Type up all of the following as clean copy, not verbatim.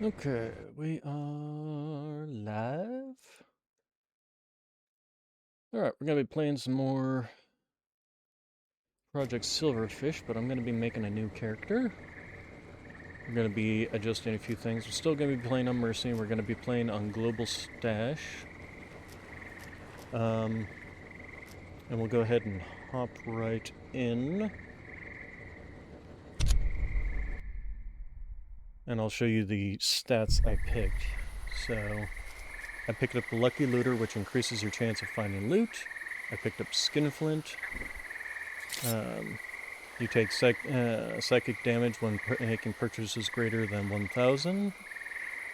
Okay, we are live. Alright, we're going to be playing some more Project Silverfish, but I'm going to be making a new character. We're going to be adjusting a few things. We're still going to be playing on Mercy. We're going to be playing on Global Stash. And we'll go ahead and hop right in. And I'll show you the stats I picked. So, I picked up Lucky Looter, which increases your chance of finding loot. I picked up Skinflint. You take psychic damage when making purchases greater than 1,000.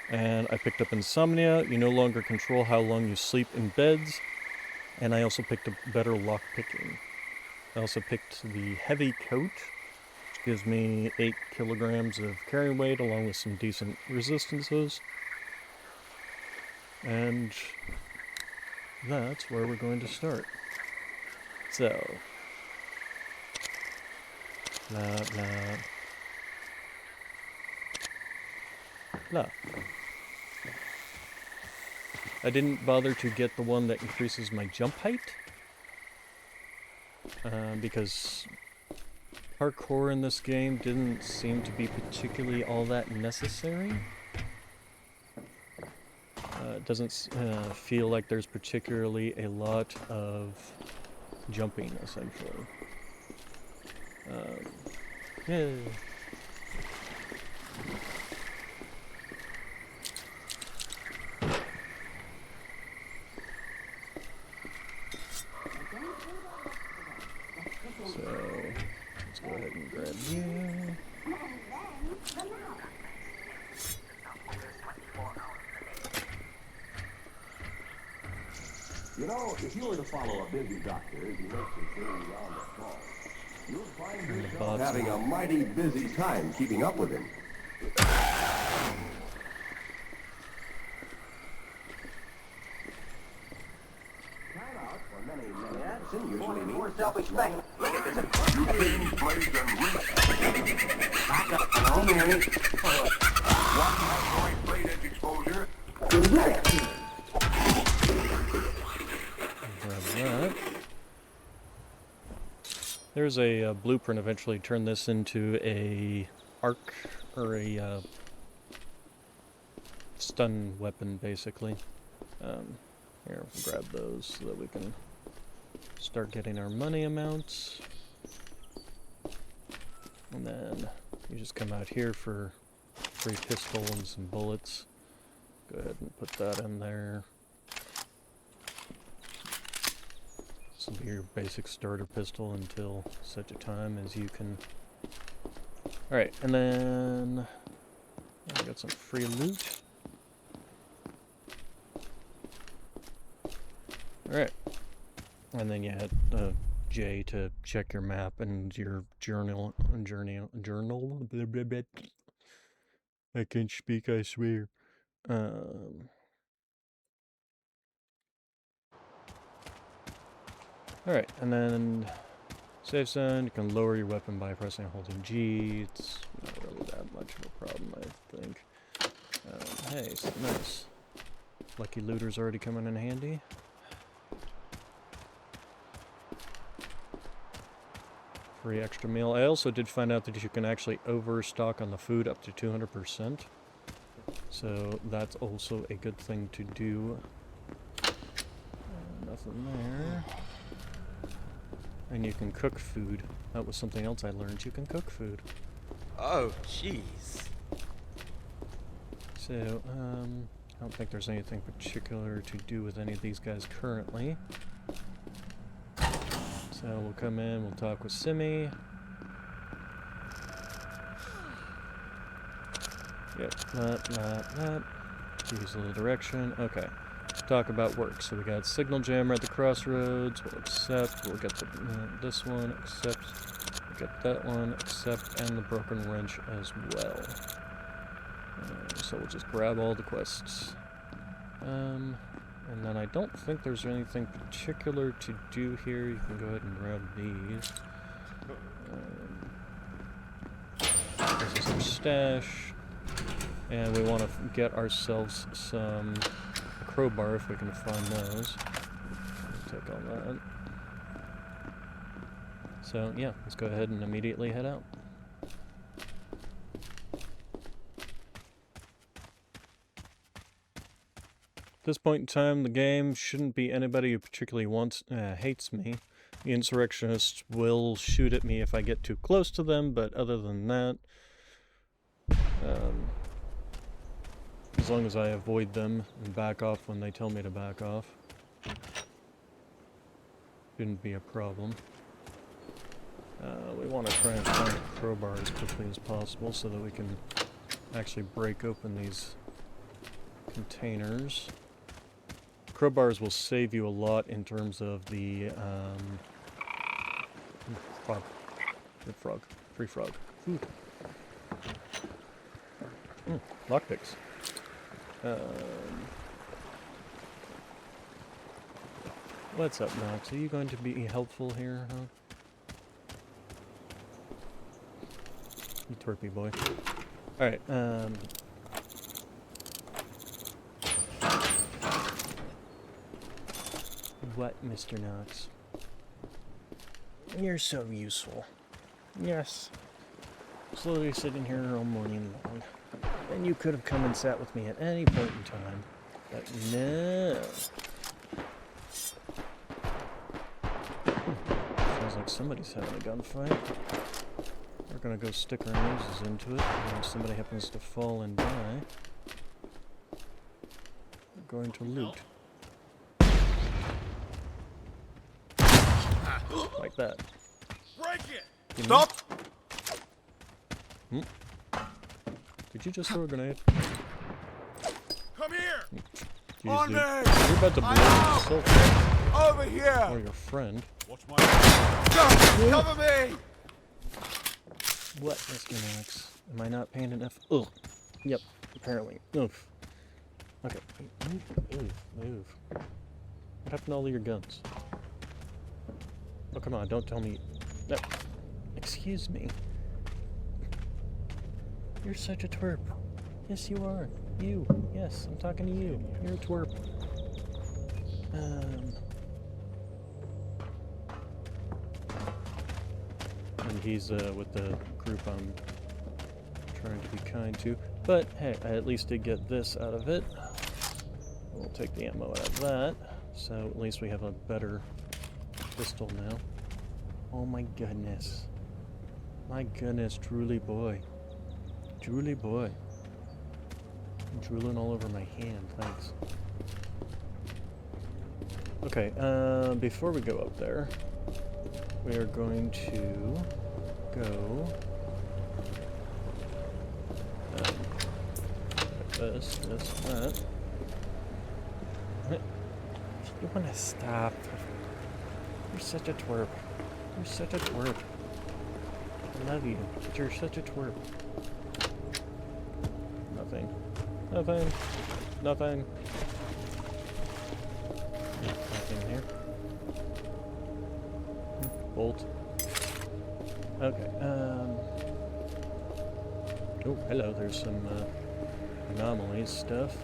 And I picked up Insomnia. You no longer control how long you sleep in beds. And I also picked up better lock picking. I also picked the Heavy Coat, which gives me 8 kilograms of carry weight along with some decent resistances. And that's where we're going to start. So, blah, blah, blah. I didn't bother to get the one that increases my jump height, because parkour in this game didn't seem to be particularly all that necessary. It doesn't feel like there's particularly a lot of jumping, essentially. Yeah. So, let's go ahead and grab you. You know, if you were to follow a busy doctor as he makes his daily round of calls, you'll find yourself having a mighty busy time keeping up with him. Timeout for many medicine usually means self-respect. Look at this. You clean, place, and reach. Back up and home, Mary. One microwave blade edge exposure. Grab that. There's a blueprint eventually turn this into a arc, or a stun weapon, basically. Here, we'll grab those so that we can start getting our money amounts. And then you just come out here for free pistol and some bullets. Go ahead and put that in there. This will be your basic starter pistol until such a time as you can... Alright, and then... I got some free loot. Alright. And then you hit J to check your map and your journal. Blah, blah, blah. I can't speak, I swear. Alright, and then save zone, you can lower your weapon by pressing and holding G. It's not really that much of a problem, I think. Hey, nice. Lucky Looter's already coming in handy. Free extra meal. I also did find out that you can actually overstock on the food up to 200%. So that's also a good thing to do. Nothing there. And you can cook food. That was something else I learned. You can cook food. Oh, jeez. So, I don't think there's anything particular to do with any of these guys currently. So we'll come in, we'll talk with Simi. Yep, that. Use a little direction. Okay. Talk about work. So we got signal jammer at the crossroads. We'll accept. We'll get the this one. Accept. We'll get that one. Accept, and the broken wrench as well. So we'll just grab all the quests. And then I don't think there's anything particular to do here. You can go ahead and grab these. This is our stash. And we want to get ourselves some crowbar if we can find those. Take all that. So yeah, let's go ahead and immediately head out. At this point in time, the game shouldn't be anybody who particularly hates me. The insurrectionists will shoot at me if I get too close to them, but other than that, as long as I avoid them and back off when they tell me to back off, shouldn't be a problem. We want to try and find a crowbar as quickly as possible so that we can actually break open these containers. Crowbars will save you a lot in terms of the frog. Good frog. Free frog. Food. Lockpicks. What's up, Nox? Are you going to be helpful here, huh? You twerpy boy. Alright, what, Mr. Knox? You're so useful. Yes. Slowly sitting here all morning long. And you could have come and sat with me at any point in time. But no. Sounds like somebody's having a gunfight. We're gonna go stick our noses into it, and if somebody happens to fall and die, we're going to loot. Like that. Break it! Stop! Did you just throw a grenade? Come here! Jeez, On dude. me! You're about to blow yourself Over here! or your friend. Watch my cover me! What, Mr. Knox? Am I not paying enough? Ugh. Yep, apparently. Oof. Okay. Move. What happened to all of your guns? Oh, come on, don't tell me... No. Excuse me. You're such a twerp. Yes, you are. You. Yes, I'm talking to you. You're a twerp. And he's with the group I'm trying to be kind to. But, hey, I at least did get this out of it. We'll take the ammo out of that. So at least we have a better pistol now. Oh my goodness. My goodness, Drooly boy. Drooly boy. I'm drooling all over my hand, thanks. Okay, before we go up there, we are going to go this, that. You wanna stop? You're such a twerp. You're such a twerp. I love you, but you're such a twerp. Nothing. Nothing. Nothing. Nothing here. Bolt. Okay, oh, hello, there's some, anomalies stuff.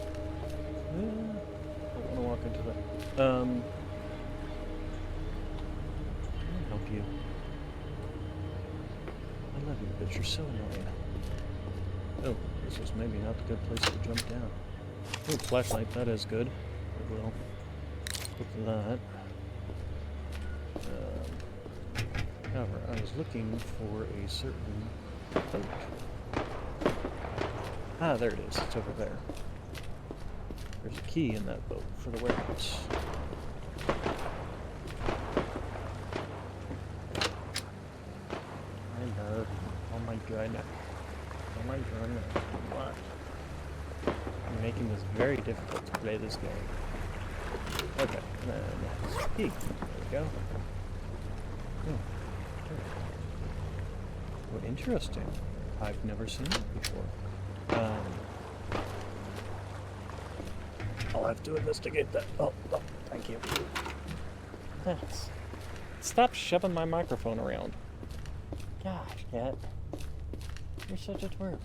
I don't want to walk into that. Let me help you. I love you, but you're so annoying. Oh, this was maybe not the good place to jump down. Oh, flashlight, that is good. I will put that. However, I was looking for a certain boat. Ah, there it is. It's over there. There's a key in that boat for the warehouse. Hello. Oh my goodness. Oh my goodness. What? You're making this very difficult to play this game. Okay. Key. There we go. Oh. Well, interesting. I've never seen it before. I'll have to investigate that. Oh, thank you. Thanks. Stop shoving my microphone around. Gosh, Cat. You're such a twerp.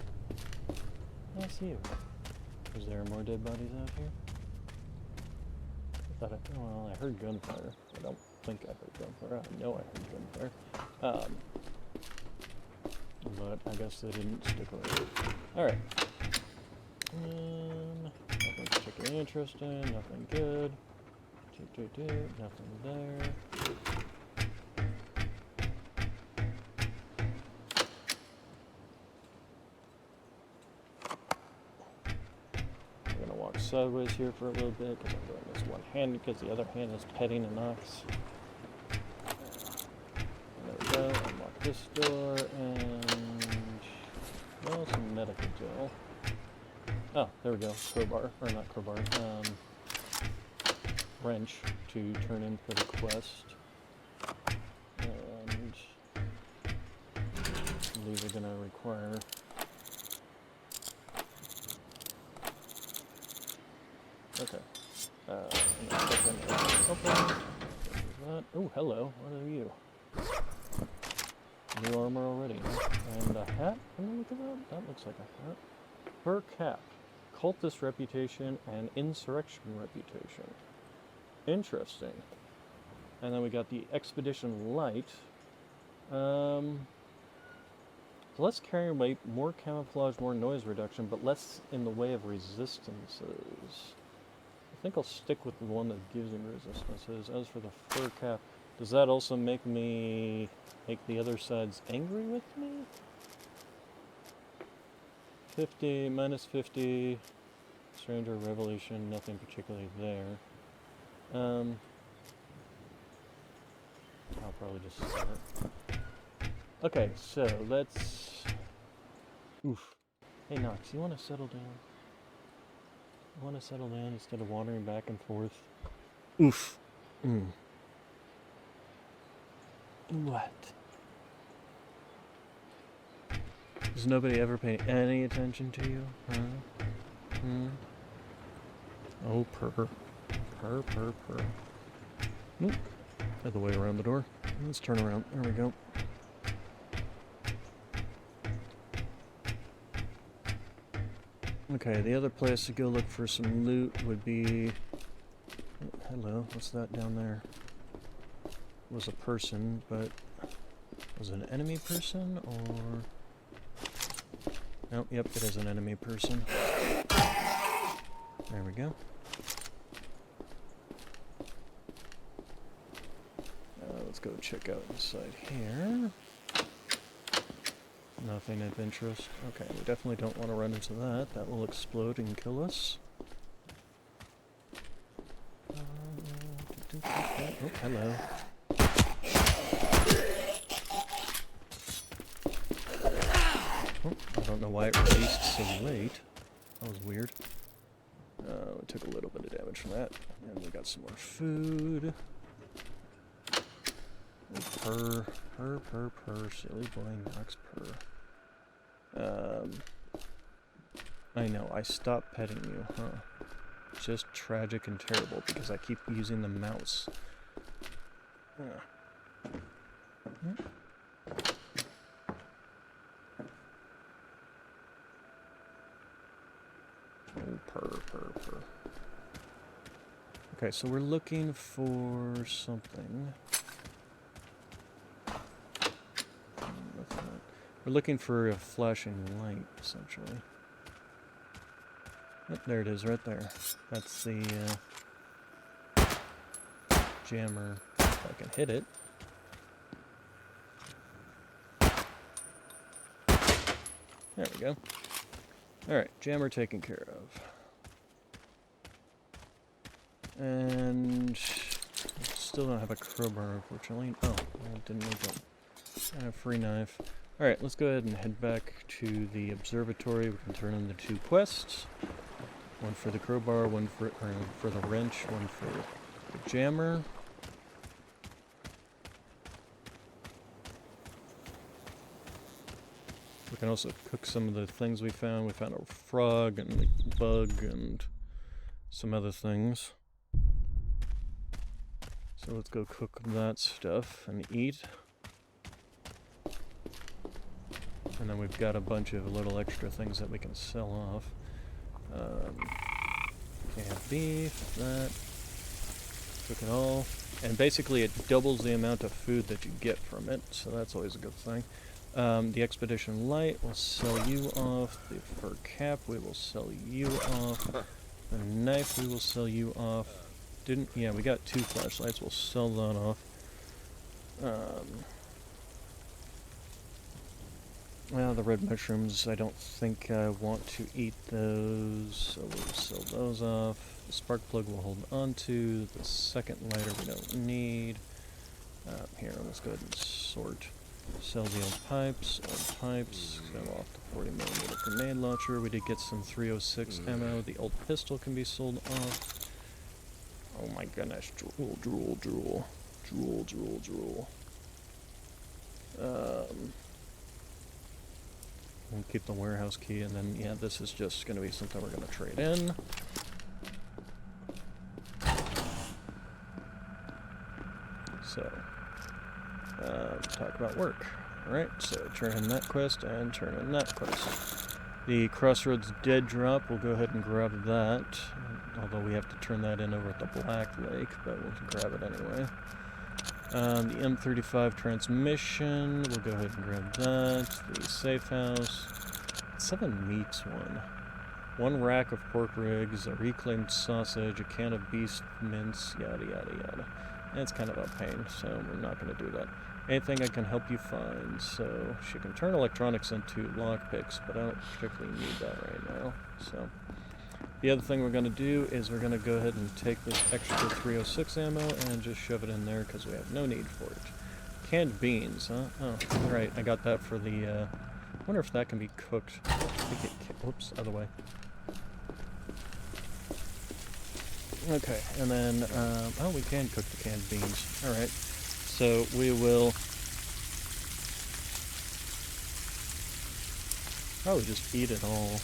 That's you. Is there more dead bodies out here? I thought well, I heard gunfire. I don't think I heard gunfire. I know I heard gunfire. But I guess they didn't stick around. Alright. Nothing particularly interesting, nothing good. Nothing there. I'm gonna walk sideways here for a little bit because I'm doing this one hand because the other hand is petting an ox. There we go. Unlock this door and well, some medical gel. Oh, there we go. Crowbar, or not crowbar. Wrench to turn in for the quest. And I believe we're gonna require okay. Open. Oh, hello. What are you? New armor already. And a hat? Can we look at that? That looks like a hat. Fur cap. Cultist reputation and insurrection reputation. Interesting. And then we got the Expedition Light. Less carrying weight, more camouflage, more noise reduction, but less in the way of resistances. I think I'll stick with the one that gives me resistances. As for the fur cap, does that also make the other sides angry with me? 50, minus 50, Stranger Revelation, nothing particularly there. I'll probably just start. Okay, so let's... Oof. Hey Nox, you want to settle down? You want to settle down instead of wandering back and forth? Oof. What? Does nobody ever pay any attention to you? Huh? Oh, purr. Purr. Nope. Other way around the door. Let's turn around. There we go. Okay, the other place to go look for some loot would be... Oh, hello, what's that down there? It was a person, but... Was it an enemy person, or... Oh, yep, it is an enemy person. There we go. Let's go check out inside here. Nothing of interest. Okay, we definitely don't want to run into that. That will explode and kill us. Oh, hello. Oh, I don't know why it released so late. That was weird. We took a little bit of damage from that. And we got some more food. Purr, silly boy, Nox purr. I know, I stopped petting you, huh? Just tragic and terrible because I keep using the mouse. Oh, purr. Okay, so we're looking for something. We're looking for a flashing light, essentially. Oh, there it is, right there. That's the jammer. If I can hit it. There we go. Alright, jammer taken care of. And... still don't have a crowbar, unfortunately. Oh, I didn't make it. And a free knife. Alright, let's go ahead and head back to the observatory. We can turn in the 2 quests. One for the crowbar, one for the wrench, one for the jammer. We can also cook some of the things we found. We found a frog and a bug and some other things. So let's go cook that stuff and eat. And then we've got a bunch of little extra things that we can sell off. Canned beef, that. Cook it all. And basically it doubles the amount of food that you get from it, so that's always a good thing. The Expedition Light will sell you off. The fur cap we will sell you off. The knife we will sell you off. Yeah, we got 2 flashlights. We'll sell that off. Well, the red mushrooms, I don't think I want to eat those, so we'll sell those off. The spark plug we'll hold on to. The second lighter we don't need. Here, let's go ahead and sort. Sell the old pipes, sell off the 40mm grenade launcher. We did get some 306 ammo. The old pistol can be sold off. Oh my goodness, drool. We'll keep the warehouse key, and then, yeah, this is just going to be something we're going to trade in. So, talk about work. Alright, so turn in that quest and turn in that quest. The Crossroads Dead Drop, we'll go ahead and grab that. Although we have to turn that in over at the Black Lake, but we'll grab it anyway. The M35 transmission, we'll go ahead and grab that. The safe house. 7 meats one. 1 rack of pork ribs, a reclaimed sausage, a can of beef mince, yada yada yada. It's kind of a pain, so we're not going to do that. Anything I can help you find. So she can turn electronics into lockpicks, but I don't particularly need that right now. So the other thing we're going to do is we're going to go ahead and take this extra 306 ammo and just shove it in there because we have no need for it. Canned beans, huh? Oh, right. I got that for the, I wonder if that can be cooked. I think it whoops, other way. Okay, and then, oh, we can cook the canned beans. Alright, so we will probably just eat it all.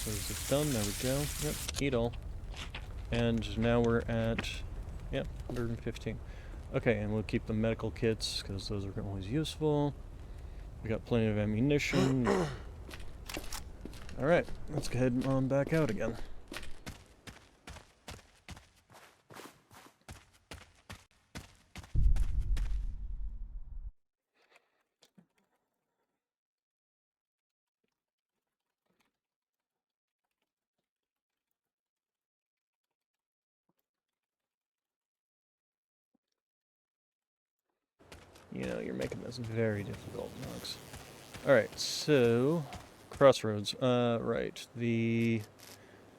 So is it done? There we go. Yep, eat all. And now we're at, yep, 115. Okay, and we'll keep the medical kits, because those are always useful. We got plenty of ammunition. Alright, let's go ahead on back out again. You know, you're making this very difficult, Knox. Alright, so Crossroads. Right. The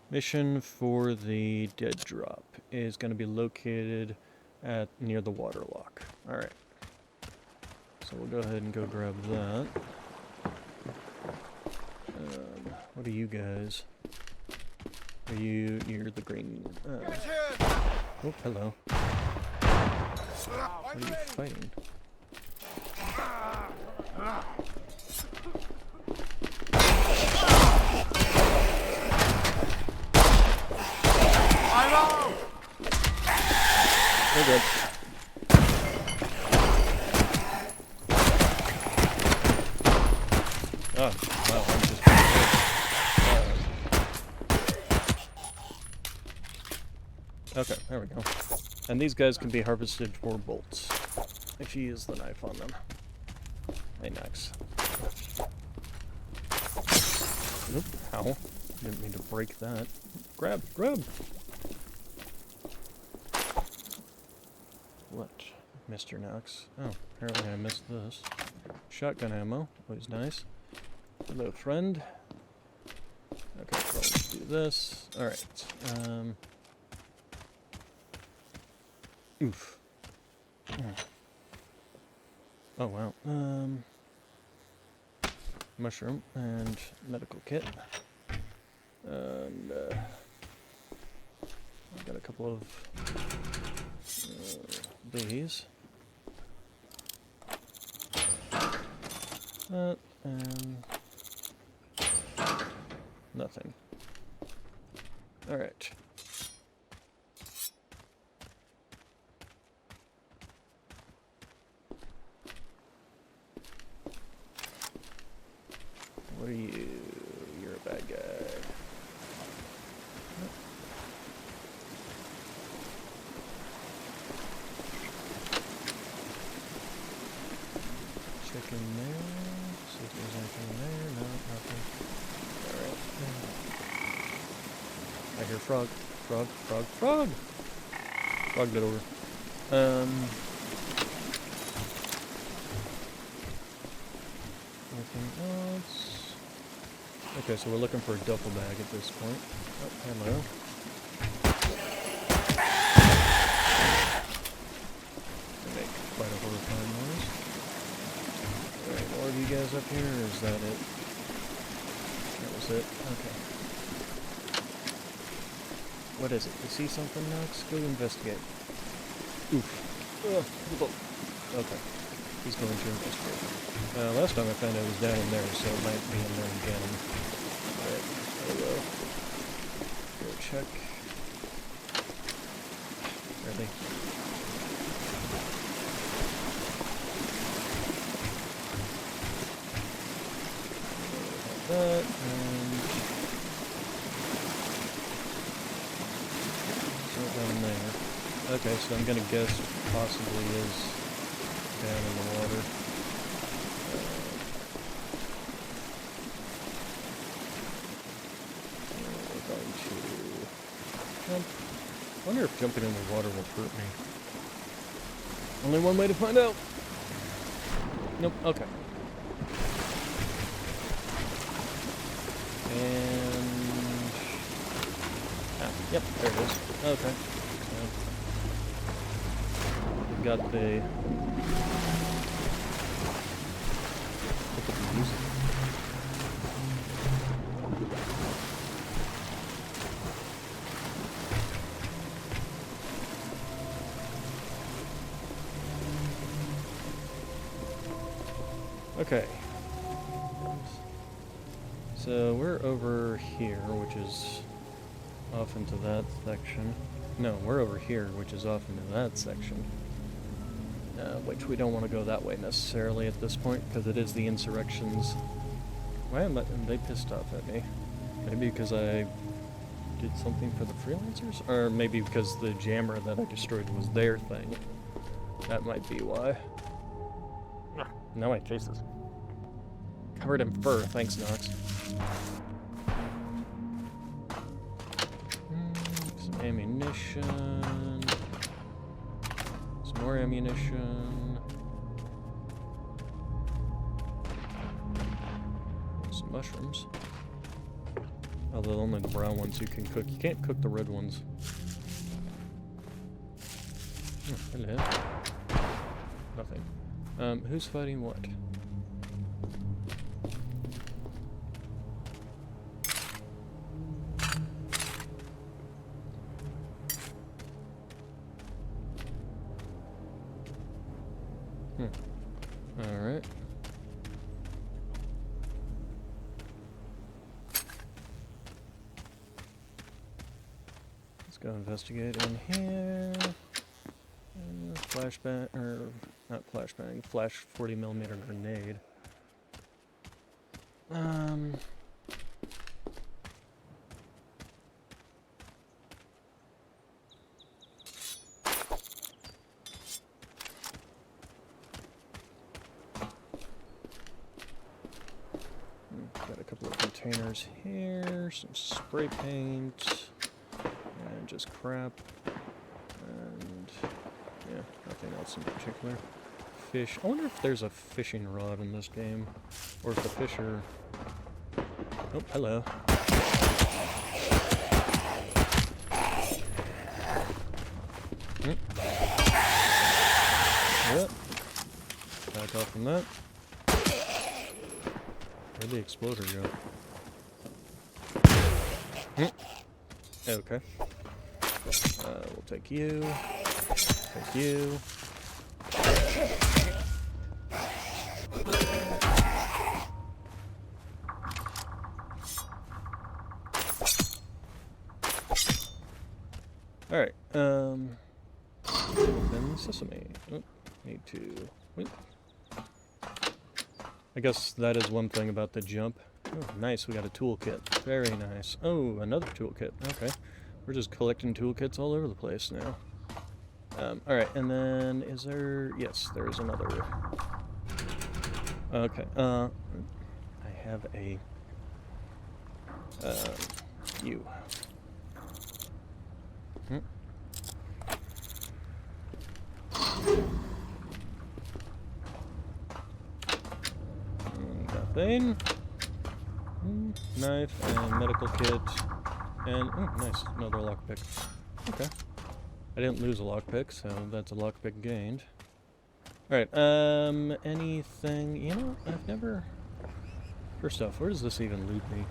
mission for the dead drop is going to be located at near the waterlock. Alright. So we'll go ahead and go grab that. What are you guys? You're the green... oh, hello. What are you fighting? We're good. Oh, wow, I'm just... okay, there we go. And these guys can be harvested for bolts, if you use the knife on them. Hey, Knox. Oop, ow. Didn't mean to break that. Grab! What, Mr. Knox? Oh, apparently I missed this. Shotgun ammo, always nice. Hello, friend. Okay, so let's do this. Alright, oof. Oh, wow. Mushroom and medical kit. And, I've got a couple of these. That, and nothing. Alright. anything there. See if there's anything there. No, nothing. Alright. I hear frog. Frog, frog, frog! Frog get over. Anything else? Okay, so we're looking for a duffel bag at this point. Oh, hello. They make quite a horrifying noise. Alright, more of you guys up here, or is that it? That was it? Okay. What is it? You see something, Knox? Go investigate. Oof. Okay. He's going to investigate. Last time I found it was down in there, so it might be in there again. Alright, hello. Go check. Really? That, and... so down there. Okay, so I'm gonna guess possibly is down in the water. We're going to jump. I wonder if jumping in the water will hurt me. Only one way to find out. Nope, okay. And... yep, there it is. Okay. So, we've got the... look at the music. Okay. So we're over here, which is off into that section. No, we're over here, which is off into that section. Which we don't want to go that way necessarily at this point, because it is the insurrections. Why am they pissed off at me? Maybe because I did something for the freelancers? Or maybe because the jammer that I destroyed was their thing. That might be why. Now my face is covered in fur. Thanks, Knox. Some ammunition. Some more ammunition. Some mushrooms. Although only the brown ones you can cook. You can't cook the red ones. Hello. Nothing. Who's fighting what? Alright. Let's go investigate in here. Flashbang, or not flashbang, flash 40mm grenade. Got a couple of containers here, some spray paint, and just crap, and yeah, nothing else in particular. Fish. I wonder if there's a fishing rod in this game, or if the fish are... oh, hello. Yep. Back off from that. Where'd the exploder go? Okay. We'll take you. Take you. Alright, open sesame. Oh, need to... wait. I guess that is one thing about the jump. Oh, nice, we got a toolkit. Very nice. Oh, another toolkit. Okay. We're just collecting toolkits all over the place now. Alright, and then is there... yes, there's another Okay, I have a, you. Nothing. Knife and medical kit. And, oh, nice, another lockpick. Okay. I didn't lose a lockpick, so that's a lockpick gained. Alright, anything, you know, I've never... First off, where does this even lead me?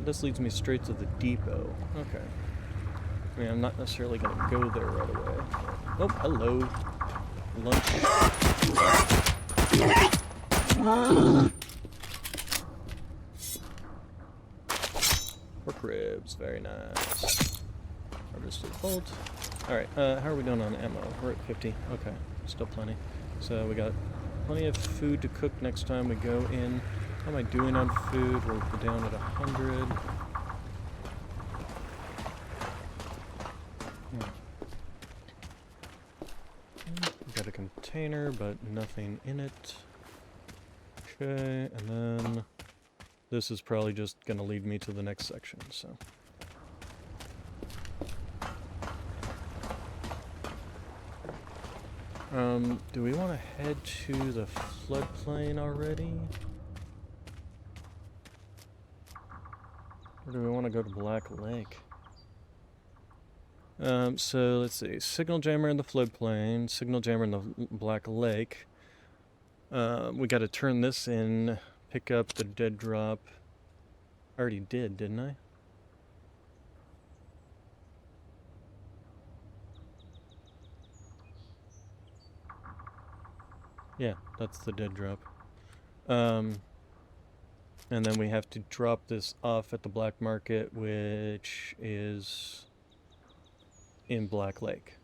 This leads me straight to the depot. Okay. I mean, I'm not necessarily going to go there right away. Oh, hello. Lunch. Pork ribs, very nice. Harvested bolt. Alright, how are we doing on ammo? We're at 50. Okay, still plenty. So we got plenty of food to cook next time we go in. How am I doing on food? We're down at 100. Got a container, but nothing in it. Okay, and then this is probably just going to lead me to the next section, so. Do we want to head to the floodplain already? Or do we want to go to Black Lake? So let's see. Signal jammer in the floodplain, signal jammer in the Black Lake. We got to turn this in, pick up the dead drop. I already did, didn't I? Yeah, that's the dead drop. And then we have to drop this off at the black market, which is in Black Lake.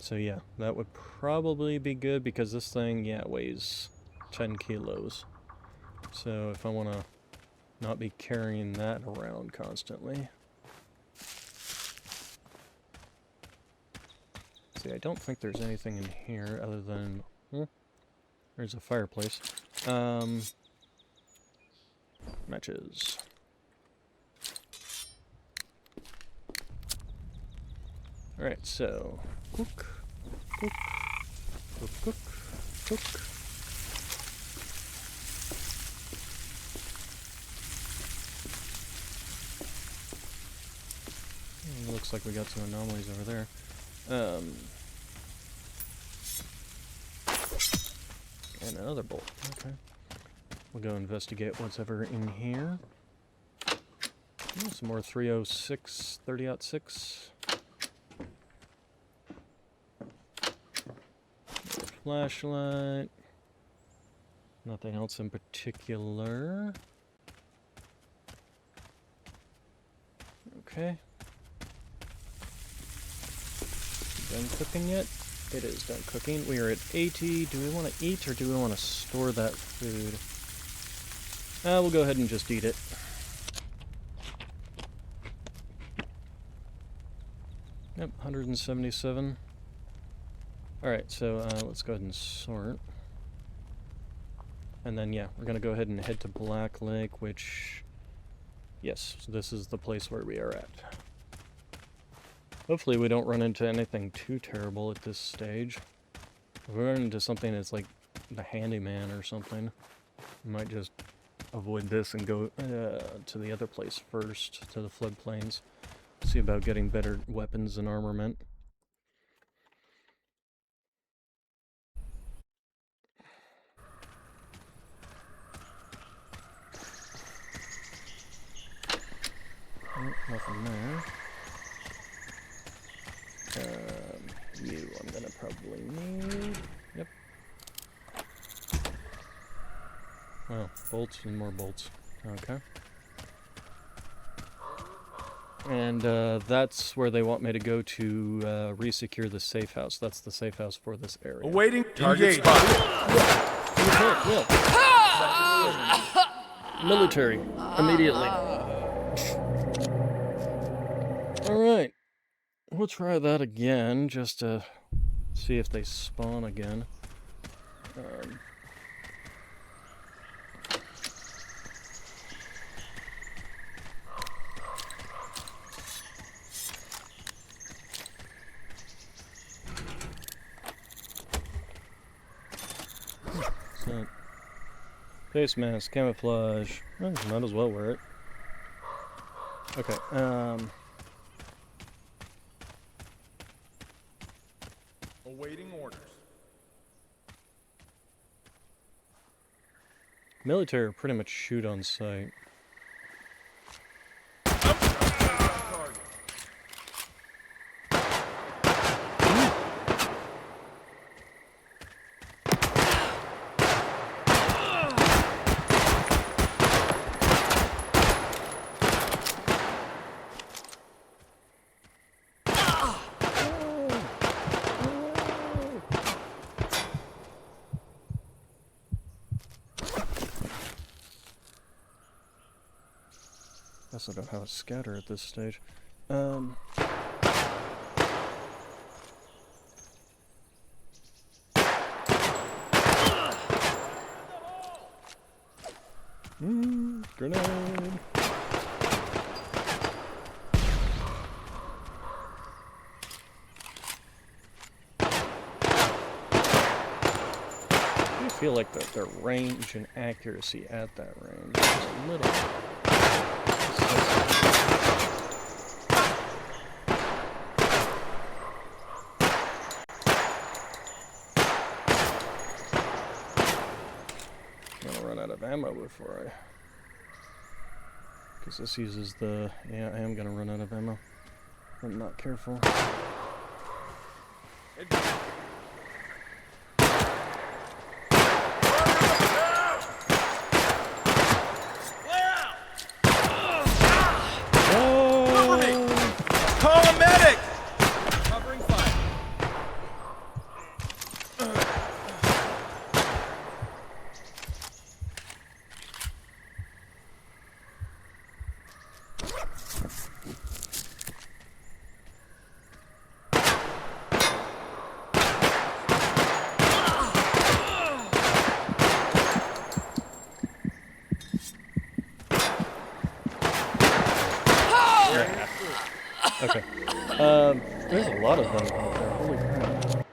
So yeah, that would probably be good because this thing, yeah, weighs 10 kilos. So if I want to not be carrying that around constantly. See, I don't think there's anything in here other than... there's a fireplace. Matches. Alright, so... Cook. Cook. Cook, cook. Cook. Looks like we got some anomalies over there. And another bolt. Okay. We'll go investigate what's ever in here. Oh, some more 306, 30-06. Flashlight. Nothing else in particular. Okay. Done cooking yet? It is done cooking. We are at 80. Do we want to eat or do we want to store that food? We'll go ahead and just eat it. Yep, 177. Alright, so let's go ahead and sort. And then, yeah, we're going to go ahead and head to Black Lake, which... Yes, so this is the place where we are at. Hopefully we don't run into anything too terrible at this stage. If we run into something that's like the handyman or something, we might just avoid this and go to the other place first, to the floodplains. See about getting better weapons and armament. Oh, nothing there. You I'm gonna probably need. Yep. Well, bolts and more bolts. Okay. And that's where they want me to go to re-secure the safe house. That's the safe house for this area. Awaiting target spot. Military, immediately. Alright. We'll try that again, just to see if they spawn again. So, face mask, camouflage. Well, might as well wear it. Okay, Awaiting orders. military pretty much shoot on sight. Target. Guess I don't have a scatter at this stage. Grenade! I feel like their range and accuracy at that range is a little... I'm gonna run out of ammo before because this uses the... Yeah, I am gonna run out of ammo. I'm not careful. Cover me! Call a medic! Covering fire. Okay. There's a lot of them out there. Holy crap.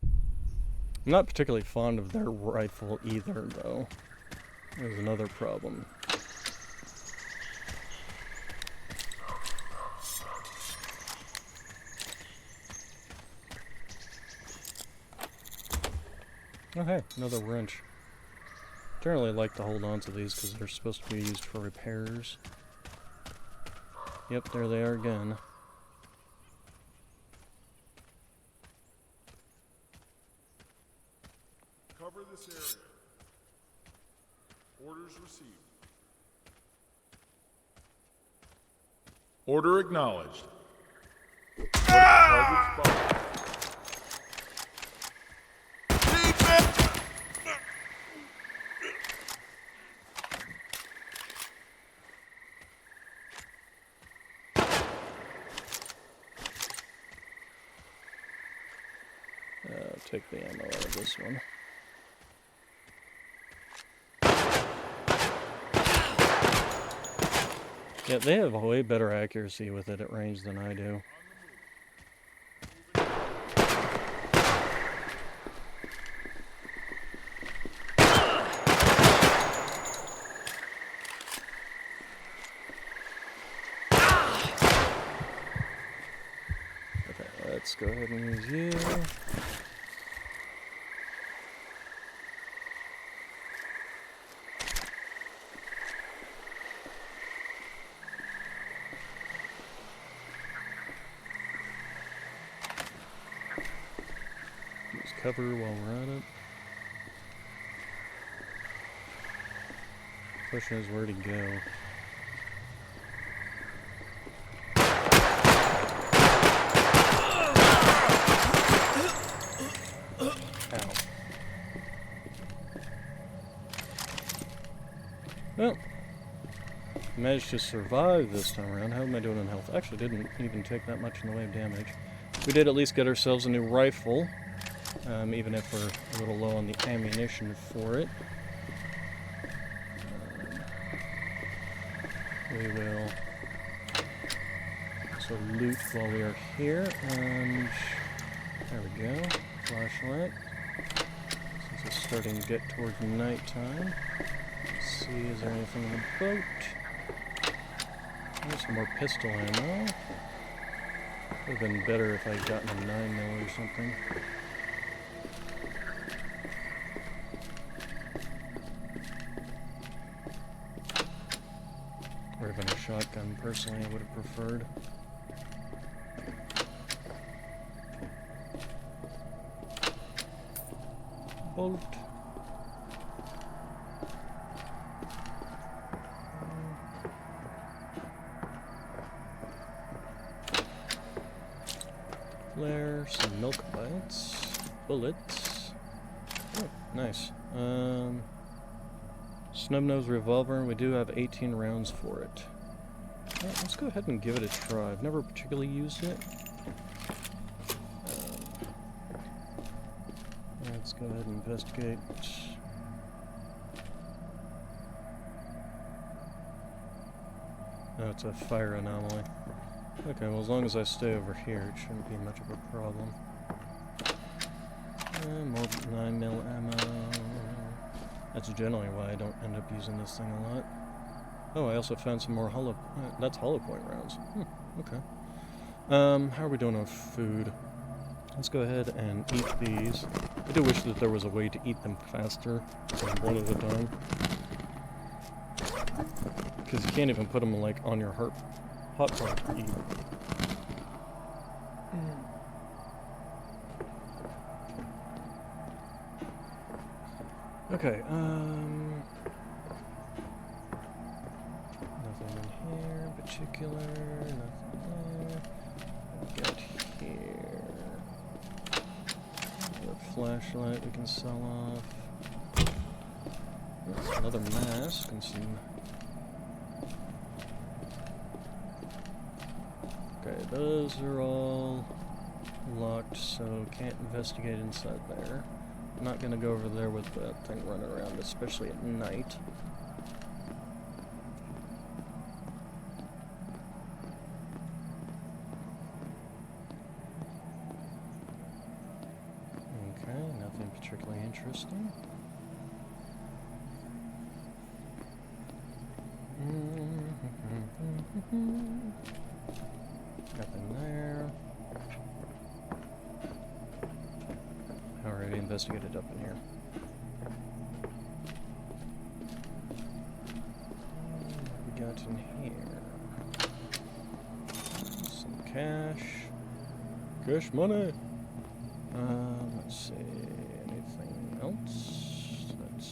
I'm not particularly fond of their rifle either, though. There's another problem. Oh hey, another wrench. Generally like to hold on to these because they're supposed to be used for repairs. Yep, there they are again. Cover this area. Orders received. Order acknowledged. Target spotted. Take the ammo out of this one. Yeah, they have way better accuracy with it at range than I do. Okay, let's go ahead and use you. Cover while we're at it. Question is, where'd he go? Ow. Well, Managed to survive this time around. How am I doing in health? Actually, didn't even take that much in the way of damage. We did at least get ourselves a new rifle, even if we're a little low on the ammunition for it. We will also loot while we are here, and there we go. Flashlight. Since it's starting to get towards nighttime. Let's see, is there anything in the boat? There's some more pistol ammo. Would have been better if I'd gotten a 9mm or something. Or even a shotgun, personally, I would have preferred. Bolt. Flare, some milk bites, bullets. Oh, nice. Snub-nose revolver, we do have 18 rounds for it. Well, let's go ahead and give it a try. I've never particularly used it. Let's go ahead and investigate. Oh, it's a fire anomaly. Okay, well, as long as I stay over here, it shouldn't be much of a problem. More 9mm ammo. That's generally why I don't end up using this thing a lot. Oh, I also found some more hollow... that's hollow point rounds. Okay. How are we doing on food? Let's go ahead and eat these. I do wish that there was a way to eat them faster, than one at a time. Because you can't even put them, like, on your hot pot to eat. Okay, nothing in here in particular, nothing there. What we got here? Another flashlight we can sell off. Oh, another mask and some... Okay, those are all locked, so can't investigate inside there. I'm not gonna go over there with that thing running around, especially at night. Okay, nothing particularly interesting. Nothing there. Already investigated up in here. What we got in here? Some cash. Cash money! Let's see. Anything else? Let's...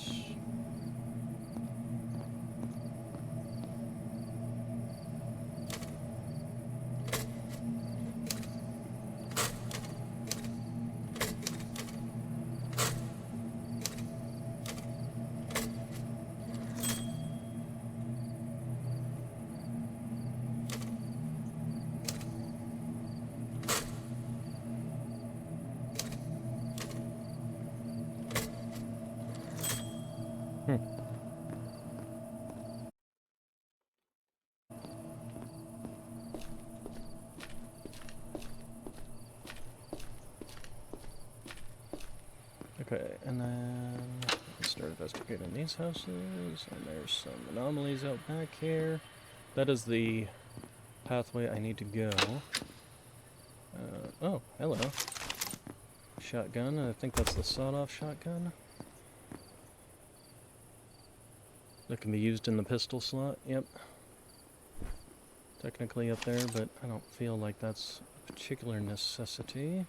Okay, and then we can start investigating these houses, and there's some anomalies out back here. That is the pathway I need to go. Oh, hello. Shotgun, I think that's the sawed-off shotgun. That can be used in the pistol slot, yep. Technically up there, but I don't feel like that's a particular necessity.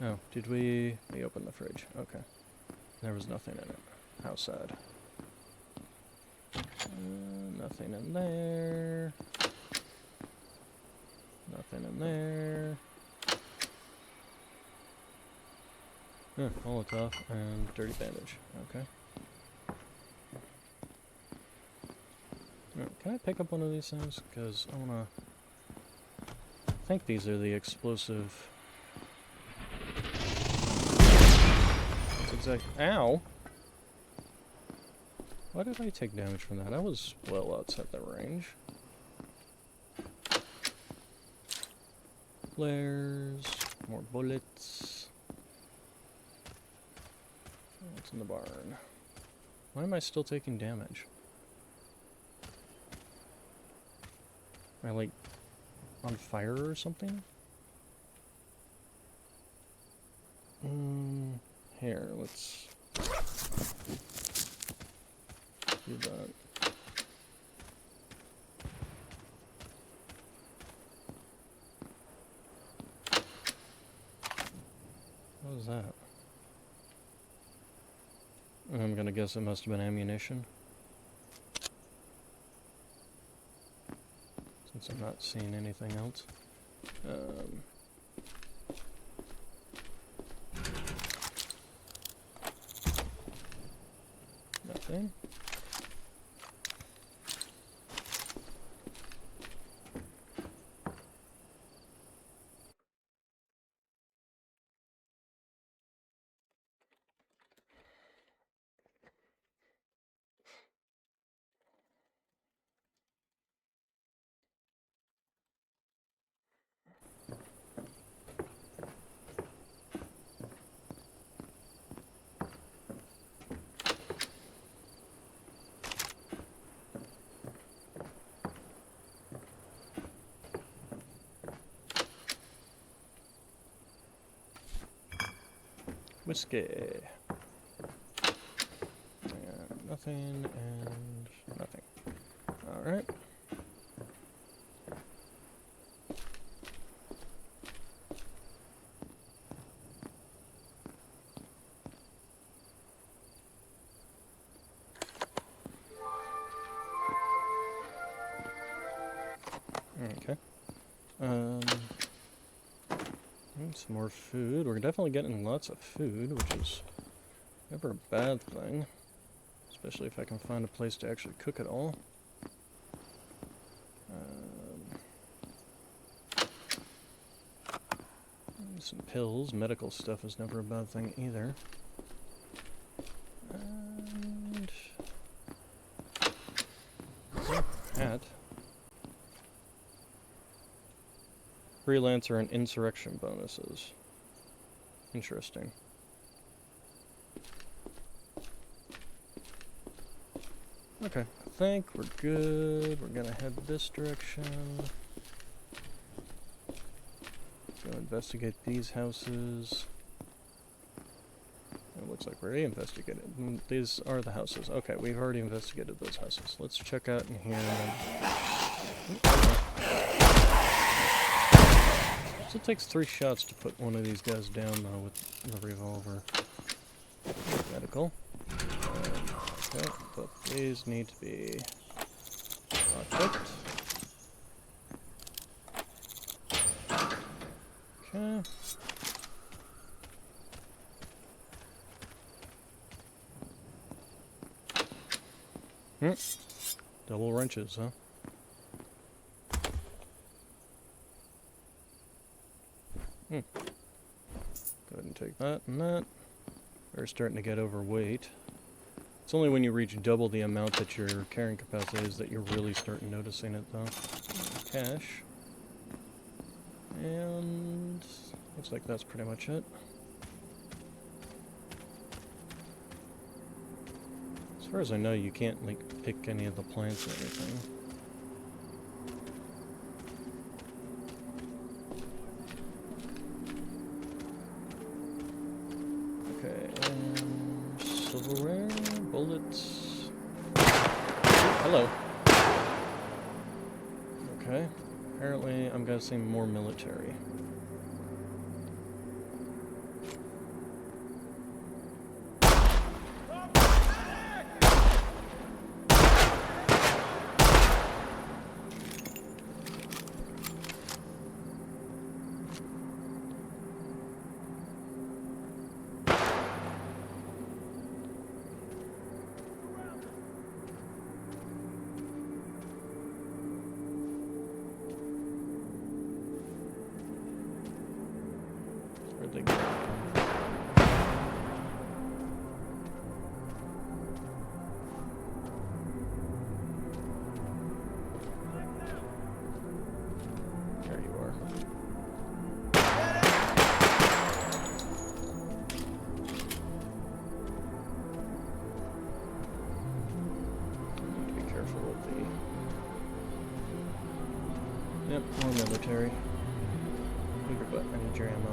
Oh, did we open the fridge? Okay. There was nothing in it. Outside. Nothing in there. Nothing in there. Molotov and dirty bandage. Okay. Can I pick up one of these things? Because I wanna... I think these are the explosive... That's exact... Ow! Why did I take damage from that? I was well outside the range. Flares, more bullets. What's in the barn? Why am I still taking damage? Am I like on fire or something? Here, let's do that. What was that? I'm gonna guess it must have been ammunition. Since I'm not seeing anything else. Nothing. Whiskey. And nothing and nothing. Alright. Okay. Some more food. We're definitely getting lots of food, which is never a bad thing. Especially if I can find a place to actually cook it all. Some pills. Medical stuff is never a bad thing either. And... hat. Freelancer and insurrection bonuses. Interesting. Okay, I think we're good. We're gonna head this direction. Go investigate these houses. It looks like we already investigated. These are the houses. Okay, we've already investigated those houses. Let's check out in here. It takes 3 shots to put one of these guys down, though, with the revolver. Medical. Okay, but these need to be equipped. Okay. Double wrenches, huh? Go ahead and take that and that. We're starting to get overweight. It's only when you reach double the amount that your carrying capacity is that you're really starting noticing it, though. Cash. And looks like that's pretty much it. As far as I know, you can't, like, pick any of the plants or anything. Silverware, bullets. Hello. Okay. Apparently, I'm guessing more military. Yep, more military. Move your butt, I need your ammo.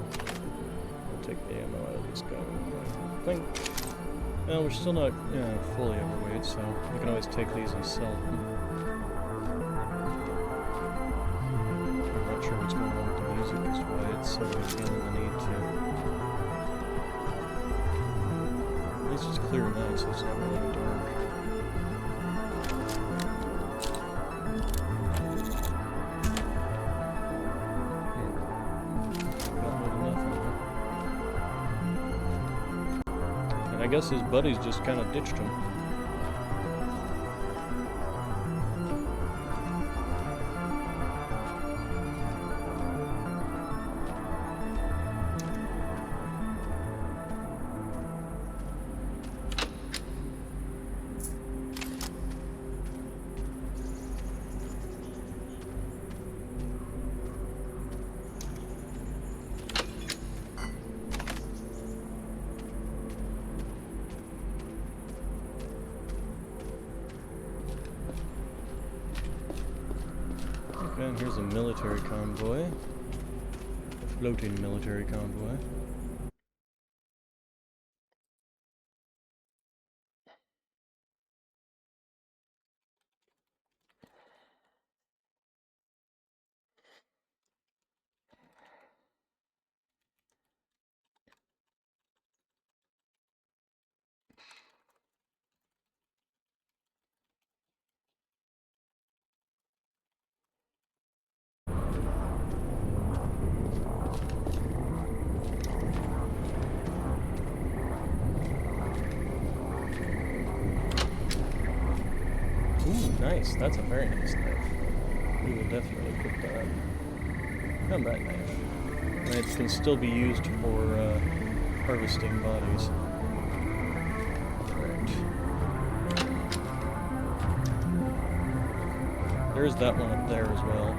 I'll take the ammo out of this gun. I think. Well, we're still not fully overweight, so we can always take these and sell them. I'm not sure what's going on with the music as to why it's suddenly feeling the need to. At least it's clear now, so it's not really dark. I guess his buddies just kind of ditched him. Okay, and here's a military convoy. A floating military convoy. Ooh, nice. That's a very nice knife. We will definitely put that. Combat knife. And it can still be used for harvesting bodies. Right. There's that one up there as well,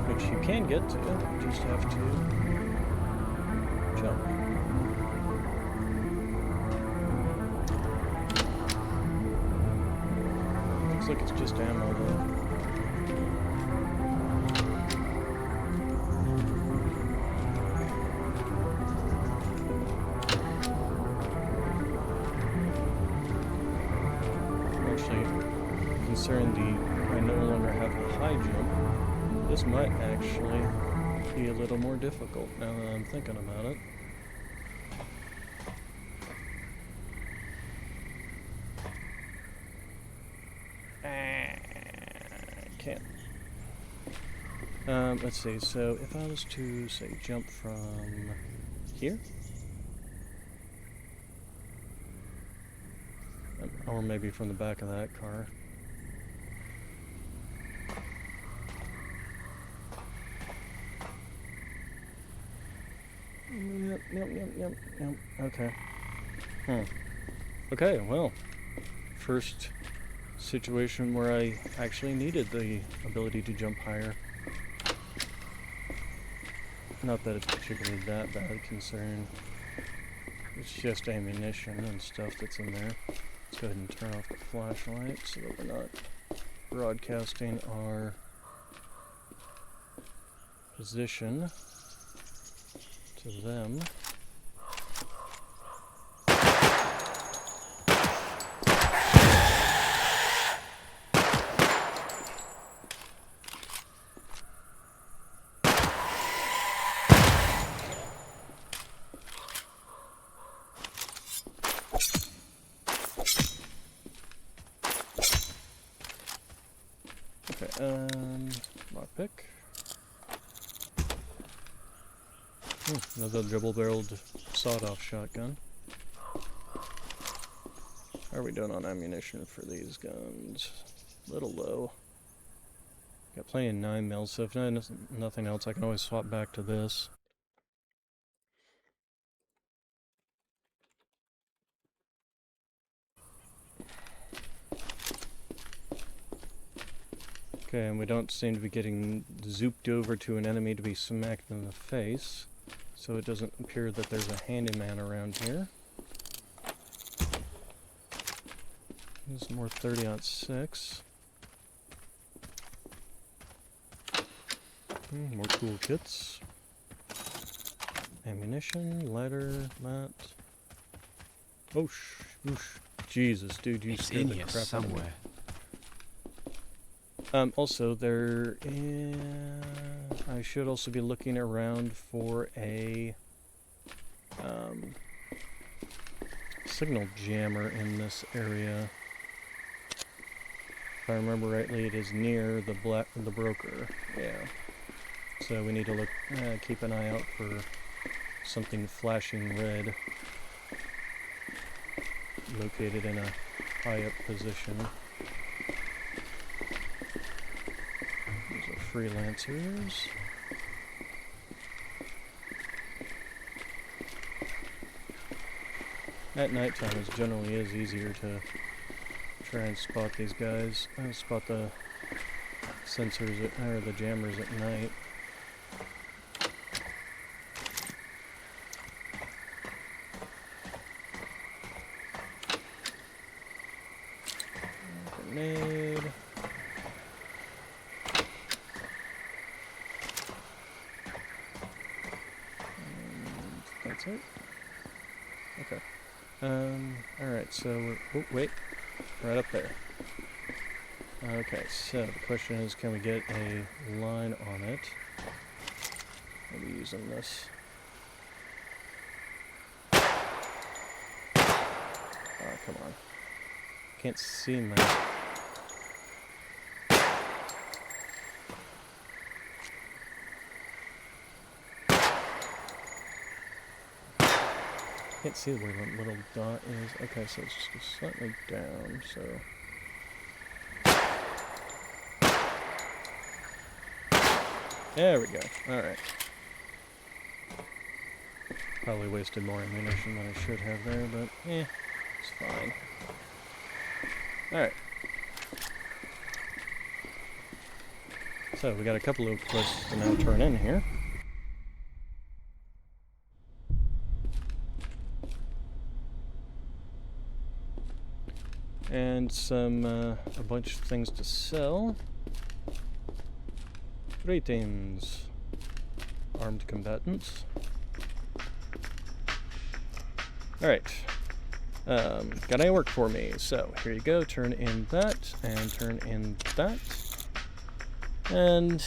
which you can get to. You just have to jump. Looks like it's just ammo though. Actually, considering I no longer have the high jump, this might actually be a little more difficult now that I'm thinking about it. Can't. Let's see, so if I was to, say, jump from here? Or maybe from the back of that car. Yep. Okay. Okay, well, first situation where I actually needed the ability to jump higher. Not that it's particularly that bad a concern. It's just ammunition and stuff that's in there. Let's go ahead and turn off the flashlight so that we're not broadcasting our position to them. Lockpick. Another double-barreled sawed-off shotgun. How are we doing on ammunition for these guns? A little low. Got plenty of 9mm, so if nothing else, I can always swap back to this. Okay, and we don't seem to be getting zooped over to an enemy to be smacked in the face, so it doesn't appear that there's a handyman around here. There's more 30-06. More tool kits. Ammunition, lighter, mat. Oh, oosh. Jesus, dude, you It's scared in the here crap out of me. somewhere. Also, I should also be looking around for a signal jammer in this area. If I remember rightly, it is near the broker. Yeah. So we need to look, keep an eye out for something flashing red, located in a high up position. These are freelancers. At nighttime, it generally is easier to try and spot these guys. Spot the sensors or the jammers at night. Grenade. And that's it. Okay. Alright, so we're... Oh, wait. Right up there. Okay, so the question is, can we get a line on it? Maybe using this. Oh, come on. Can't see my... Can't see where the little dot is. Okay, so it's just slightly down, so... There we go. Alright. Probably wasted more ammunition than I should have there, but it's fine. Alright. So, we got a couple of quests to now turn in here. And a bunch of things to sell. Ratings. Armed combatants. Alright. Got any work for me? So, here you go. Turn in that, and turn in that. And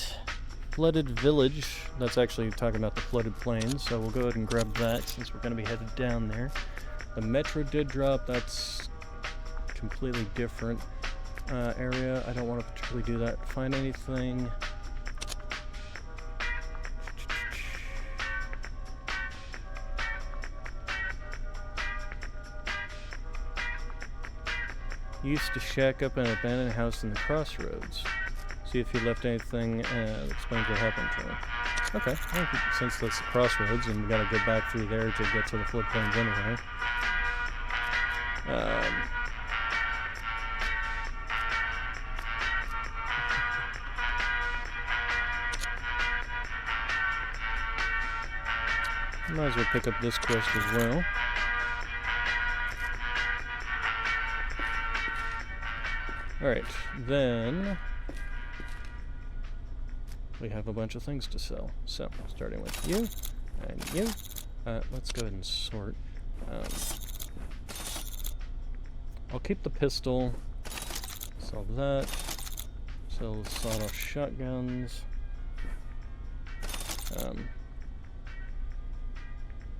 Flooded Village. That's actually talking about the flooded plains, so we'll go ahead and grab that since we're going to be headed down there. The Metro did drop. That's completely different area. I don't want to particularly do that. Find anything. Used to shack up in an abandoned house in the crossroads. See if you left anything that explains what happened to him. Okay, well, since that's the crossroads and we gotta go back through there to get to the floodplains anyway. Might as well pick up this quest as well. Alright, then we have a bunch of things to sell. So, starting with you and you. Let's go ahead and sort. I'll keep the pistol. Sell that. Sell the sawed-off shotguns.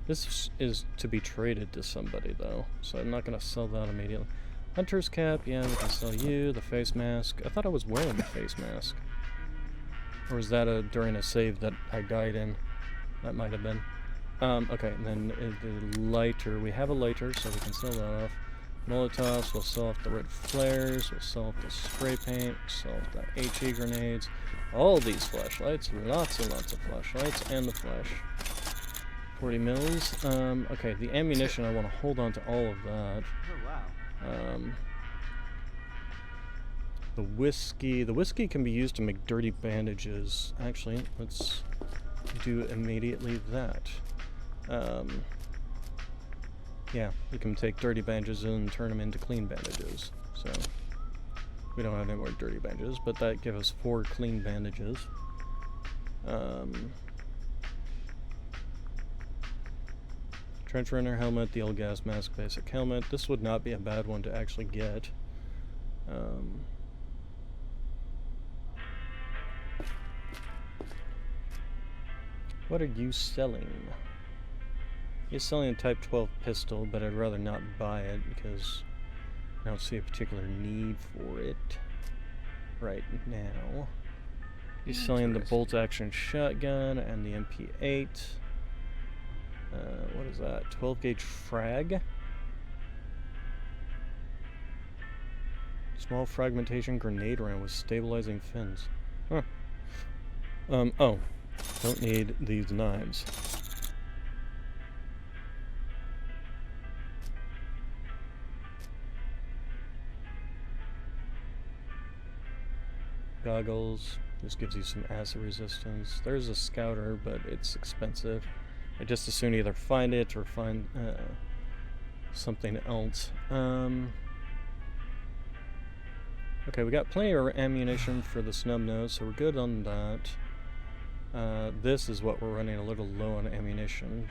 This is to be traded to somebody, though, so I'm not going to sell that immediately. Hunter's cap, yeah, we can sell you. The face mask. I thought I was wearing the face mask. Or was that during a save that I died in? That might have been. Okay, and then the lighter. We have a lighter, so we can sell that off. Molotovs, we'll sell off the red flares, we'll sell off the spray paint, sell off the HE grenades. All these flashlights, lots and lots of flashlights, and the flash. 40 mils. Okay, the ammunition, I want to hold on to all of that. Oh, wow. The whiskey can be used to make dirty bandages. Actually, let's do immediately that. Yeah, you can take dirty bandages and turn them into clean bandages. So, we don't have any more dirty bandages, but that gives us 4 clean bandages. Trench runner helmet, the old gas mask basic helmet. This would not be a bad one to actually get. What are you selling? He's selling a Type 12 pistol, but I'd rather not buy it because I don't see a particular need for it right now. He's selling the bolt-action shotgun and the MP8. What is that? 12-gauge frag? Small fragmentation grenade round with stabilizing fins. Huh. Oh. Don't need these knives. Goggles. This gives you some acid resistance. There's a scouter, but it's expensive. I just as soon either find it or find something else. Okay, we got plenty of ammunition for the snub nose, so we're good on that. This is what we're running a little low on ammunition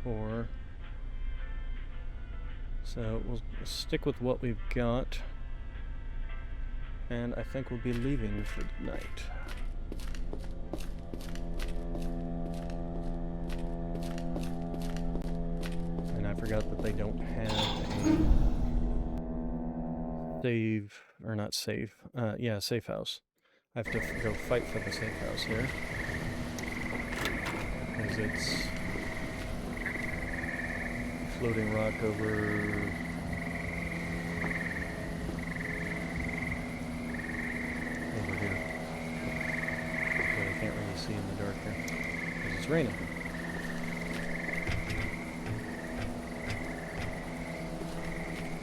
for. So we'll stick with what we've got. And I think we'll be leaving for the night. And I forgot that they don't have a save, or not save, yeah, safe house. I have to go fight for the safe house here. Because it's floating rock over... here. So I can't really see in the dark here. Because it's raining.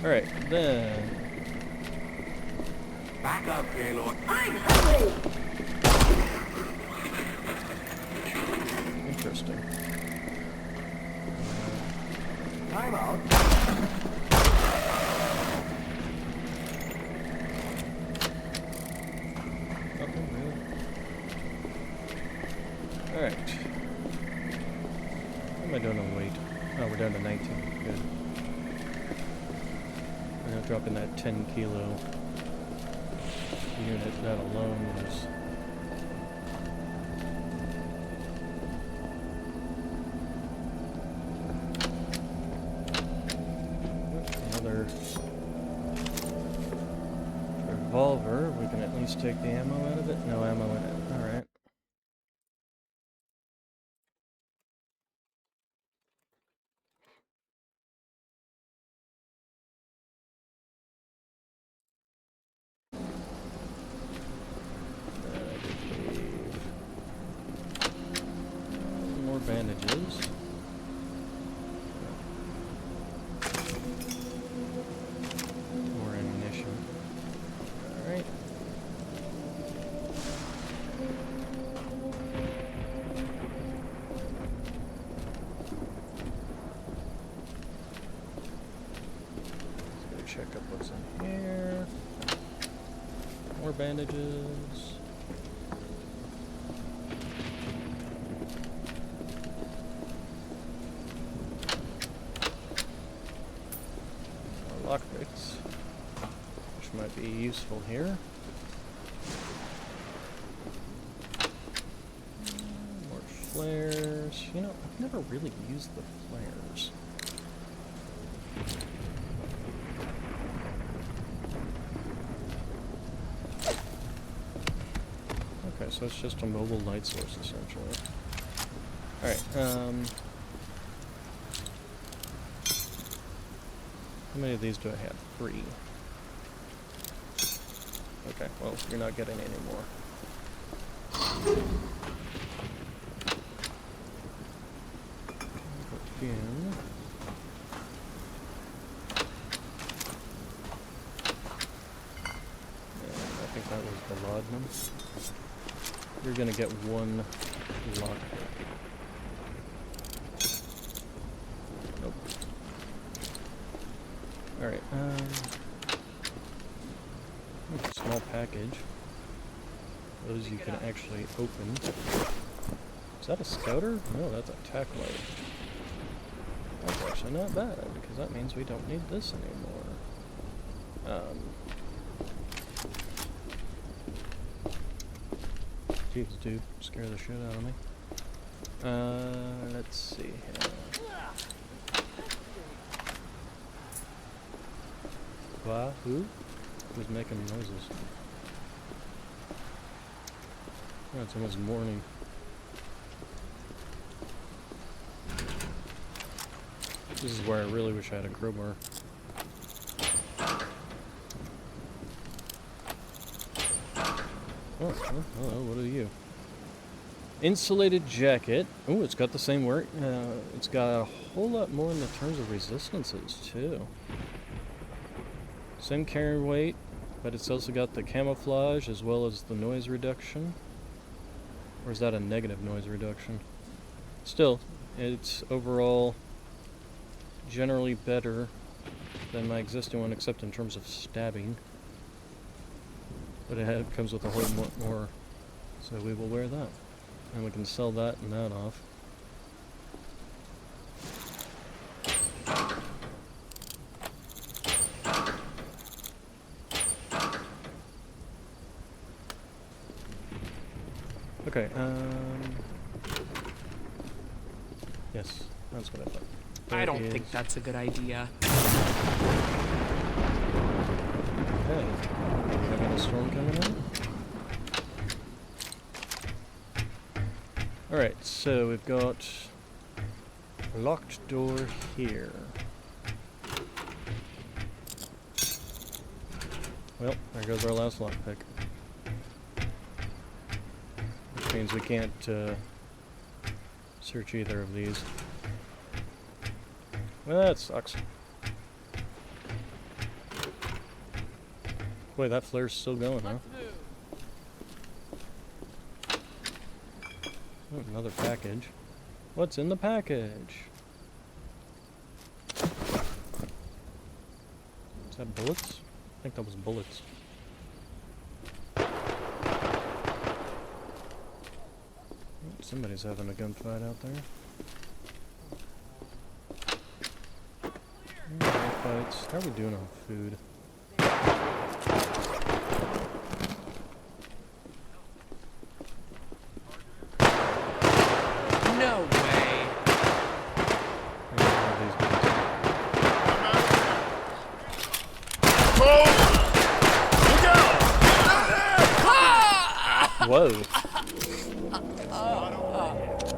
Alright, then... Back up, Gaylord. Interesting. Time out. Nothing really. Alright. What am I doing on weight? Oh, we're down to 19. Good. We're gonna drop in that 10 kilo unit. That alone is... another revolver. We can at least take the ammo out of it. No ammo in it. Alright. More bandages. More ammunition. Alright. Let's go check up what's in here. More bandages. Lockpicks, which might be useful here. More flares. You know, I've never really used the flares. Okay, so it's just a mobile light source, essentially. Alright, how many of these do I have? 3. Okay, well, you're not getting any more. Again. And I think that was the laudanum. You're gonna get 1 lockpick. Nope. Alright, small package. Those you can actually open. Is that a scouter? No, that's a tack light. That's actually not bad, because that means we don't need this anymore. Jeez, dude, scare the shit out of me. Let's see here. Who? Who's making noises? Oh, it's almost morning. This is where I really wish I had a crowbar. Oh, hello, what are you? Insulated jacket. Oh, it's got the same work. It's got a whole lot more in the terms of resistances, too. Same carrying weight, but it's also got the camouflage as well as the noise reduction. Or is that a negative noise reduction? Still, it's overall generally better than my existing one, except in terms of stabbing. But it comes with a whole lot more, so we will wear that. And we can sell that and that off. Okay, yes, that's what I thought. I don't think that's a good idea. Okay, we got a storm coming in. Alright, so we've got a locked door here. Well, there goes our last lockpick. Which means we can't search either of these. Well, that sucks. Boy, that flare's still going, huh? Oh, another package. What's in the package? Is that bullets? I think that was bullets. Somebody's having a gunfight out there. Fights. How are we doing on food? No way. Whoa.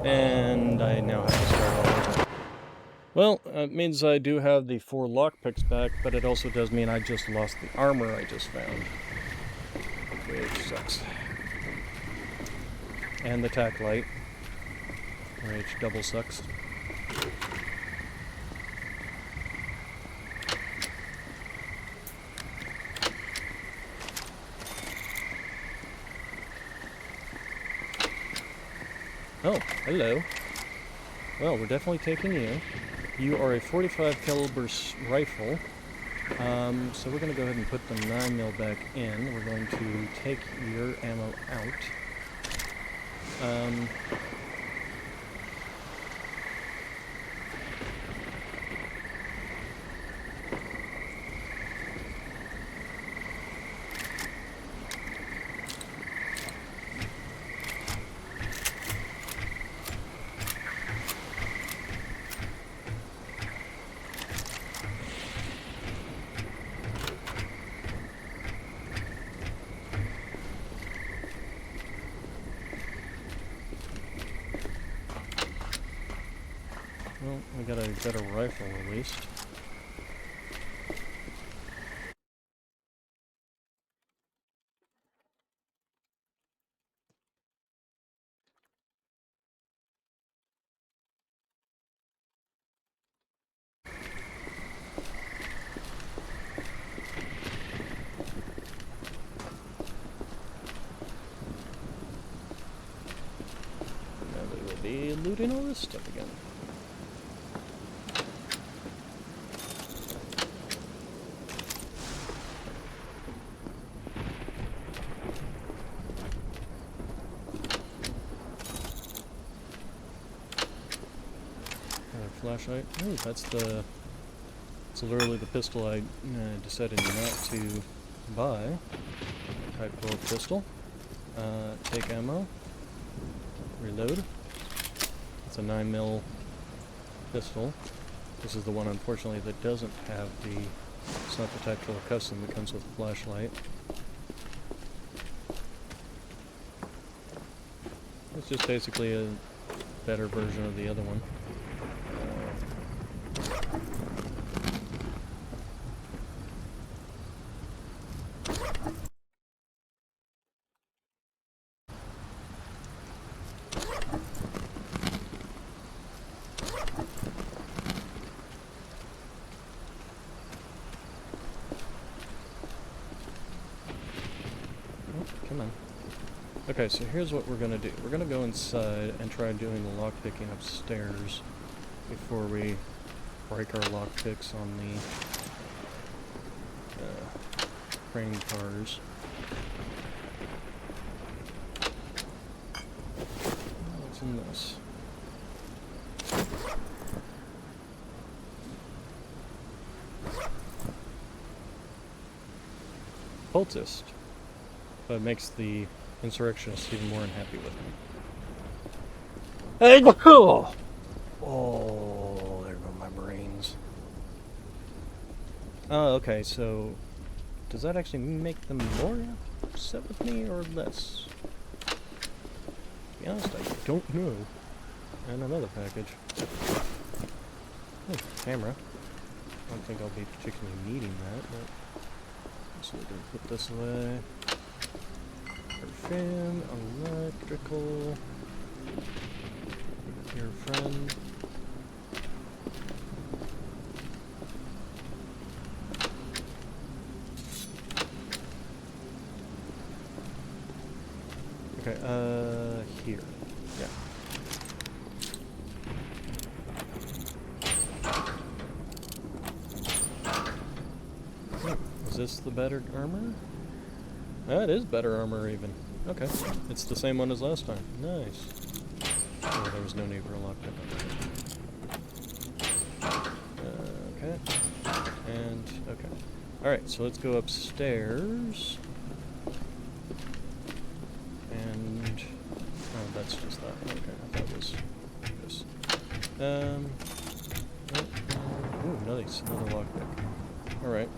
And I now have to start all over. Well, it means I do have the 4 lockpicks back, but it also does mean I just lost the armor I just found. Which sucks. And the tack light. Which double sucks. Oh, hello. Well, we're definitely taking you. You are a 45 caliber rifle. So we're going to go ahead and put the 9mm back in. We're going to take your ammo out. Well, we got a better rifle at least. Now we will be looting all this stuff again. flashlight. Ooh, that's literally the pistol I decided not to buy. Type bullet pistol. Take ammo. Reload. It's a 9mm pistol. This is the one, unfortunately, that doesn't have the... It's not the type full custom that comes with a flashlight. It's just basically a better version of the other one. Come on. Okay, so here's what we're gonna do. We're gonna go inside and try doing the lockpicking upstairs before we break our lockpicks on the crane cars. What's in this? Cultist. But it makes the insurrectionists even more unhappy with me. Hey, oh, there go my brains. Oh, okay, so does that actually make them more upset with me or less? To be honest, I don't know. And another package. Oh, camera. I don't think I'll be particularly needing that, but so we're gonna put this away. Fan, electrical, your friend. Okay, here. Yeah. Oh, is this the better armor? That is better armor even. Okay, it's the same one as last time. Nice. Oh, there was no need for a lockpick. Okay. And, okay. Alright, so let's go upstairs. And, oh, that's just that. Okay, I thought it was this. Ooh, nice. Another lockpick. Alright.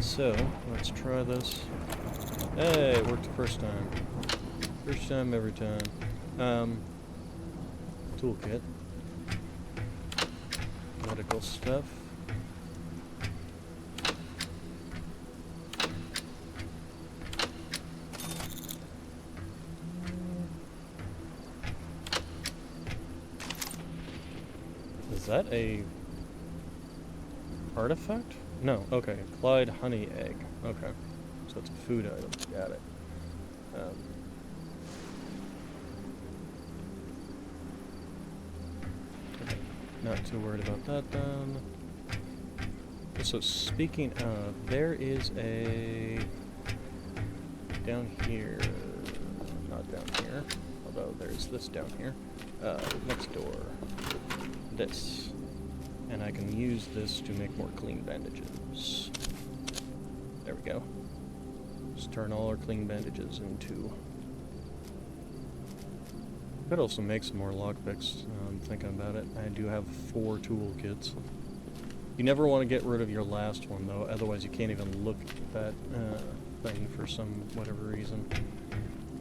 So, let's try this. Hey, it worked the first time. First time, every time. Toolkit. Medical stuff. Is that a artifact? No, okay. Clyde honey egg. Okay. So it's a food item. Got it. Okay. Not too worried about that then. So speaking of, there is a... down here... not down here, although there's this down here. Next door. This. And I can use this to make more clean bandages. There we go. Just turn all our clean bandages into... Could also make some more lockpicks. I'm thinking about it. I do have 4 toolkits. You never want to get rid of your last one, though. Otherwise, you can't even look at that thing for some whatever reason.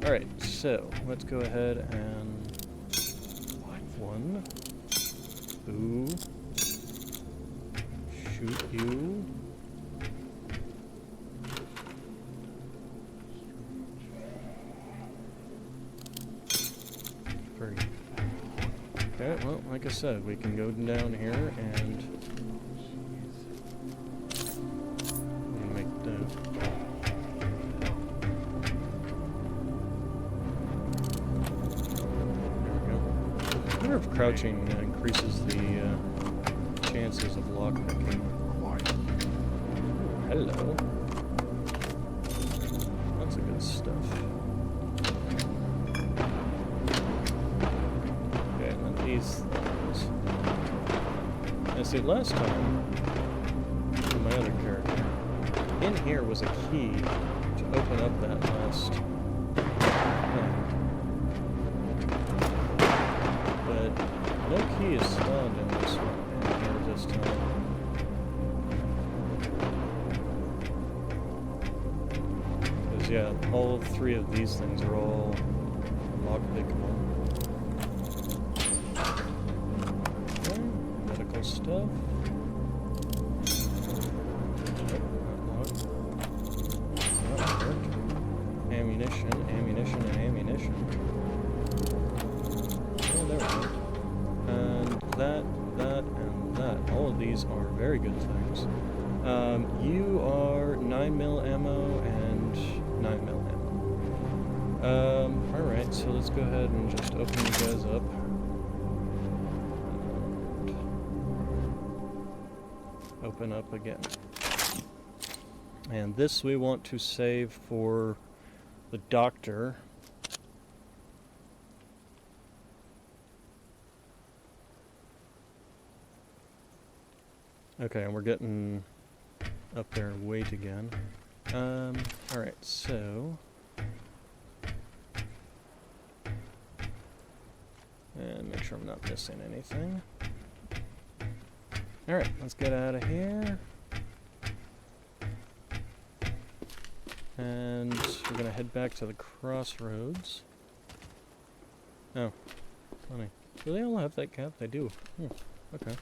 Alright, so let's go ahead and... One. Ooh. Shoot you. Okay, well, like I said, we can go down here and make the... There we go. I wonder if crouching increases the chances of lockpicking. Hello. Lots of good stuff. Okay, and then these things. see, last time, with my other character, in here was a key to open up that last thing. But no key is spawned in this one, in here this time. Because, yeah, all three of these things are all lockpickable. Okay, medical stuff. Ammunition, ammunition, and ammunition. Oh, there we go. And that, and that. All of these are very good things. You are 9mm ammo and 9mm ammo. Alright, so let's go ahead and just open you guys up. And open up again. And this we want to save for the doctor. Okay, and we're getting up there in weight again. Alright, so... and make sure I'm not missing anything. Alright, let's get out of here. And we're gonna head back to the crossroads. Oh, funny. Do they all have that cap? They do. Okay.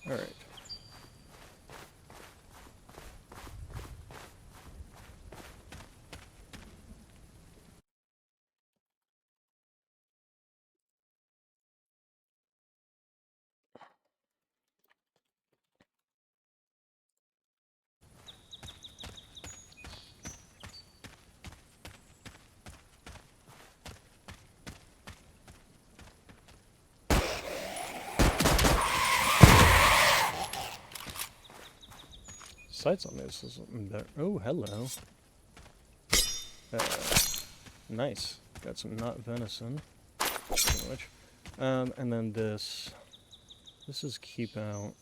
Alright. Sights on this is better. Oh, hello. Nice. Got some not venison. Which, and then this. This is keep out.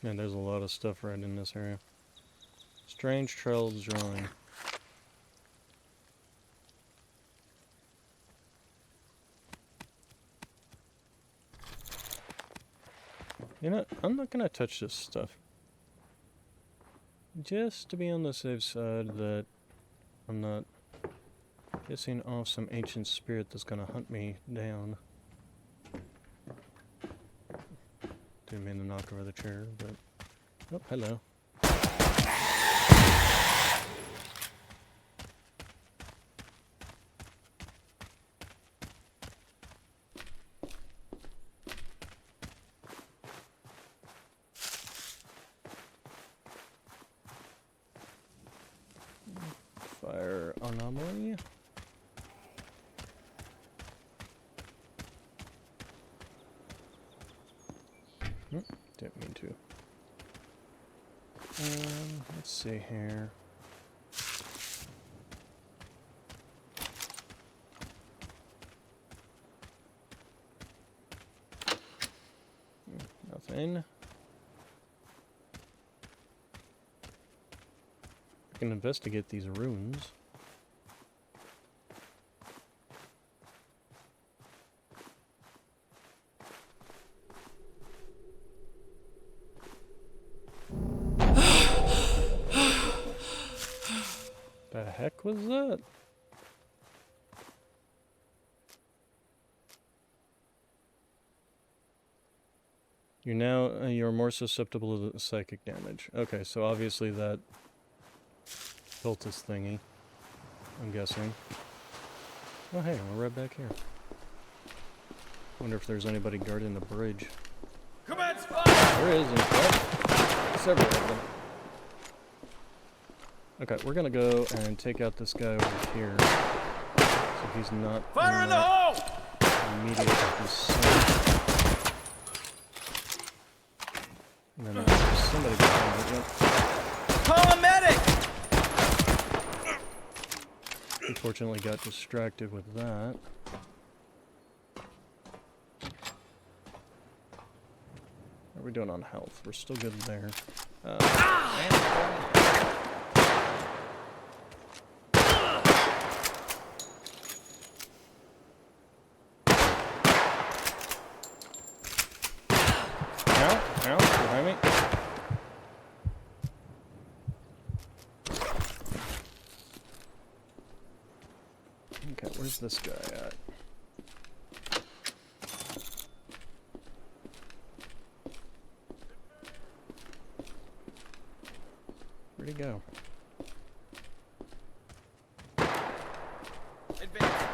Man, there's a lot of stuff right in this area. Strange trail drawing. You know, I'm not gonna touch this stuff. Just to be on the safe side that I'm not pissing off some ancient spirit that's gonna hunt me down. Didn't mean to knock over the chair, but... oh, hello. Fire anomaly. Didn't mean to. Let's see here. Nothing. I can investigate these runes. The heck was that? You're more susceptible to psychic damage. Okay, so obviously that cultist thingy, I'm guessing. Oh hey, we're right back here. Wonder if there's anybody guarding the bridge. Commence fire! There is, in fact. Several of them. Okay, we're gonna go and take out this guy over here. So he's not Fire in the hole! immediate concern. And then there's somebody behind me. Call a medic! Unfortunately got distracted with that. How are we doing on health? We're still good there. Ow, behind me. Okay, where's this guy at? Where'd he go? Advance.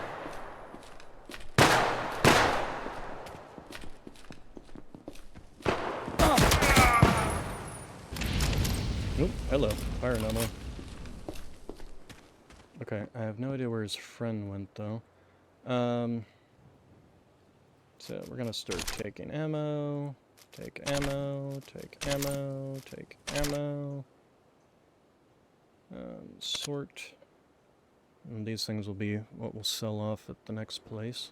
Nope, hello. Fire anomaly. Okay, I have no idea where his friend went, though. So we're gonna start taking ammo, take ammo, take ammo, take ammo. Sort. And these things will be what we'll sell off at the next place.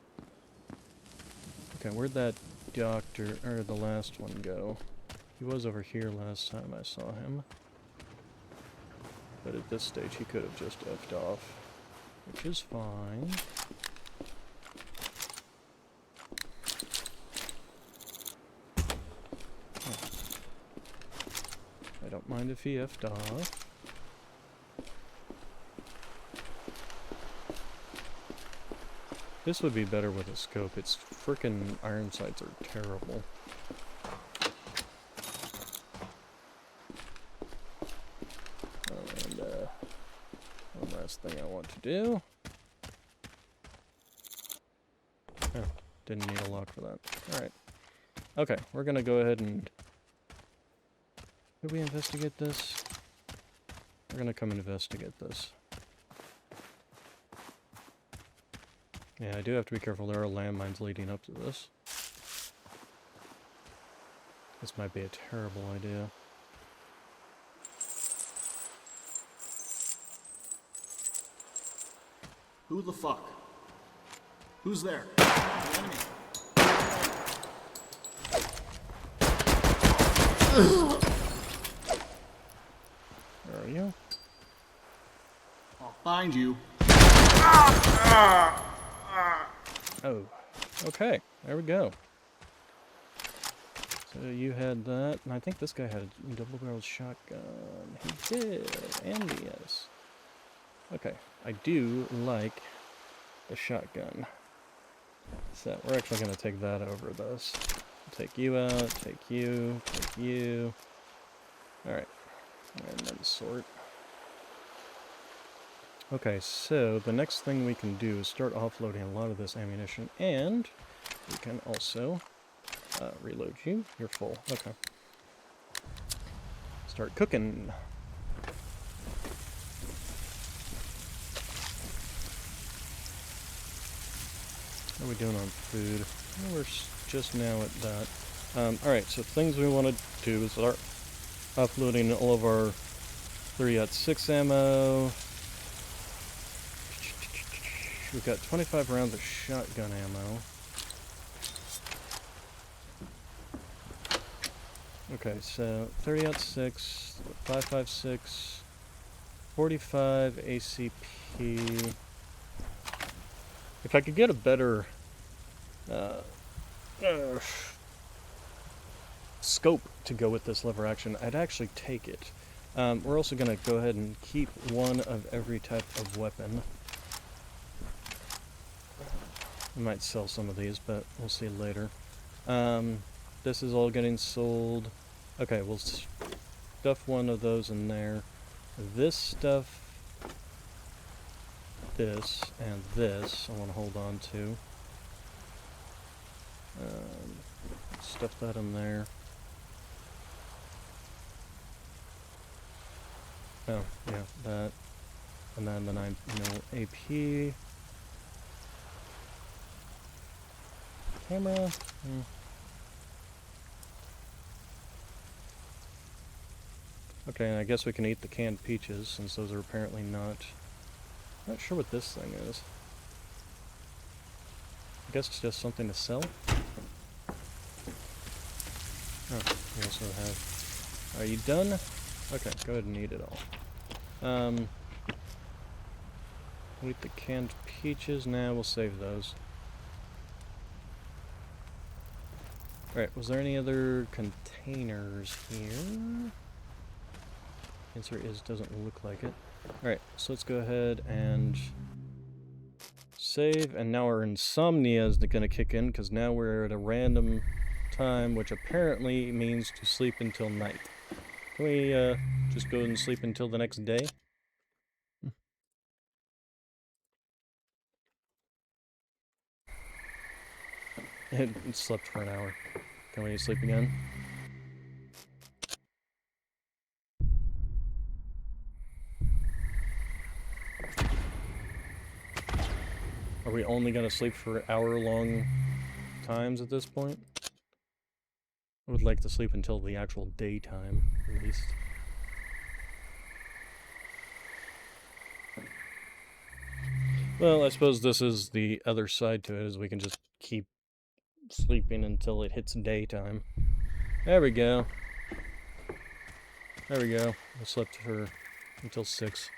Okay, where'd that doctor, or the last one go? He was over here last time I saw him. But at this stage he could have just effed off, which is fine. I don't mind if he effed off. This would be better with a scope. Its frickin' iron sights are terrible. And one last thing I want to do. Oh, didn't need a lock for that. Alright. Okay, we're gonna go ahead and... Did we investigate this? We're gonna come investigate this. Yeah, I do have to be careful. There are landmines leading up to this. This might be a terrible idea. Who the fuck? Who's there? Enemy. Where are you? I'll find you. Oh, okay. There we go. So you had that, and I think this guy had a double-barreled shotgun. He did, and yes. Okay, I do like the shotgun. So we're actually going to take that over this. Take you out, take you, take you. Alright, and then sort. Okay, so the next thing we can do is start offloading a lot of this ammunition, and we can also reload you. You're full. Okay. Start cooking. How are we doing on food? Well, we're just now at that. Alright, so things we want to do is start offloading all of our 3-6 ammo. We've got 25 rounds of shotgun ammo. Okay, so 30-6, 5.56, 45 ACP. If I could get a better scope to go with this lever action, I'd actually take it. We're also going to go ahead and keep one of every type of weapon. We might sell some of these, but we'll see later. This is all getting sold. Okay, we'll stuff one of those in there. This stuff, this, and this I want to hold on to. Stuff that in there. Oh, yeah, that. And then the 9 mil AP. Camera. Okay, and I guess we can eat the canned peaches, since those are apparently not sure what this thing is. I guess it's just something to sell? Oh, we also have... Are you done? Okay, go ahead and eat it all. We'll eat the canned peaches. Nah, we'll save those. Alright, was there any other containers here? Answer is, doesn't look like it. Alright, so let's go ahead and save, and now our insomnia is going to kick in, because now we're at a random time, which apparently means to sleep until night. Can we just go and sleep until the next day? It slept for an hour. Can we sleep again? Are we only going to sleep for hour-long times at this point? I would like to sleep until the actual daytime, at least. Well, I suppose this is the other side to it, is we can just keep sleeping until it hits daytime. There we go. There we go. I slept for until 6.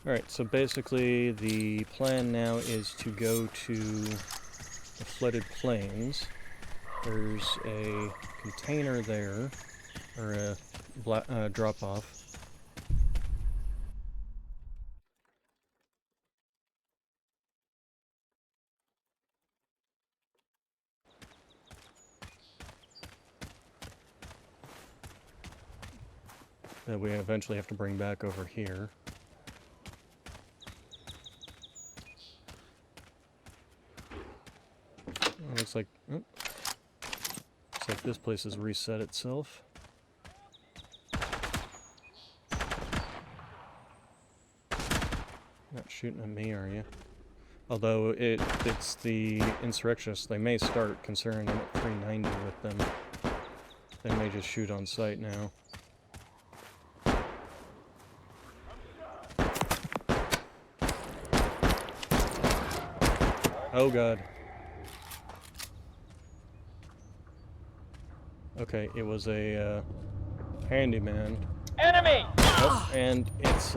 Alright, so basically the plan now is to go to the flooded plains. There's a container there, or a drop-off. That we eventually have to bring back over here. Looks like this place has reset itself. Not shooting at me, are you? Although it's the insurrectionists, they may start, considering I'm at 390 with them. They may just shoot on sight now. Oh god. Okay, it was a handyman. Enemy! Oh, and it's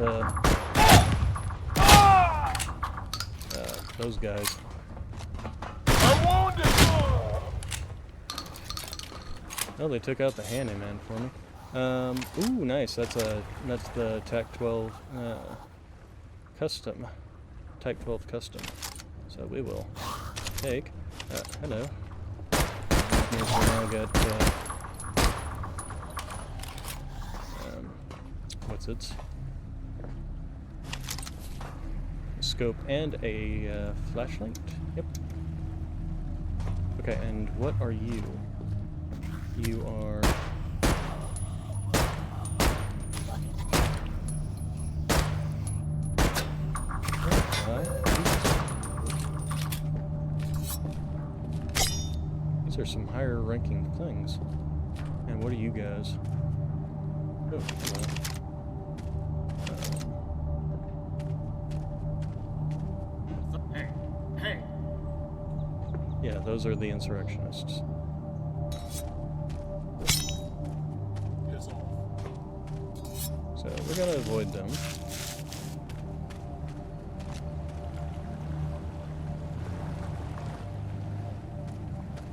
those guys. I'm wounded! Oh, they took out the handyman for me. Ooh, nice. That's the TAC 12 custom. Type 12 custom. So we will take. Hello. We now got what's it? A scope and a flashlight. Yep. Okay, and what are you? You are. These are some higher ranking things. And what are you guys? Oh, hello. Hey. Yeah, those are the insurrectionists. Piss off. So we're gonna avoid them.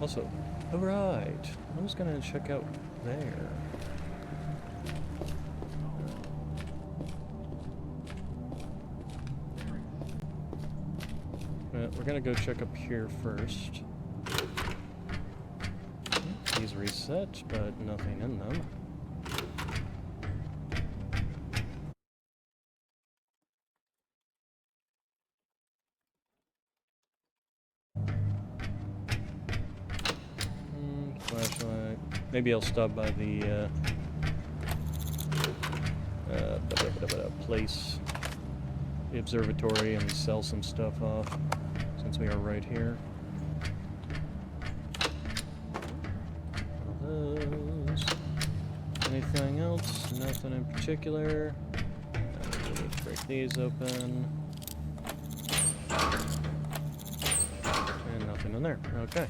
Also, alright, I was gonna check out there. We're gonna go check up here first. These reset, but nothing in them. Flashlight. Maybe I'll stop by the place, the observatory, and sell some stuff off, since we are right here. Those. Anything else? Nothing in particular. We need to break these open. And nothing in there. Okay.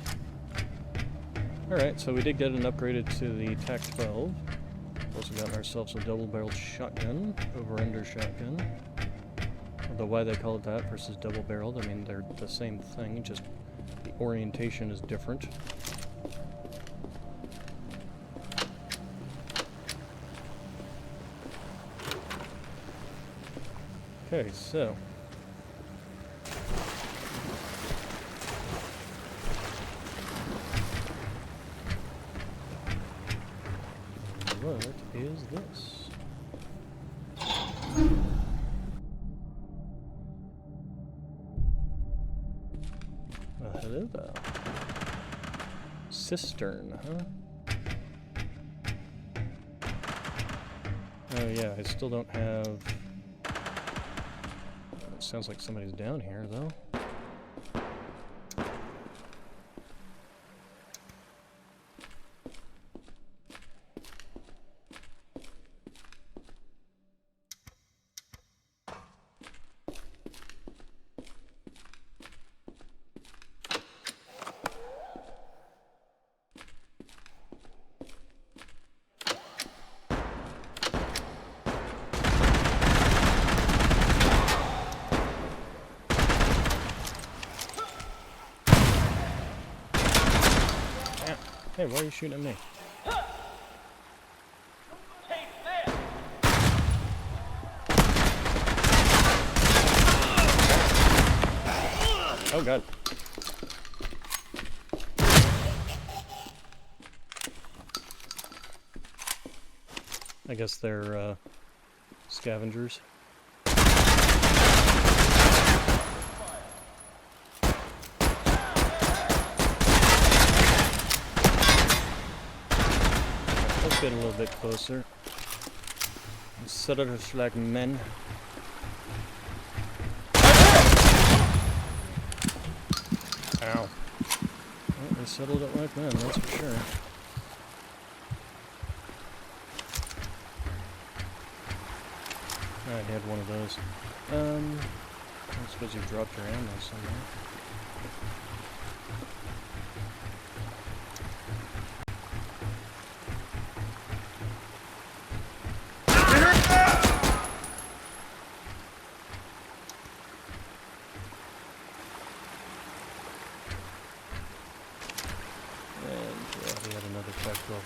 Alright, so we did get an upgraded to the TAC-12. Also got ourselves a double-barreled shotgun, over-under shotgun. Although why they call it that versus double-barreled, I mean, they're the same thing, just the orientation is different. Okay, so... what is this? Well, hello there. Cistern, huh? Oh yeah, I still don't have... it sounds like somebody's down here, though. Hey, why are you shooting at me? Oh god. I guess they're scavengers. Let's get a little bit closer. Settle us like men. Ow. Well, they settled it like men, that's for sure. I had one of those. I suppose you dropped your ammo somewhere.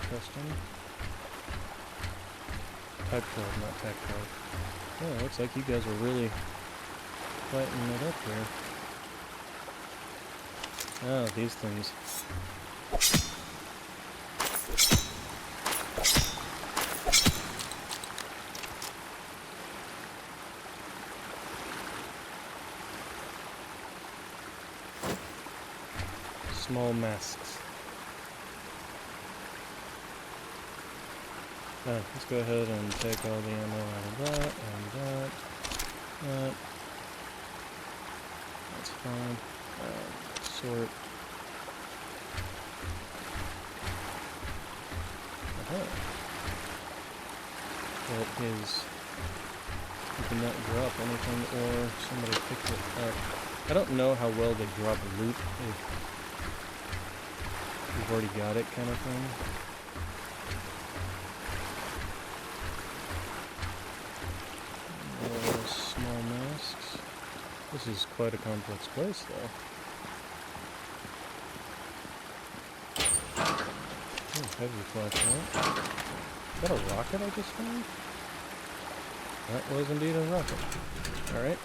Testing. Type 12, not TAC 12. Oh, looks like you guys are really fighting it up here. Oh, these things. Small masks. Let's go ahead and take all the ammo out of that, and that. That's fine. Sort. That is... you can not drop anything, or somebody picked it up. I don't know how well they drop loot, if you've already got it, kind of thing. Small masks. This is quite a complex place, though. Oh, heavy flashlight. Is that a rocket I just found? That was indeed a rocket. Alright,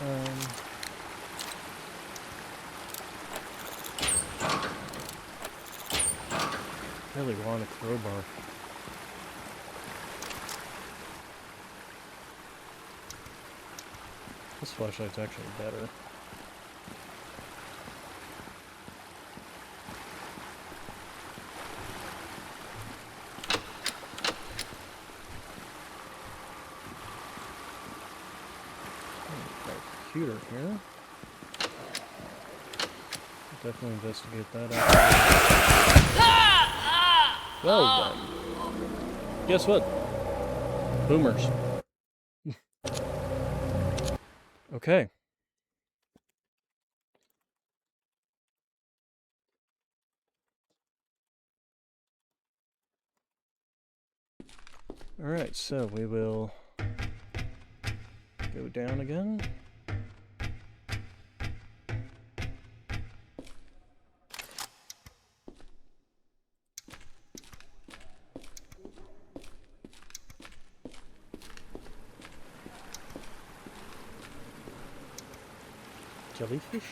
really want a crowbar. This flashlight's actually better. Got a computer here. Definitely investigate that out. Well done. Guess what? Boomers. Okay. Alright, so we will go down again. Jellyfish?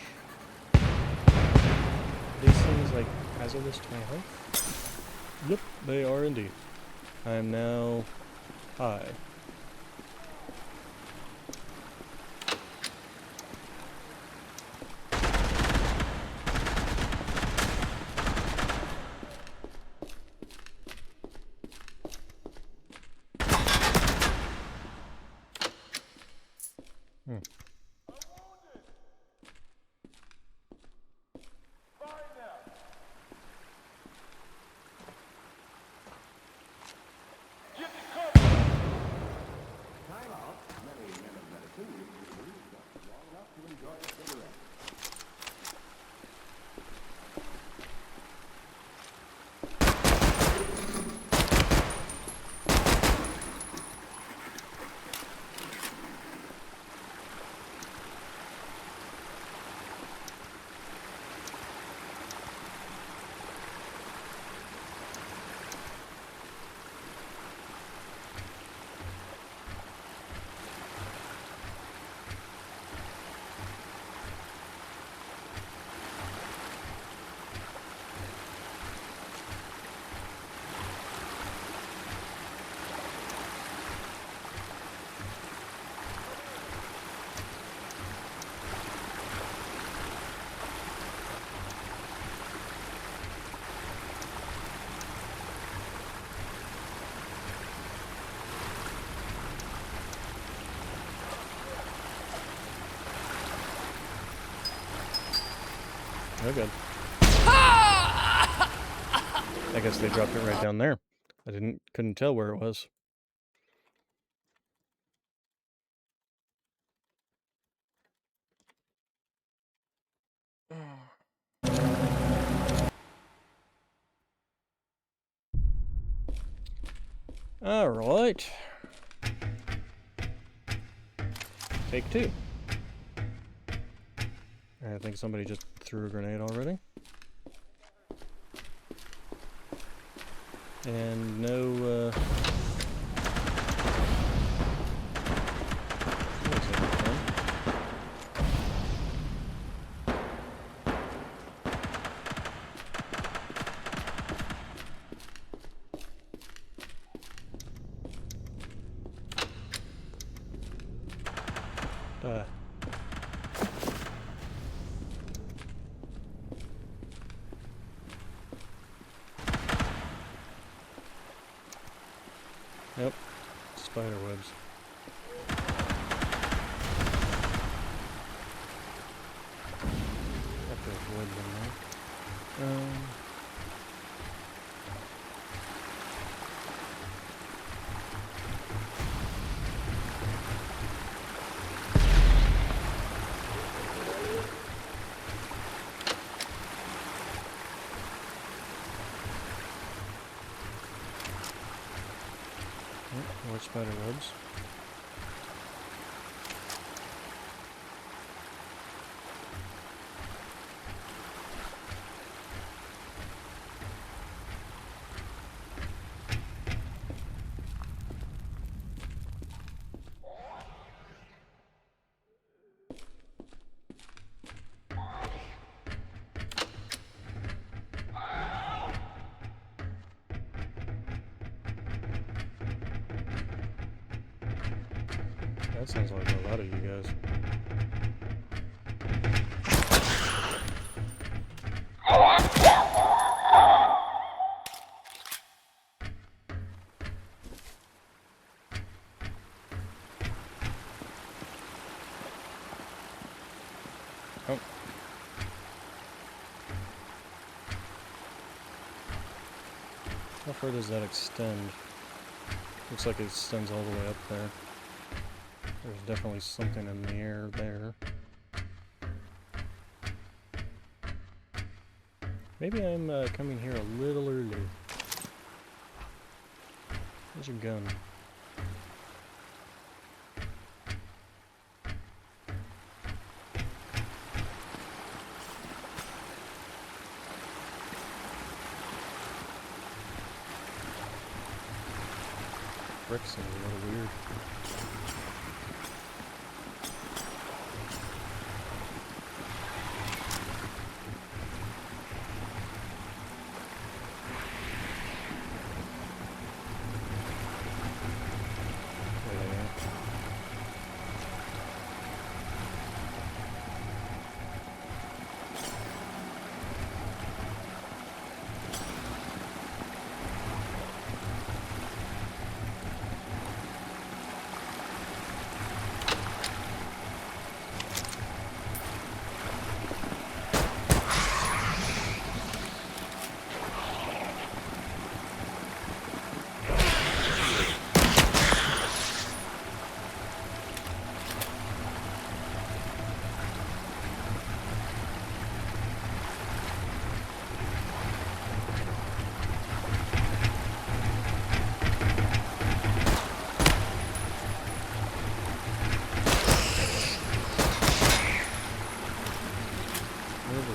These things like hazardous to my health? Yep, they are indeed. I am now high. Time out. Many men of medicine usually leave just long enough to enjoy a cigarette. Oh, good. I guess they dropped it right down there. I couldn't tell where it was. All right. Take two. I think somebody just threw a grenade already. And no, Yep, spider webs. Got those webs in there. More spider webs. That sounds like a lot of you guys. Oh. How far does that extend? Looks like it extends all the way up there. There's definitely something in the air there. Maybe I'm coming here a little early. Where's your gun? Brick seems a little weird.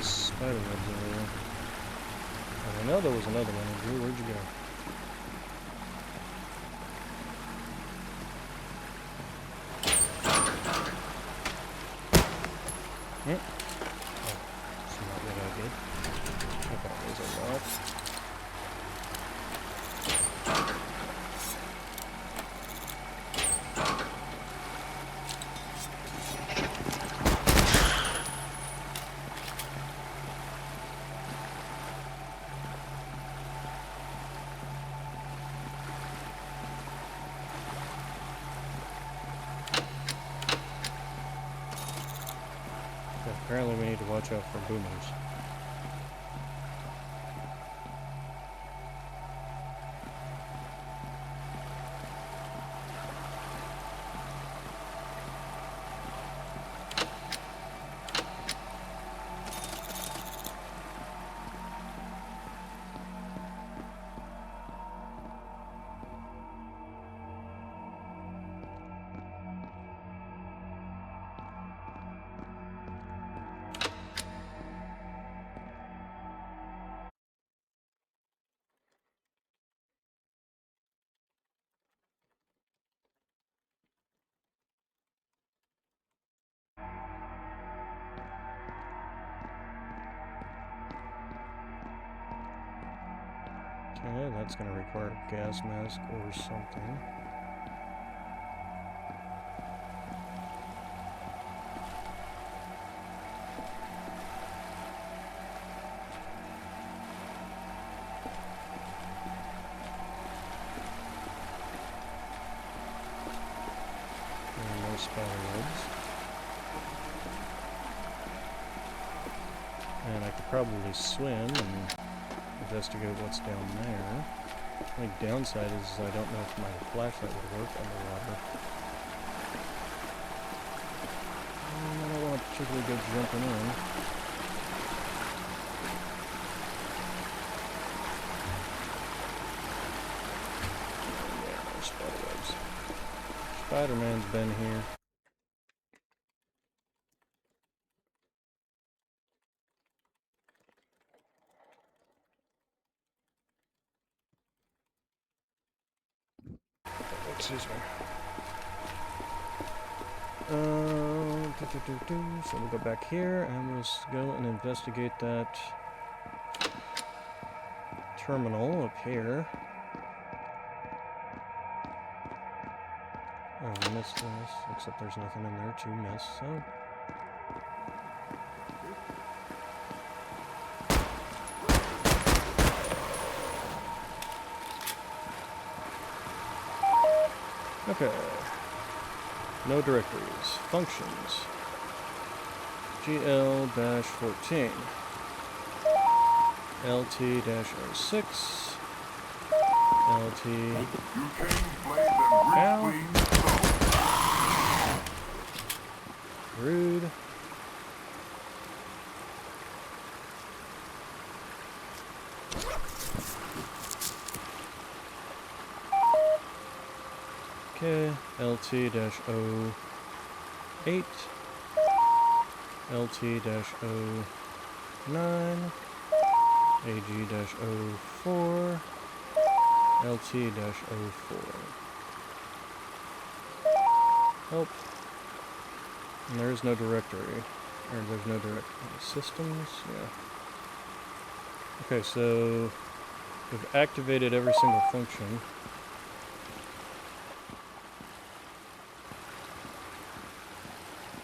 Spider webs over there. I know there was another one. Drew, where'd you go? Oh, that's not what I did. I thought it was a lot. Apparently we need to watch out for boomers. Okay, that's going to require a gas mask or something. And more spider webs. And I could probably swim and investigate what's down there. The only downside is I don't know if my flashlight would work underwater. I don't want to particularly go jumping in. Yeah, more spider webs. Spider-Man's been here. Excuse me. So we'll go back here and we'll go and investigate that terminal up here. I missed this, except there's nothing in there to miss, so... Okay. No directories. Functions. GL-14. LT-06. LT... Ow! Rude. Okay, LT-08, LT-09, AG-04, LT-04. Help. And there is no directory. Or there's no directory. Systems? Yeah. Okay, so we've activated every single function.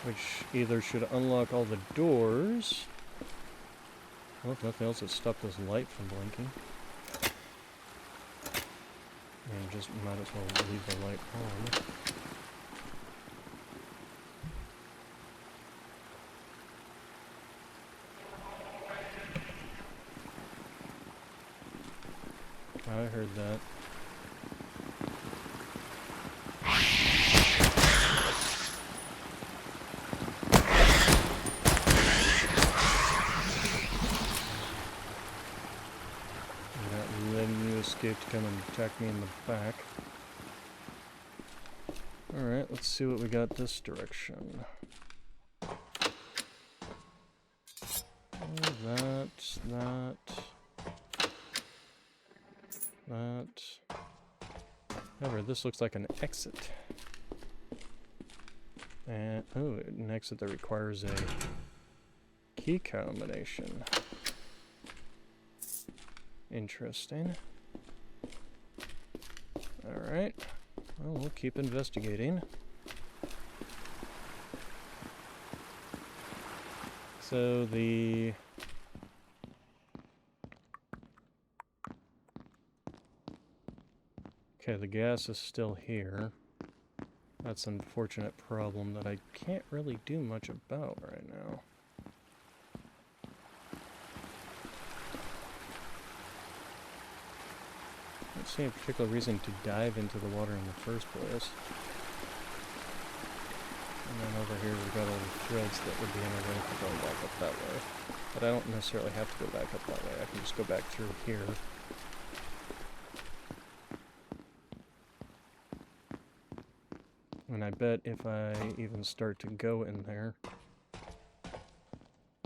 Which either should unlock all the doors. Well, if nothing else, it stopped this light from blinking. And just might as well leave the light on. I heard that. To come and attack me in the back. Alright, let's see what we got this direction. That. However, this looks like an exit. And, oh, an exit that requires a key combination. Interesting. Alright, well, we'll keep investigating. So the... Okay, the gas is still here. That's an unfortunate problem that I can't really do much about right now. I don't see a particular reason to dive into the water in the first place. And then over here we've got all the threads that would be in our way for going back up that way. But I don't necessarily have to go back up that way, I can just go back through here. And I bet if I even start to go in there...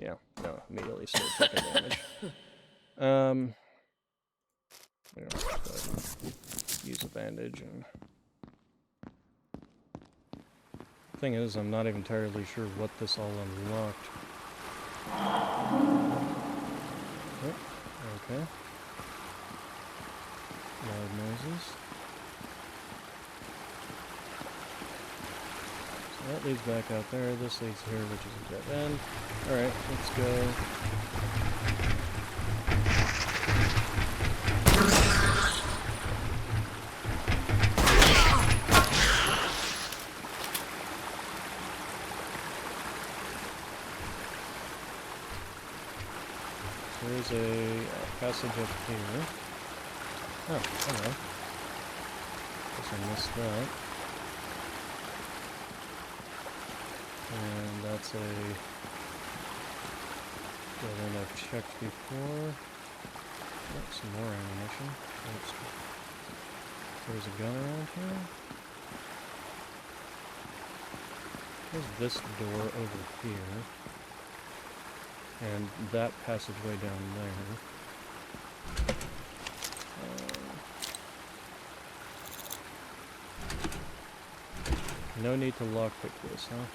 Yeah, no, immediately start taking damage. You know, just go ahead and use a bandage and... Thing is, I'm not even entirely sure what this all unlocked. Oh, okay. Loud noises. So that leads back out there. This leads here, which is a dead end. Alright, let's go. There's a passage up here. Oh, hello. Guess I missed that. And that's a building I've checked before. Oh, some more ammunition. Oops. There's a gun around here. There's this door over here. And that passageway down there. No need to lockpick this, huh?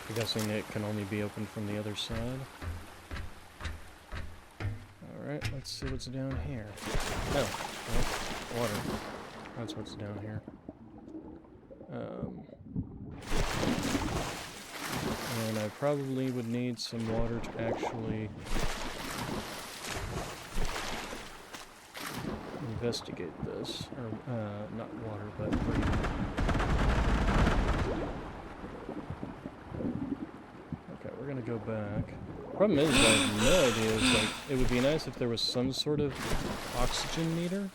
I'm guessing it can only be opened from the other side. Alright, let's see what's down here. Oh, well, water. That's what's down here. And I probably would need some water to actually investigate this. Or, not water, but breathing. Okay, we're gonna go back. Problem is, I have no idea. Is like, it would be nice if there was some sort of oxygen meter.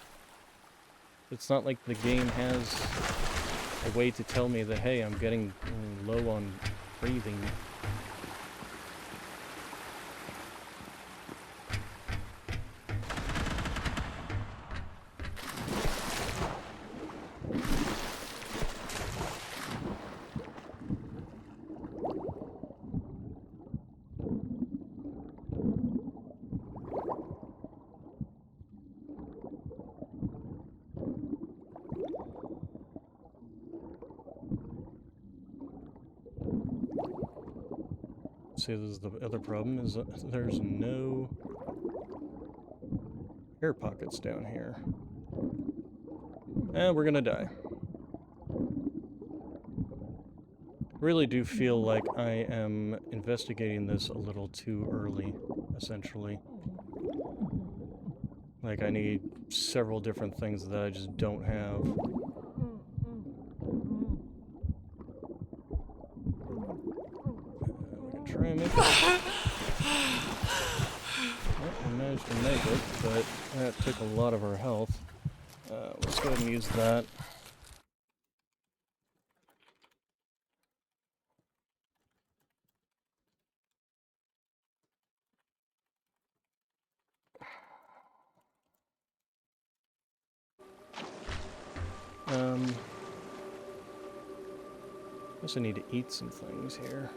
It's not like the game has a way to tell me that, hey, I'm getting low on breathing. See, this is the other problem, is that there's no air pockets down here. And we're gonna die. Really do feel like I am investigating this a little too early, essentially. Like, I need several different things that I just don't have. We can try and make it. Well, we managed to make it, but that took a lot of our health. Let's go ahead and use that. Also need to eat some things here.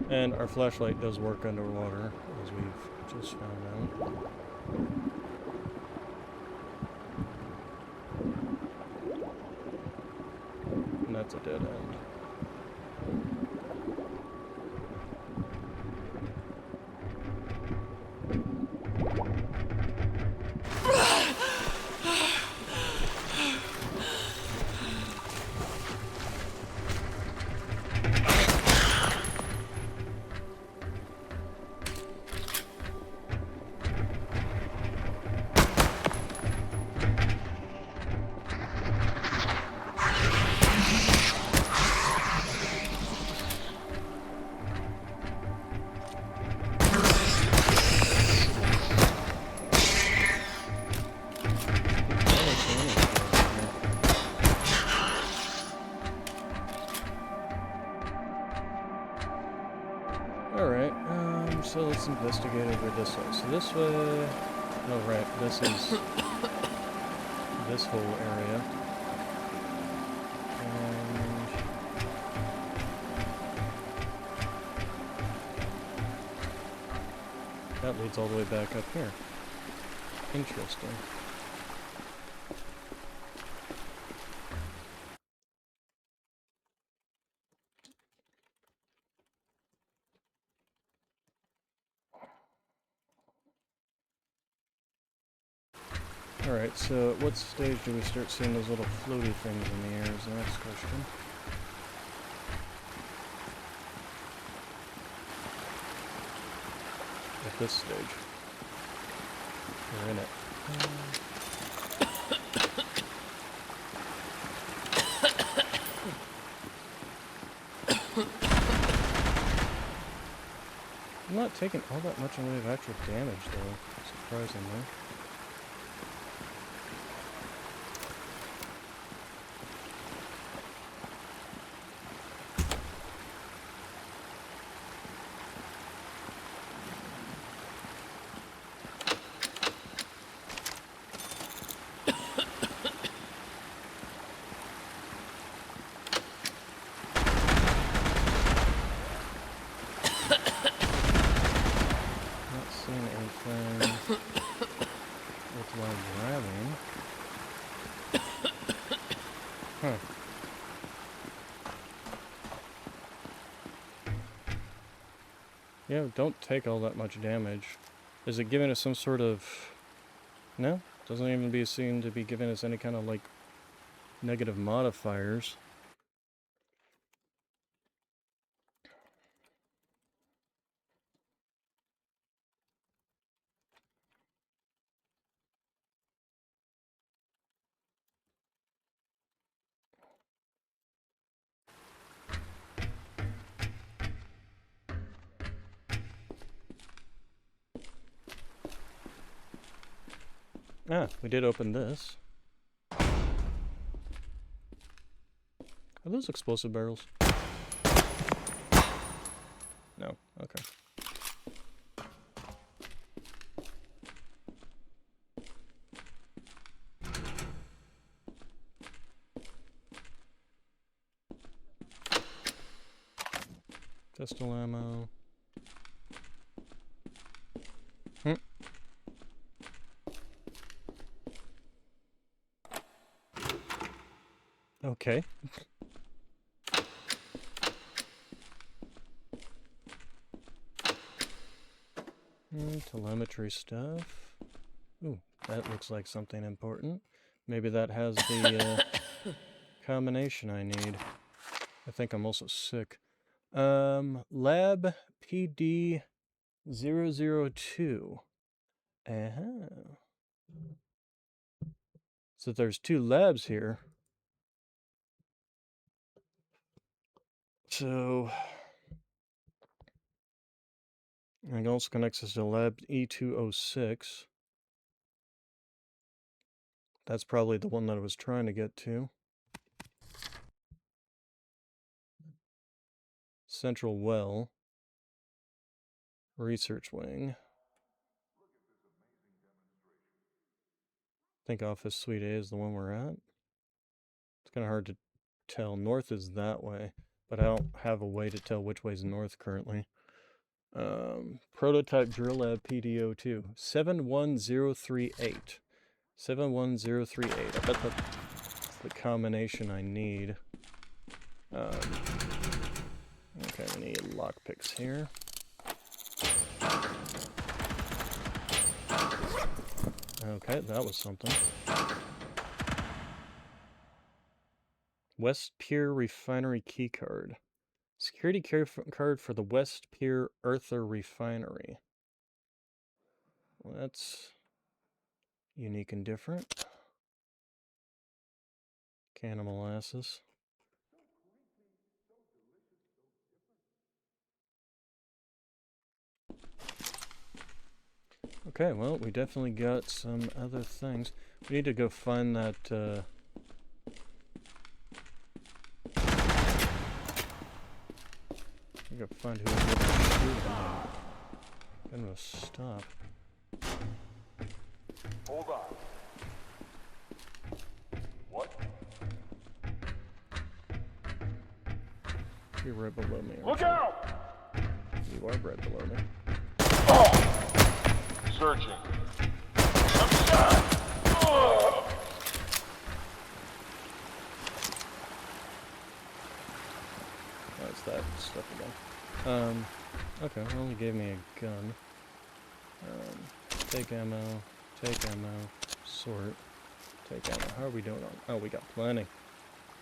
And our flashlight does work underwater, as we've just found out. And that's a dead end. Alright, so let's investigate over this way. So this way... Oh, right, this is... this whole area. And... that leads all the way back up here. Interesting. Alright, so at what stage do we start seeing those little floaty things in the air is the next question. At this stage. We're in it. I'm not taking all that much in the way of actual damage, though, surprisingly. anything worthwhile grabbing. Huh. Yeah, don't take all that much damage. Is it giving us some sort of... No? Doesn't even seem to be giving us any kind of, like, negative modifiers. Ah, we did open this. Are those explosive barrels? No, okay. Pistol ammo. Okay. Telemetry stuff. Ooh, that looks like something important. Maybe that has the combination I need. I think I'm also sick. Lab PD 002. So there's 2 labs here. So it also connects us to lab E206. That's probably the one that I was trying to get to. Central well. Research wing. I think Office Suite A is the one we're at. It's kind of hard to tell. North is that way, but I don't have a way to tell which way's north currently. Prototype Drill Lab PDO2. 71038. 71038. I bet that's the combination I need. Okay, we need lockpicks here. Okay, that was something. West Pier Refinery keycard. Security card for the West Pier Earther Refinery. Well, that's unique and different. Can of molasses. Okay, well, we definitely got some other things. We need to go find that, we gotta find who was shooting. Gonna stop. Hold on. What? You're right below me. Look out! You are right below me. Oh! Searching. I'm shot! Oh! That's that stuff again. Okay, well, he gave me a gun. Take ammo, sort, take ammo. How are we doing on? Oh, we got plenty.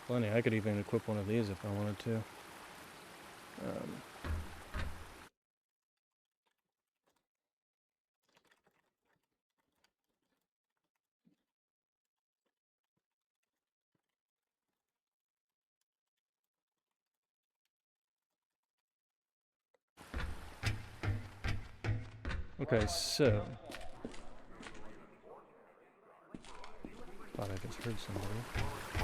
Plenty. I could even equip one of these if I wanted to. Okay, so... Thought I just heard somebody. I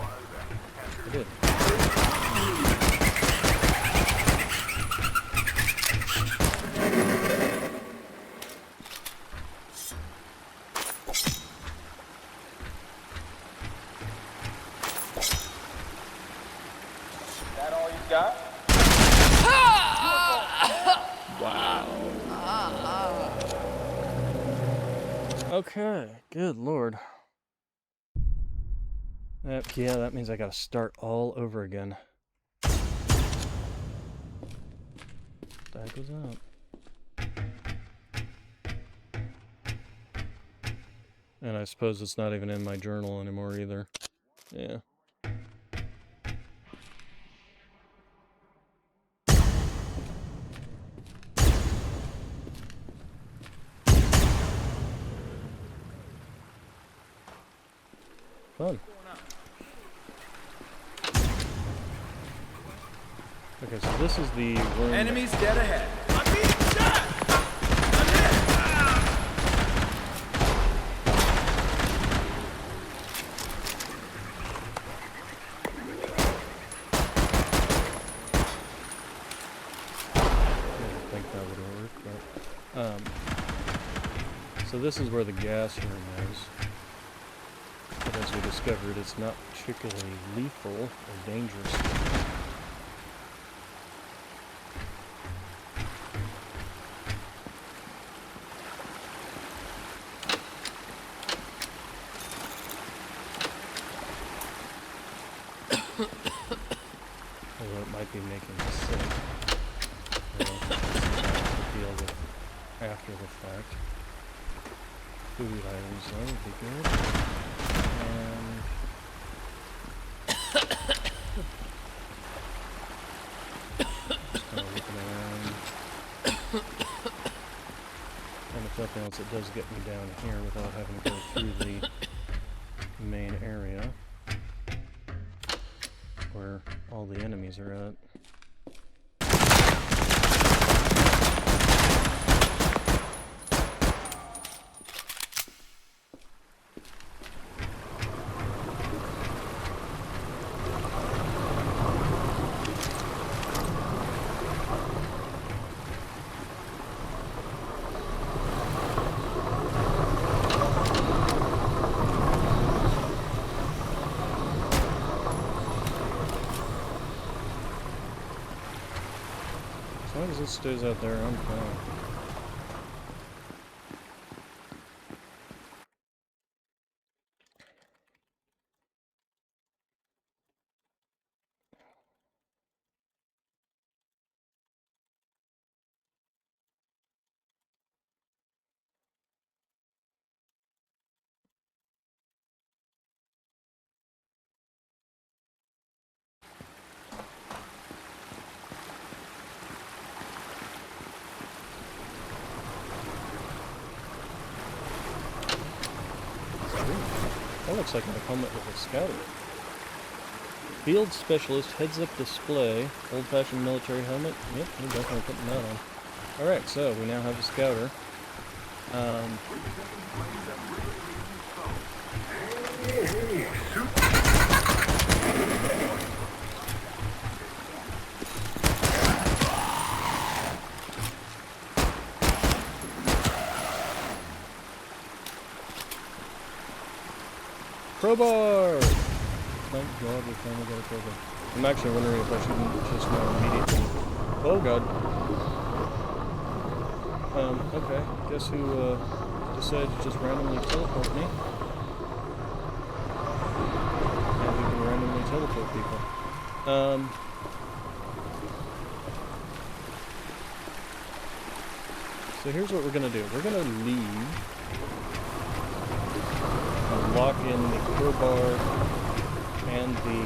did. That all you got? Wow. Okay, good lord. Yeah, that means I gotta start all over again. That goes up. And I suppose it's not even in my journal anymore either. Yeah. Fun. Okay, so this is the room. Enemies dead ahead. I'm being shot! I'm hit! I didn't think that would work, but so this is where the gas room is. But as we discovered, it's not particularly lethal or dangerous. Although it might be making us sick. To deal with after the fact. Food items, though, would be good. And just kind of looking around. And if nothing else, it does get me down here without having to go through the main area where all the enemies are at. As long as it stays out there, I'm fine. That looks like a helmet with a scouter. Field Specialist heads-up display, old-fashioned military helmet. Yep, we're definitely putting that on. Alright, so we now have a scouter. Crowbar! Thank God we finally got a crowbar. I'm actually wondering if I shouldn't just now immediately... Oh God. Okay. Guess who, decided to just randomly teleport me? And we can randomly teleport people. So here's what we're gonna do. We're gonna leave and lock in the crowbar and the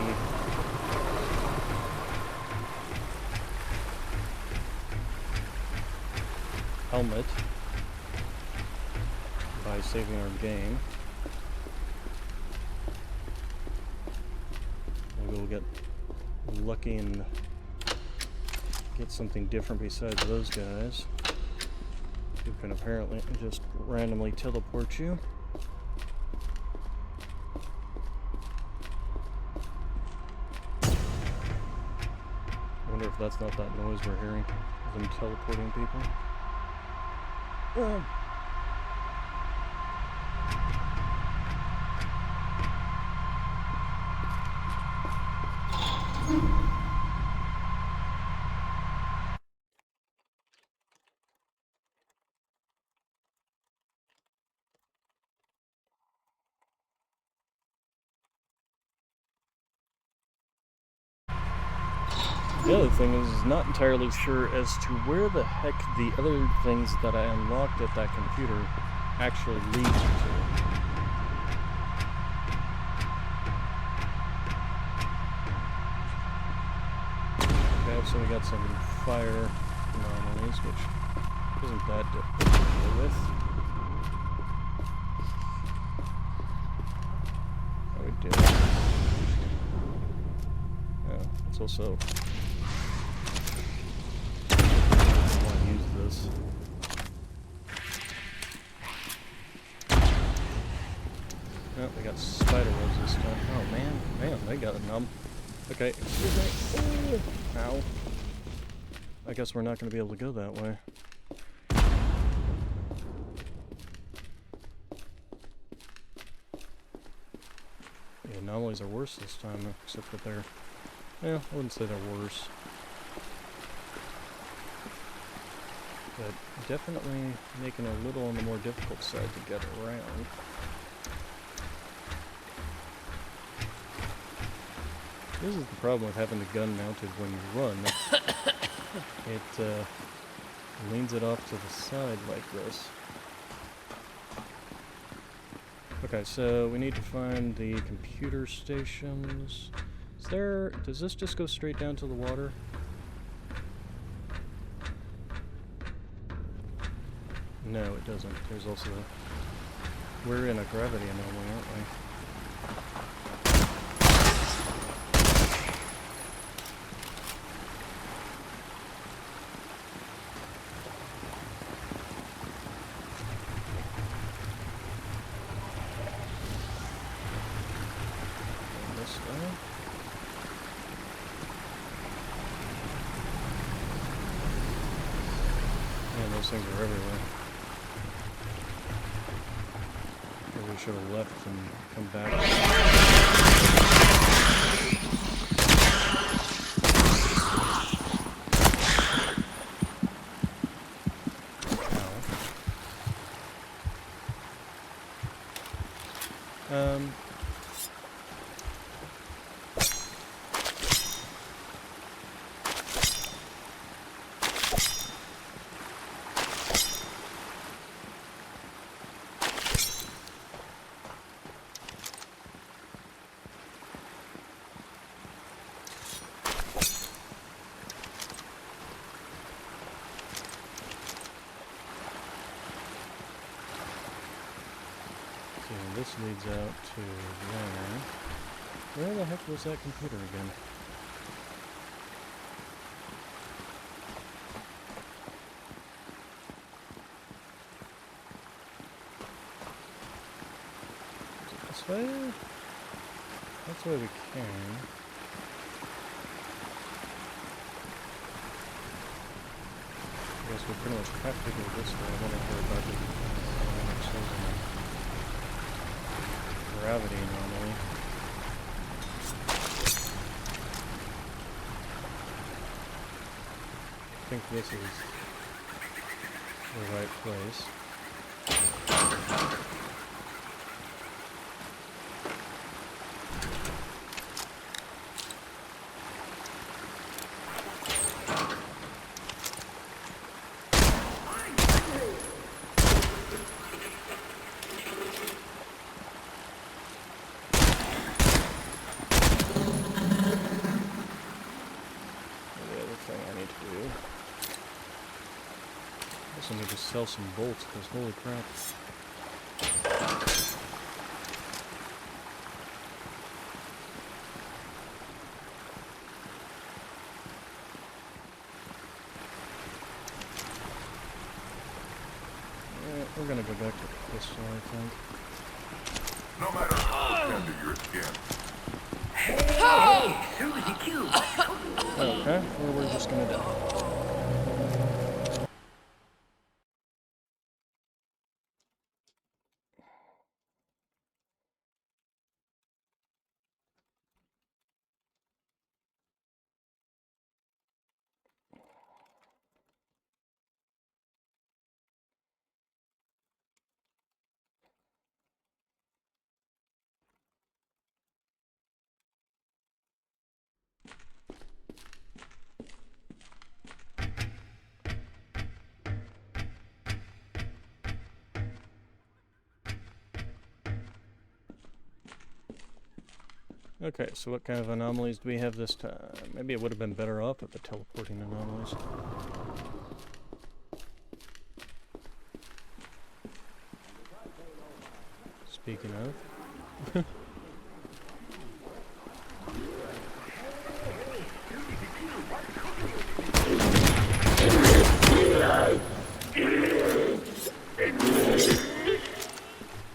helmet by saving our game. Maybe we'll get lucky and get something different besides those guys who can apparently just randomly teleport you. I wonder if that's not that noise we're hearing, them teleporting people. The other thing is not entirely sure as to where the heck the other things that I unlocked at that computer actually lead you to. Okay, so we got some fire anomalies, which isn't that difficult to deal with. Oh, we do. Yeah, it's also... I want to use this. Oh, they got spider webs this time. Oh man, they got a numb. Okay, excuse me. Ooh. Ow. I guess we're not going to be able to go that way. The anomalies are worse this time, except that they're... Yeah, I wouldn't say they're worse. But definitely making it a little on the more difficult side to get around. This is the problem with having the gun mounted when you run. It leans it off to the side like this. Okay, so we need to find the computer stations. Does this just go straight down to the water? No, it doesn't. There's also... We're in a gravity anomaly, aren't we? This way. Man, those things are everywhere. Maybe we should have left and come back. Ow. This leads out to there. Where the heck was that computer again? Is it this way? That's where we came. I guess we pretty much have to go this way. I wonder if we're about to gravity anomaly. I think this is the right place. I need to sell some bolts, because holy crap. Yeah, we're gonna go back to the pistol, I think. No matter how tender your skin. Hey, Susie Q. Okay, or we're just gonna die. Okay, so what kind of anomalies do we have this time? Maybe it would have been better off with the teleporting anomalies. Speaking of...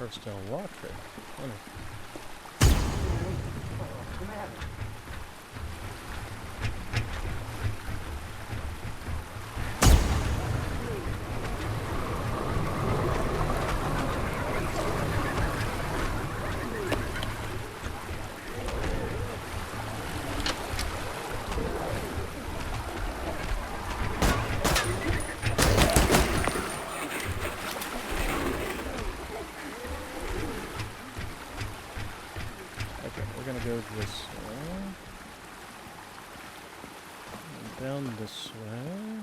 We're still locked there. Funny. Go this way. And down this way.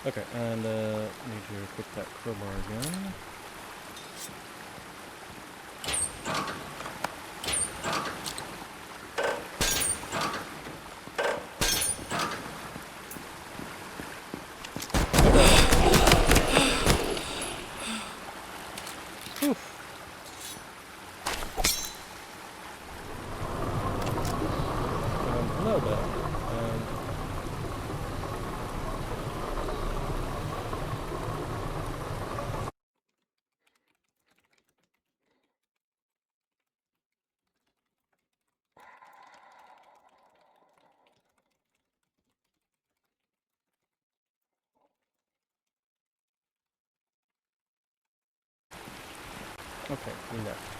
Okay, and need to equip that crowbar again. Hello there. Okay, we left.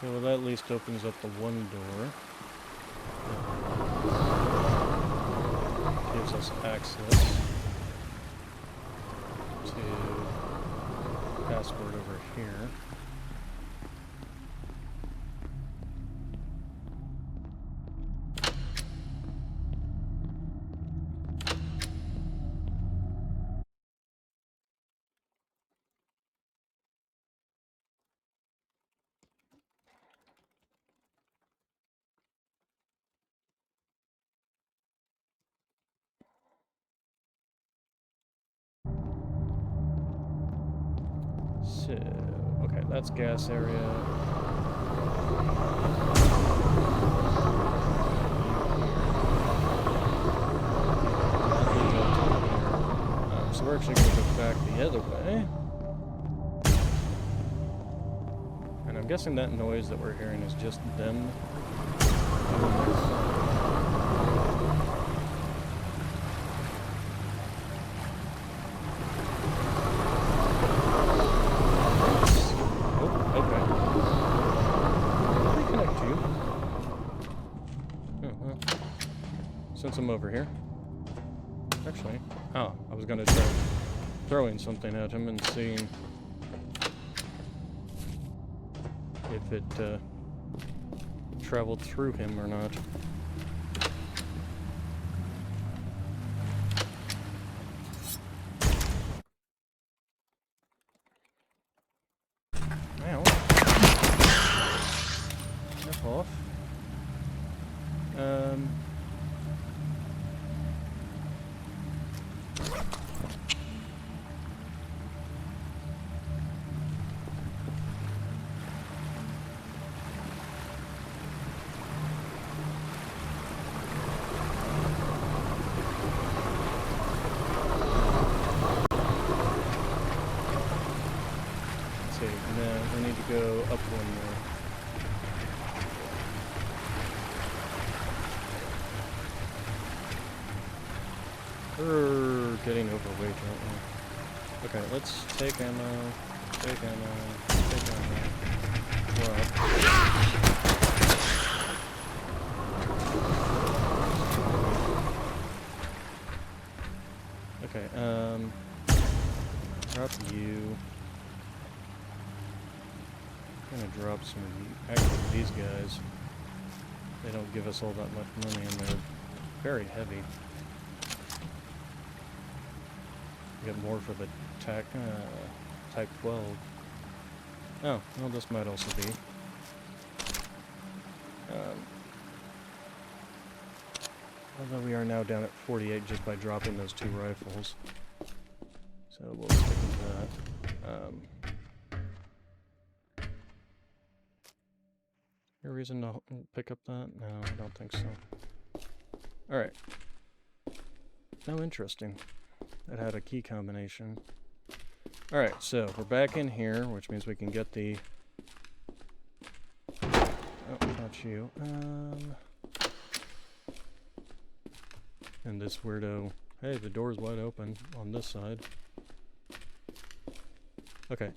Okay, well that at least opens up the one door. Gives us access to password over here. So, okay, that's gas area. So we're actually going to go back the other way. And I'm guessing that noise that we're hearing is just them doing this. Since I'm over here. Actually, I was gonna try throwing something at him and seeing if it traveled through him or not. Ow. F off. No, we need to go up one more. We're getting overweight, aren't we? Okay, let's take ammo, take ammo, take ammo. We're up. Okay, drop you. I'm gonna drop some of you. Actually, these guys, they don't give us all that much money and they're very heavy. We get more for the Type 12. Oh, well, this might also be. Although we are now down at 48 just by dropping those 2 rifles. So we'll stick with that. Any reason to pick up that? No, I don't think so. Alright. No, interesting. That had a key combination. Alright, so we're back in here, which means we can get the... Oh, not you. And this weirdo... Hey, the door's wide open on this side. Okay,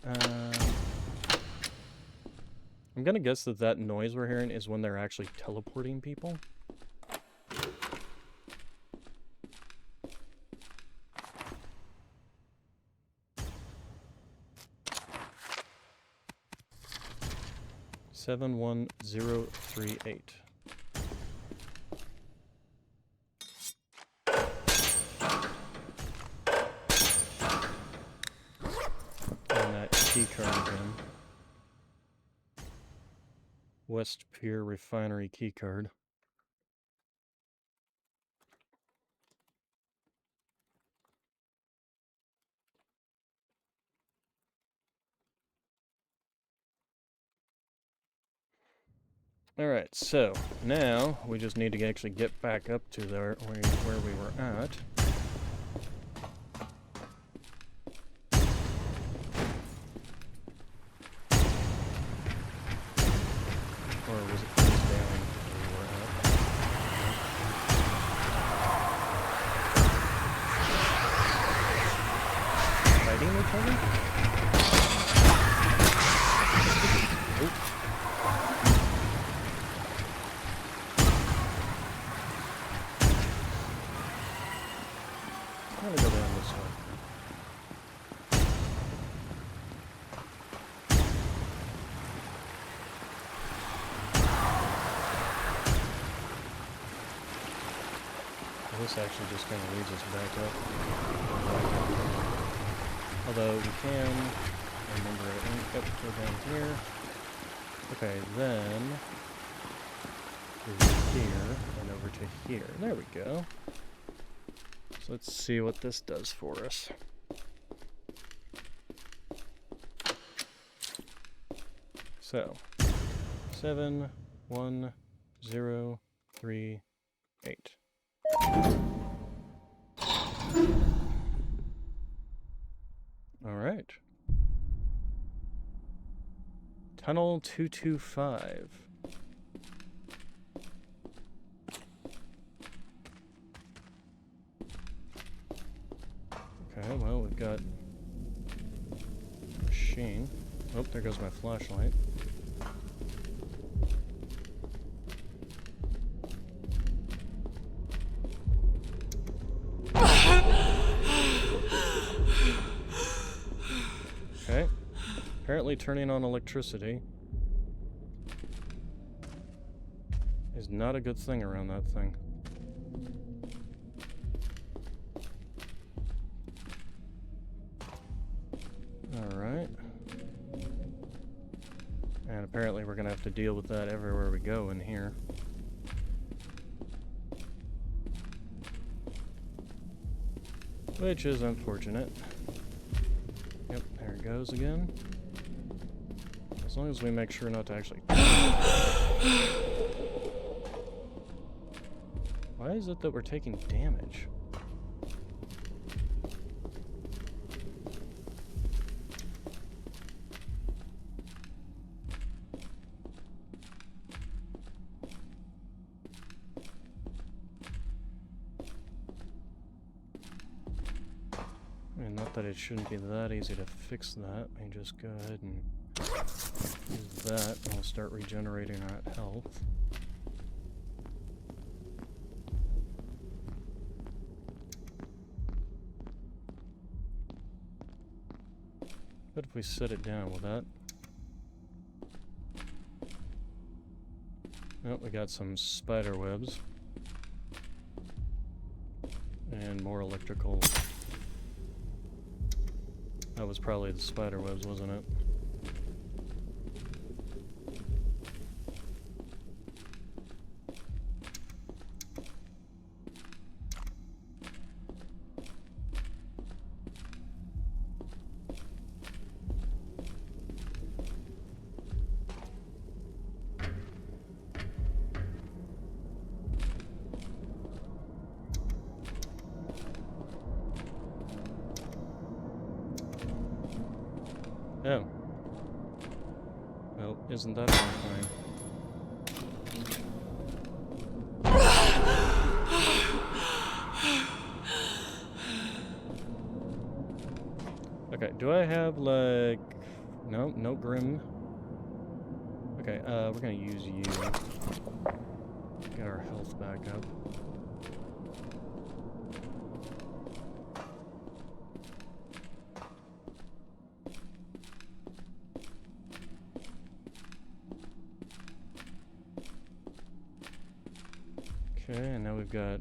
I'm gonna guess that that noise we're hearing is when they're actually teleporting people. $71038. And that key card again. West Pier Refinery keycard. Alright, so now we just need to actually get back up to there where we were at. Or was it closed down where we were at? Fighting each other? Oop. I'm gonna go down this way. This actually just kind of leads us back up. Although we can remember it. Yep, go down here. Okay, then through here and over to here. There we go. So let's see what this does for us. So 71038. All right. Tunnel 225. Okay, well, we've got a machine. Oh, there goes my flashlight. Okay. Apparently turning on electricity. is not a good thing around that thing. Alright. And apparently we're gonna have to deal with that everywhere we go in here. Which is unfortunate. Yep, there it goes again. As long as we make sure not to actually... Why is it that we're taking damage? I mean, not that it shouldn't be that easy to fix that. We just go ahead and use that, and we'll start regenerating our health. What if we set it down with that? Oh, we got some spider webs. And more electrical. That was probably the spider webs, wasn't it? Oh. Well, isn't that fine? Okay, do I have, like... No, no Grim. Okay, we're gonna use you. Get our health back up. Okay, and now we've got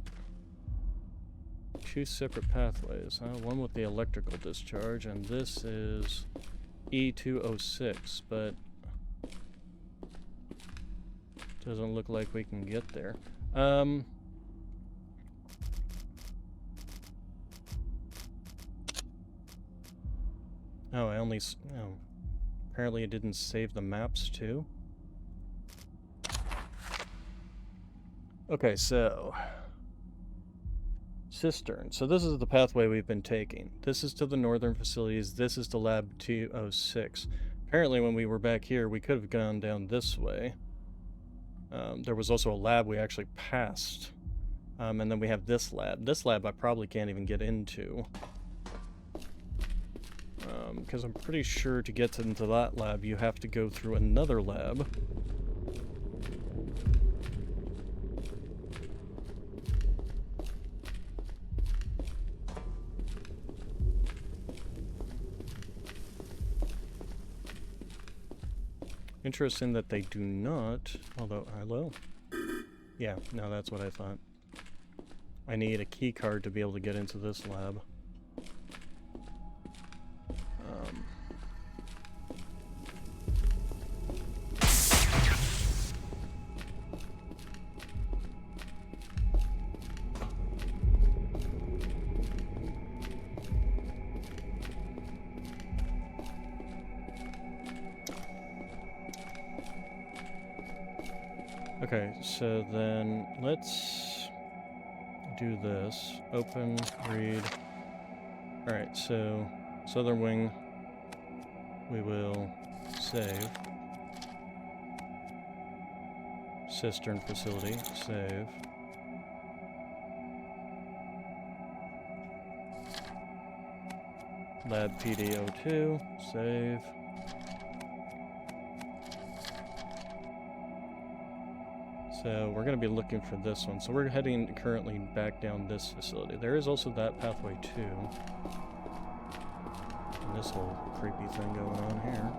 two separate pathways. One with the electrical discharge, and this is E206, but doesn't look like we can get there. Oh, I only... Oh, apparently it didn't save the maps too. Okay, so... Cistern. So this is the pathway we've been taking. This is to the northern facilities. This is to Lab 206. Apparently when we were back here, we could have gone down this way. There was also a lab we actually passed. And then we have this lab. This lab I probably can't even get into. Because I'm pretty sure to get into that lab, you have to go through another lab. Interesting that they do not, although, hello? Yeah, no, that's what I thought. I need a key card to be able to get into this lab. Okay, so then let's do this. Open, read. Alright, so Southern Wing, we will save. Cistern facility, save. Lab PD02, save. So we're going to be looking for this one. So we're heading currently back down this facility. There is also that pathway too. And this whole creepy thing going on here.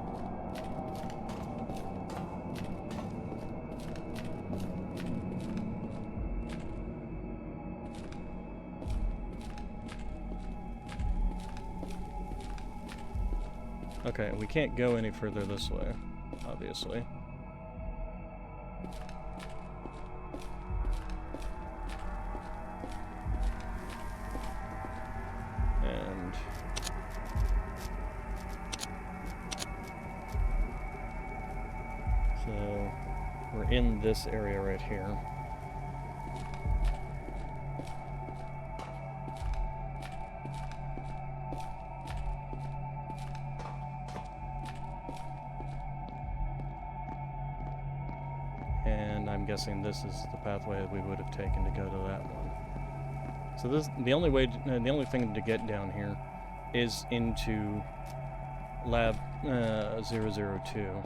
Okay, we can't go any further this way, obviously. And so we're in this area right here. And I'm guessing this is the pathway we would have taken to go to that one. So this, the only thing to get down here is into lab 002.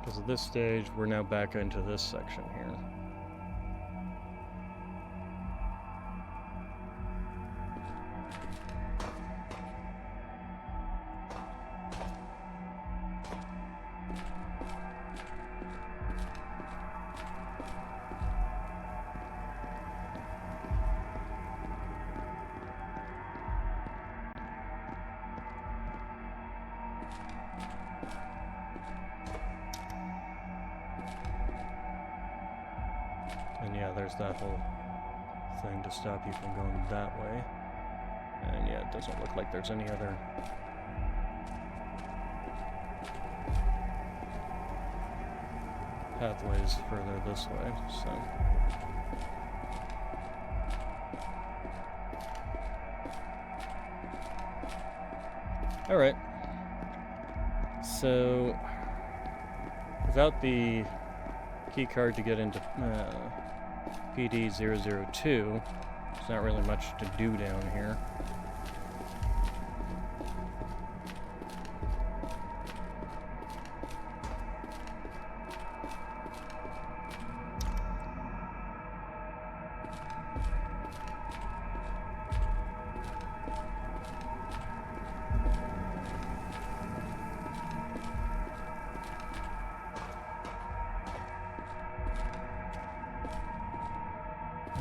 Because at this stage, we're now back into this section here. And yeah, there's that whole thing to stop you from going that way. And yeah, it doesn't look like there's any other pathways further this way, so. Alright. So, without the key card to get into PD 002, there's not really much to do down here.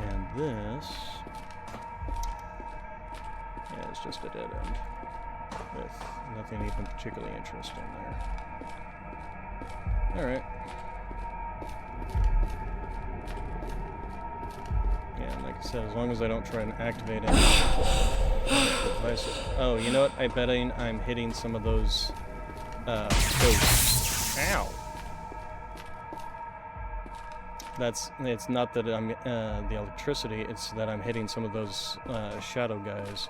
And this, yeah, it's just a dead end with nothing even particularly interesting there. Alright. Yeah, and like I said, as long as I don't try and activate any devices. Oh, you know what? I bet I'm hitting some of those ghosts. Ow! It's not that I'm the electricity, it's that I'm hitting some of those shadow guys.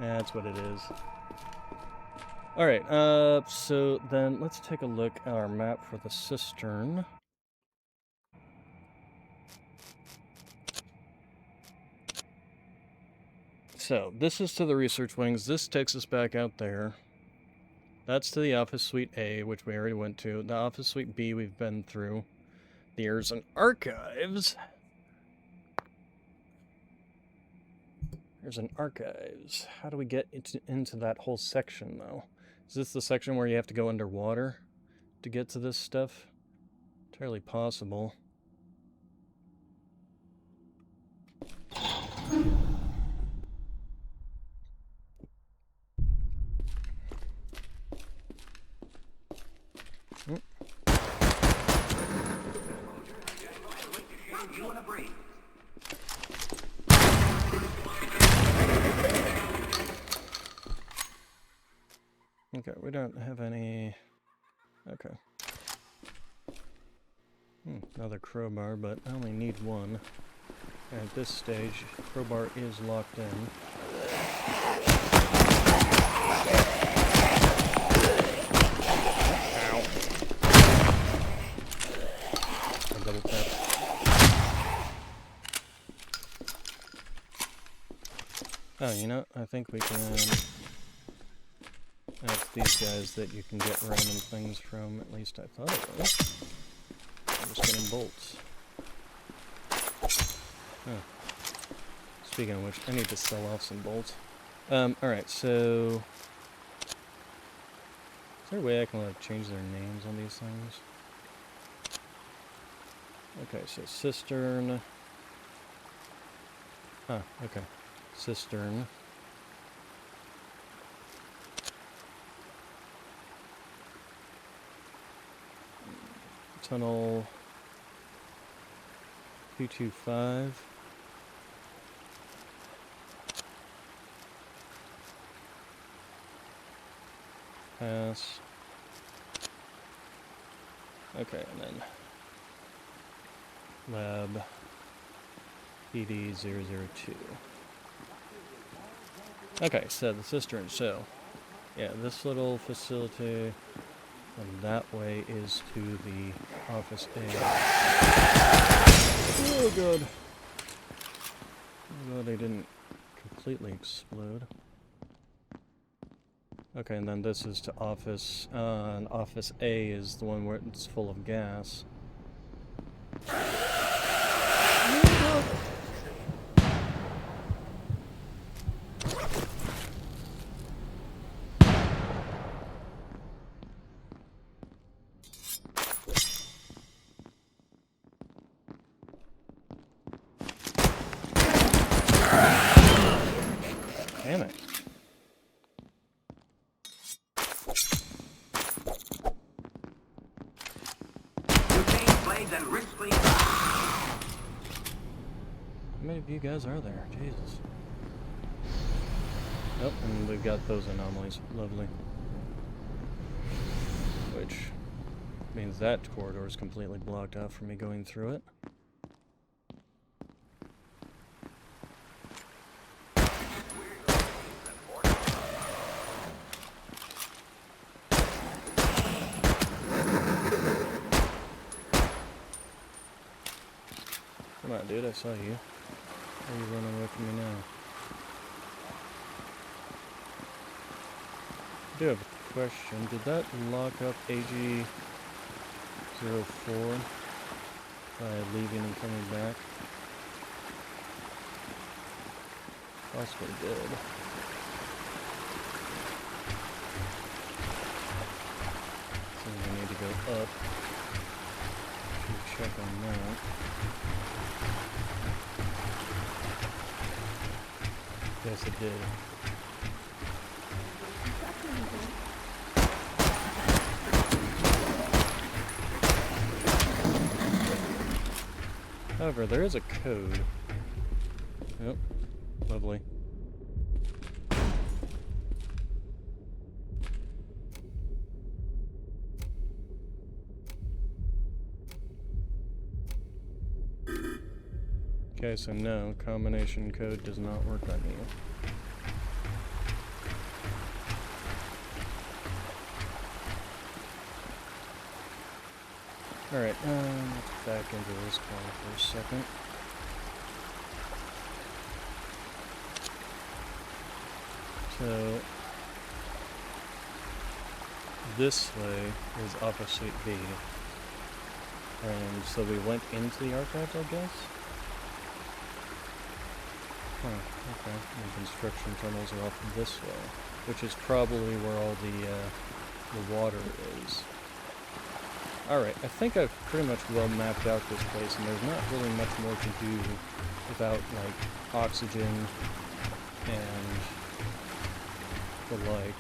That's what it is. Alright, so then let's take a look at our map for the cistern. So, this is to the research wings, this takes us back out there. That's to the office suite A, which we already went to. The office suite B we've been through. There's an archives. There's an archives. How do we get into that whole section, though? Is this the section where you have to go underwater to get to this stuff? Entirely possible. Okay, we don't have any... Okay. Another crowbar, but I only need one. And at this stage, crowbar is locked in. Ow. A double tap. Oh, you know, I think we can... That's these guys that you can get random things from, at least I thought it was. I'm just getting bolts. Huh. Speaking of which, I need to sell off some bolts. Alright, so... Is there a way I can like change their names on these things? Okay, so cistern. Huh, okay. Cistern. Tunnel 225. Pass. Okay, and then lab PD002. Okay, so the cistern. So, yeah, this little facility, and that way is to the office A. Oh god. Oh god, I didn't completely explode. Okay, and then this is to office, and office A is the one where it's full of gas. Damn it. How many of you guys are there? Jesus. Nope, and we've got those anomalies. Lovely. Which means that corridor is completely blocked off for me going through it. Come on, dude, I saw you. Why are you running away from me now? I do have a question. Did that lock up AG-04 by leaving and coming back? Possibly did. So we need to go up to check on that. Yes, it did. However, there is a code. Yep. Lovely. Okay, so no, combination code does not work on you. Alright, let's back into this call for a second. So, this way is opposite B. And so we went into the archives, I guess? Huh, okay. And construction tunnels are off this way, which is probably where all the water is. Alright, I think I've pretty much well mapped out this place, and there's not really much more to do without, like, oxygen and the like.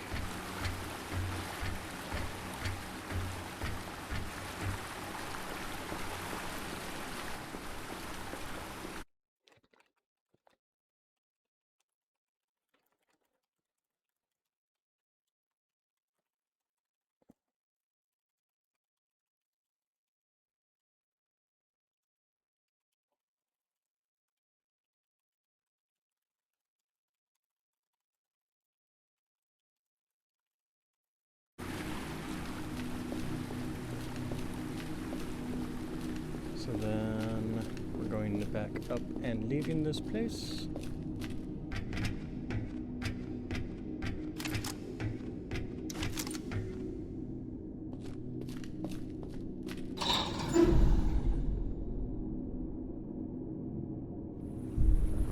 So then we're going to back up and leaving this place.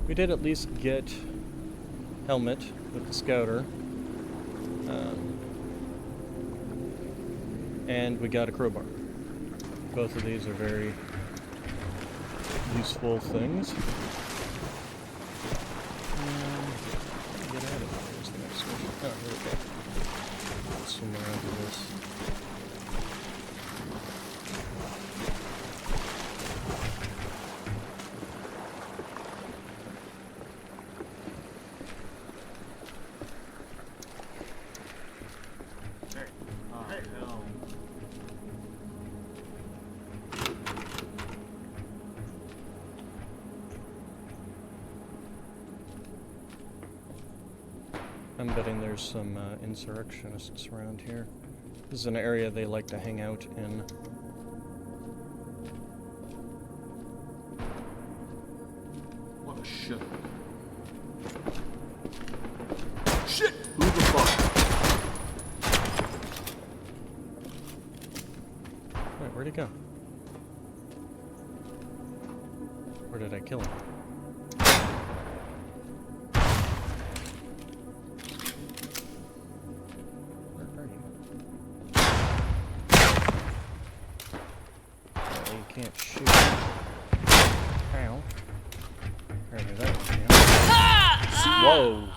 We did at least get helmet with the scouter. And we got a crowbar. Both of these are very useful things. Get out of here is the next question. Oh, here we go. Let's swim around to this. I'm betting there's some insurrectionists around here. This is an area they like to hang out in. What a shit. Shit! Who the fuck? Wait, where'd he go? Or did I kill him? Can't shoot. Ow. Apparently that was him. Whoa!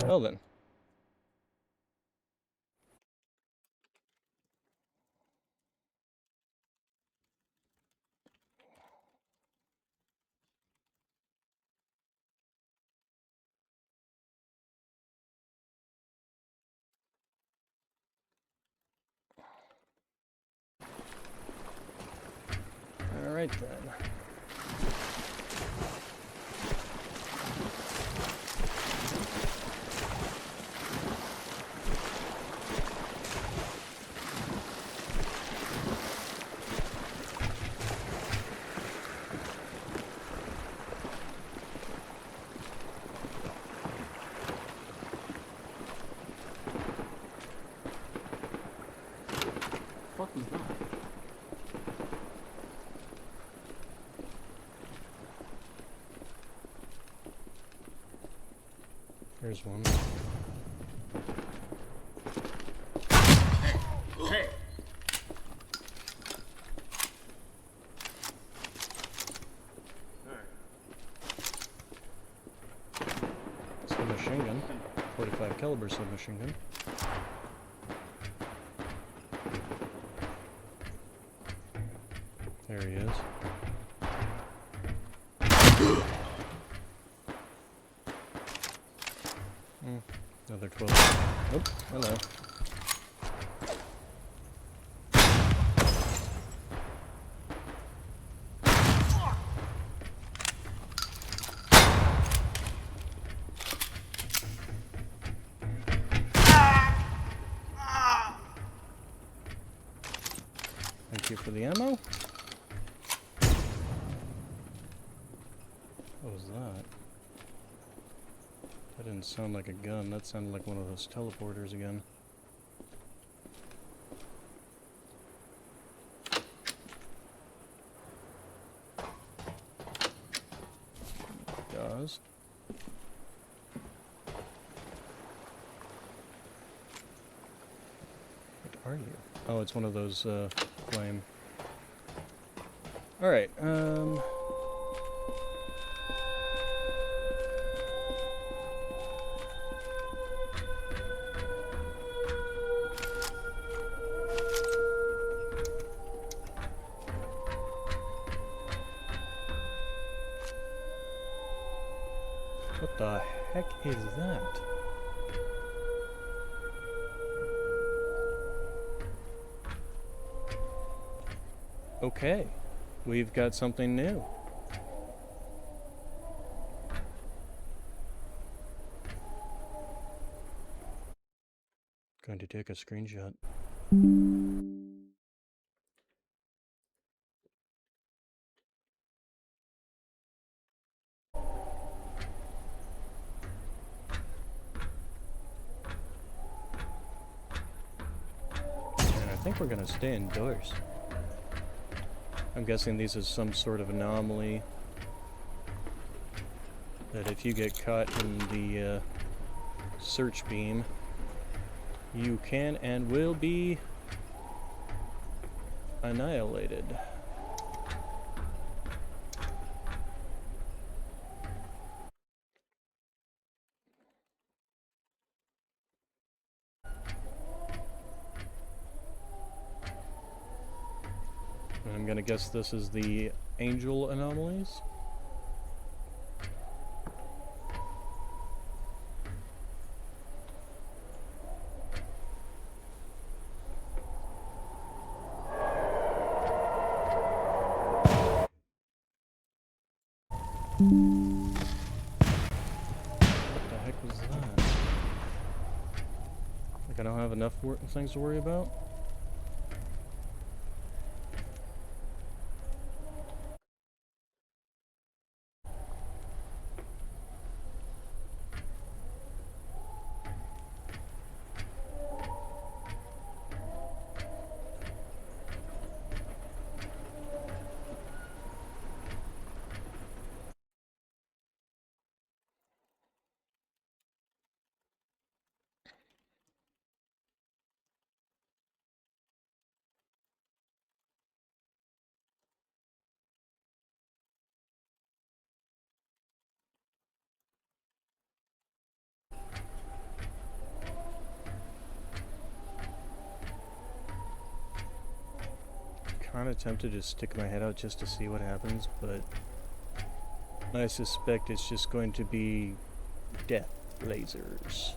Well then. Alright then. What is that? Here's one. Hey! Submachine gun. 45 caliber submachine gun. There he is. Another 12. Nope. Hello. Thank you for the ammo. What was that? That didn't sound like a gun. That sounded like one of those teleporters again. Does. What are you? Oh, it's one of those flame. Alright, what the heck is that? Okay, we've got something new. Going to take a screenshot. And I think we're gonna stay indoors. I'm guessing these is some sort of anomaly that if you get caught in the search beam, You can and will be annihilated. And I'm gonna guess this is the angel anomalies. What the heck was that? Like I don't have enough things to worry about? Kind of tempted to stick my head out just to see what happens, but I suspect it's just going to be death lasers.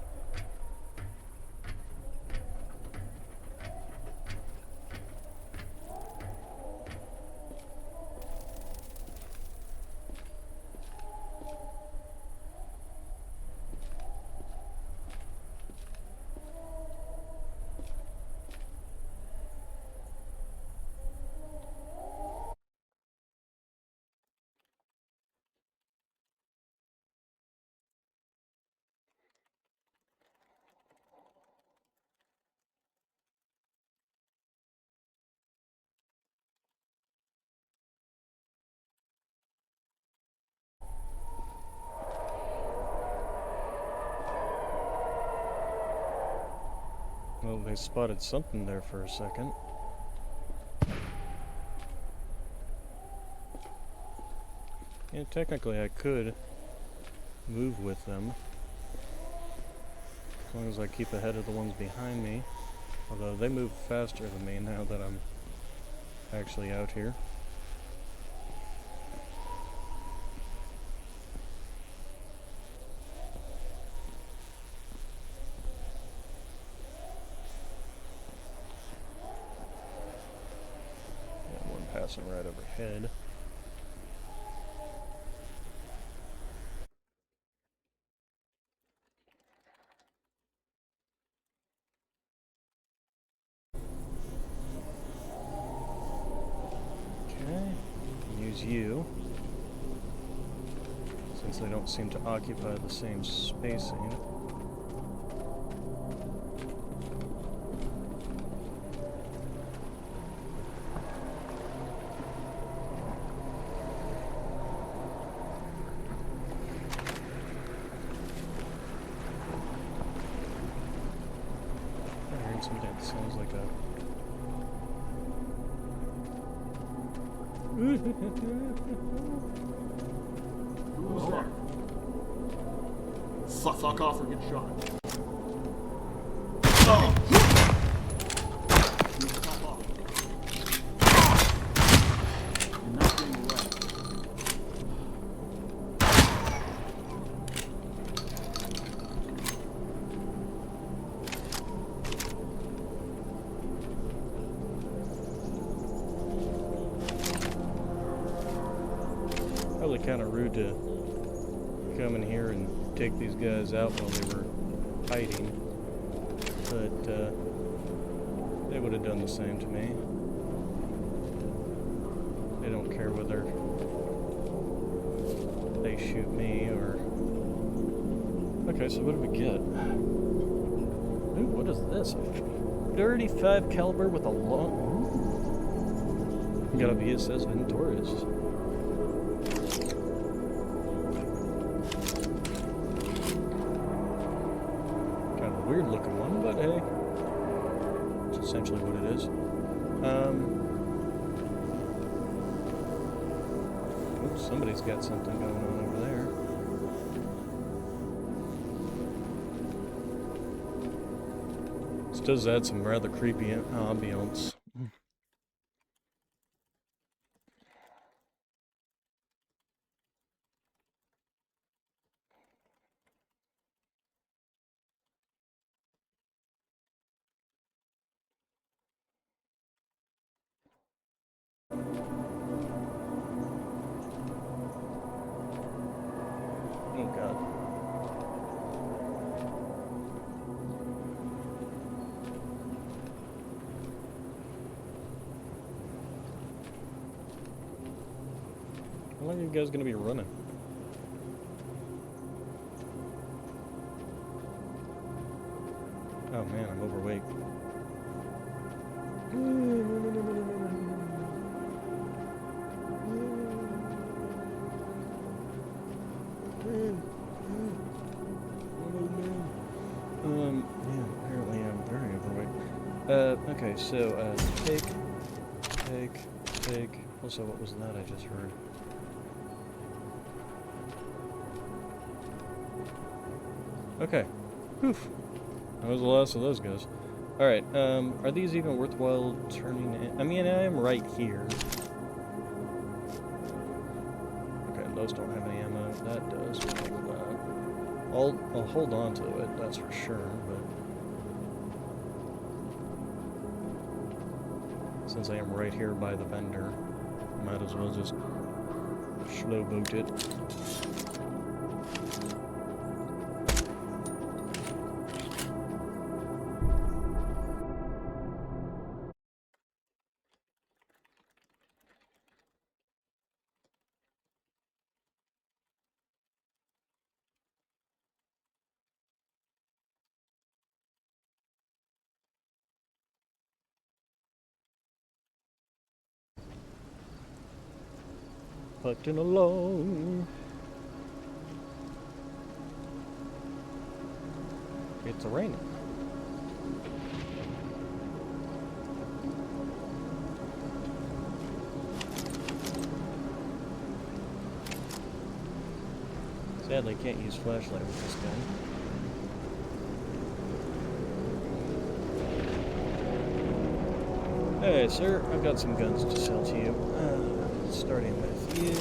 Well, they spotted something there for a second. Yeah, technically I could move with them, as long as I keep ahead of the ones behind me. Although they move faster than me now that I'm actually out here. Yeah, one passing right overhead. Use you, since they don't seem to occupy the same spacing. I'm hearing something that sounds like a Who's there? Fuck off or get shot. Oh! Fuck off. You're not getting away. probably kind of rude to come in here and take these guys out while they were hiding, but they would have done the same to me. They don't care whether they shoot me or... Okay, so what do we get? Ooh, what is this? 35 caliber with a long... Got a VSS Venturis. Kind of a weird looking one, but hey. That's essentially what it is. Oops, somebody's got something going on over there. This does add some rather creepy ambience. Oh god. How long are you guys gonna be running? Oh man, I'm overweight. Yeah, apparently I'm very overweight. Okay, so, take. Also, what was that I just heard? Okay. Poof. That was the last of those guys. Alright, are these even worthwhile turning in? I mean, I am right here. Okay, those don't have any ammo. That does. We'll take that. I'll hold on to it, that's for sure, but since I am right here by the vendor, might as well just slow boot it. Putting along. It's raining. Sadly, can't use flashlight with this gun. Hey, sir, I've got some guns to sell to you. Starting with you.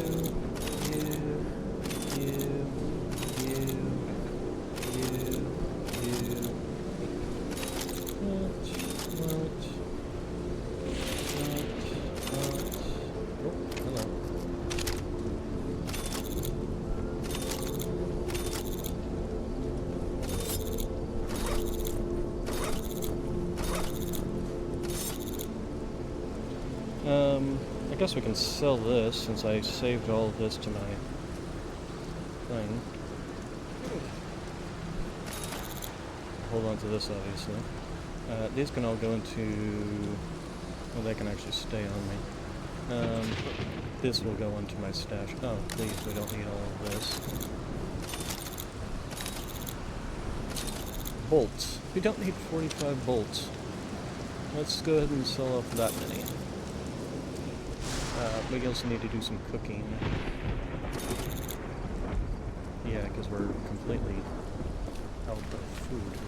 Oh, hello. I guess we can sell this since I saved all of this to my thing. Hold on to this, obviously. These can all go into... well, they can actually stay on me. This will go into my stash. Oh, please, we don't need all of this. Bolts. We don't need 45 bolts. Let's go ahead and sell off that many. We also need to do some cooking. Yeah, because we're completely out of food.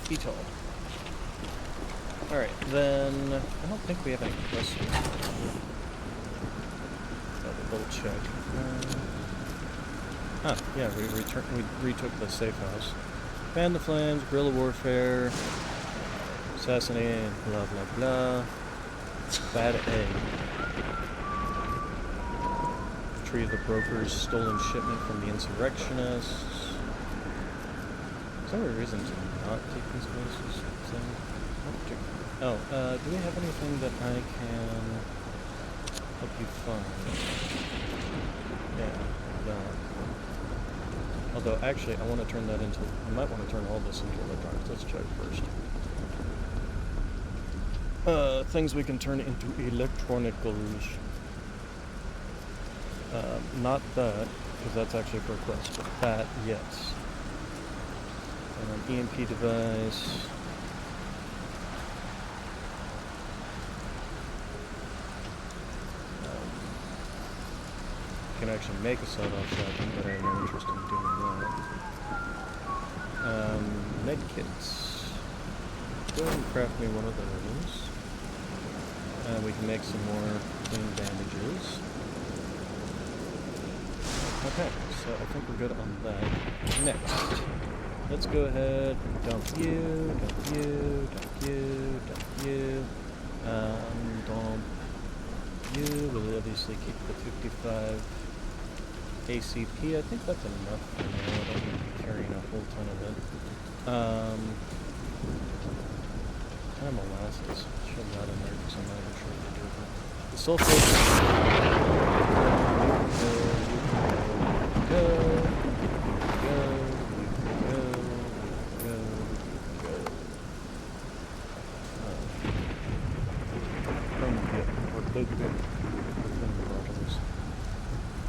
Beetle. Alright, then I don't think we have any questions. Double check. Yeah, we retook the safe house. Fan the flames, guerrilla warfare, assassinate, blah blah blah. Bad egg. Retrieve the broker's stolen shipment from the insurrectionists. Is there a reason to not take these places? Oh, do we have anything that I can help you find? Yeah, that. Although, actually, I want to turn that into... I might want to turn all this into electronics. Let's check first. Things we can turn into electronicals. Not that, because that's actually for a quest, but that, yes. And an EMP device. You can actually make a sawed-off shotgun, but I have no interest in doing that. Medkits. Go ahead and craft me one of those. We can make some more clean bandages. Okay, so I think we're good on that. Next, let's go ahead and dump you, dump you, dump you, dump you, dump you. We'll obviously keep the 55 ACP. I think that's enough for now. I don't need to be carrying a whole ton of it. Kind of molasses. Shove that in there because I'm not even sure what to do with it. The sulfate. Go.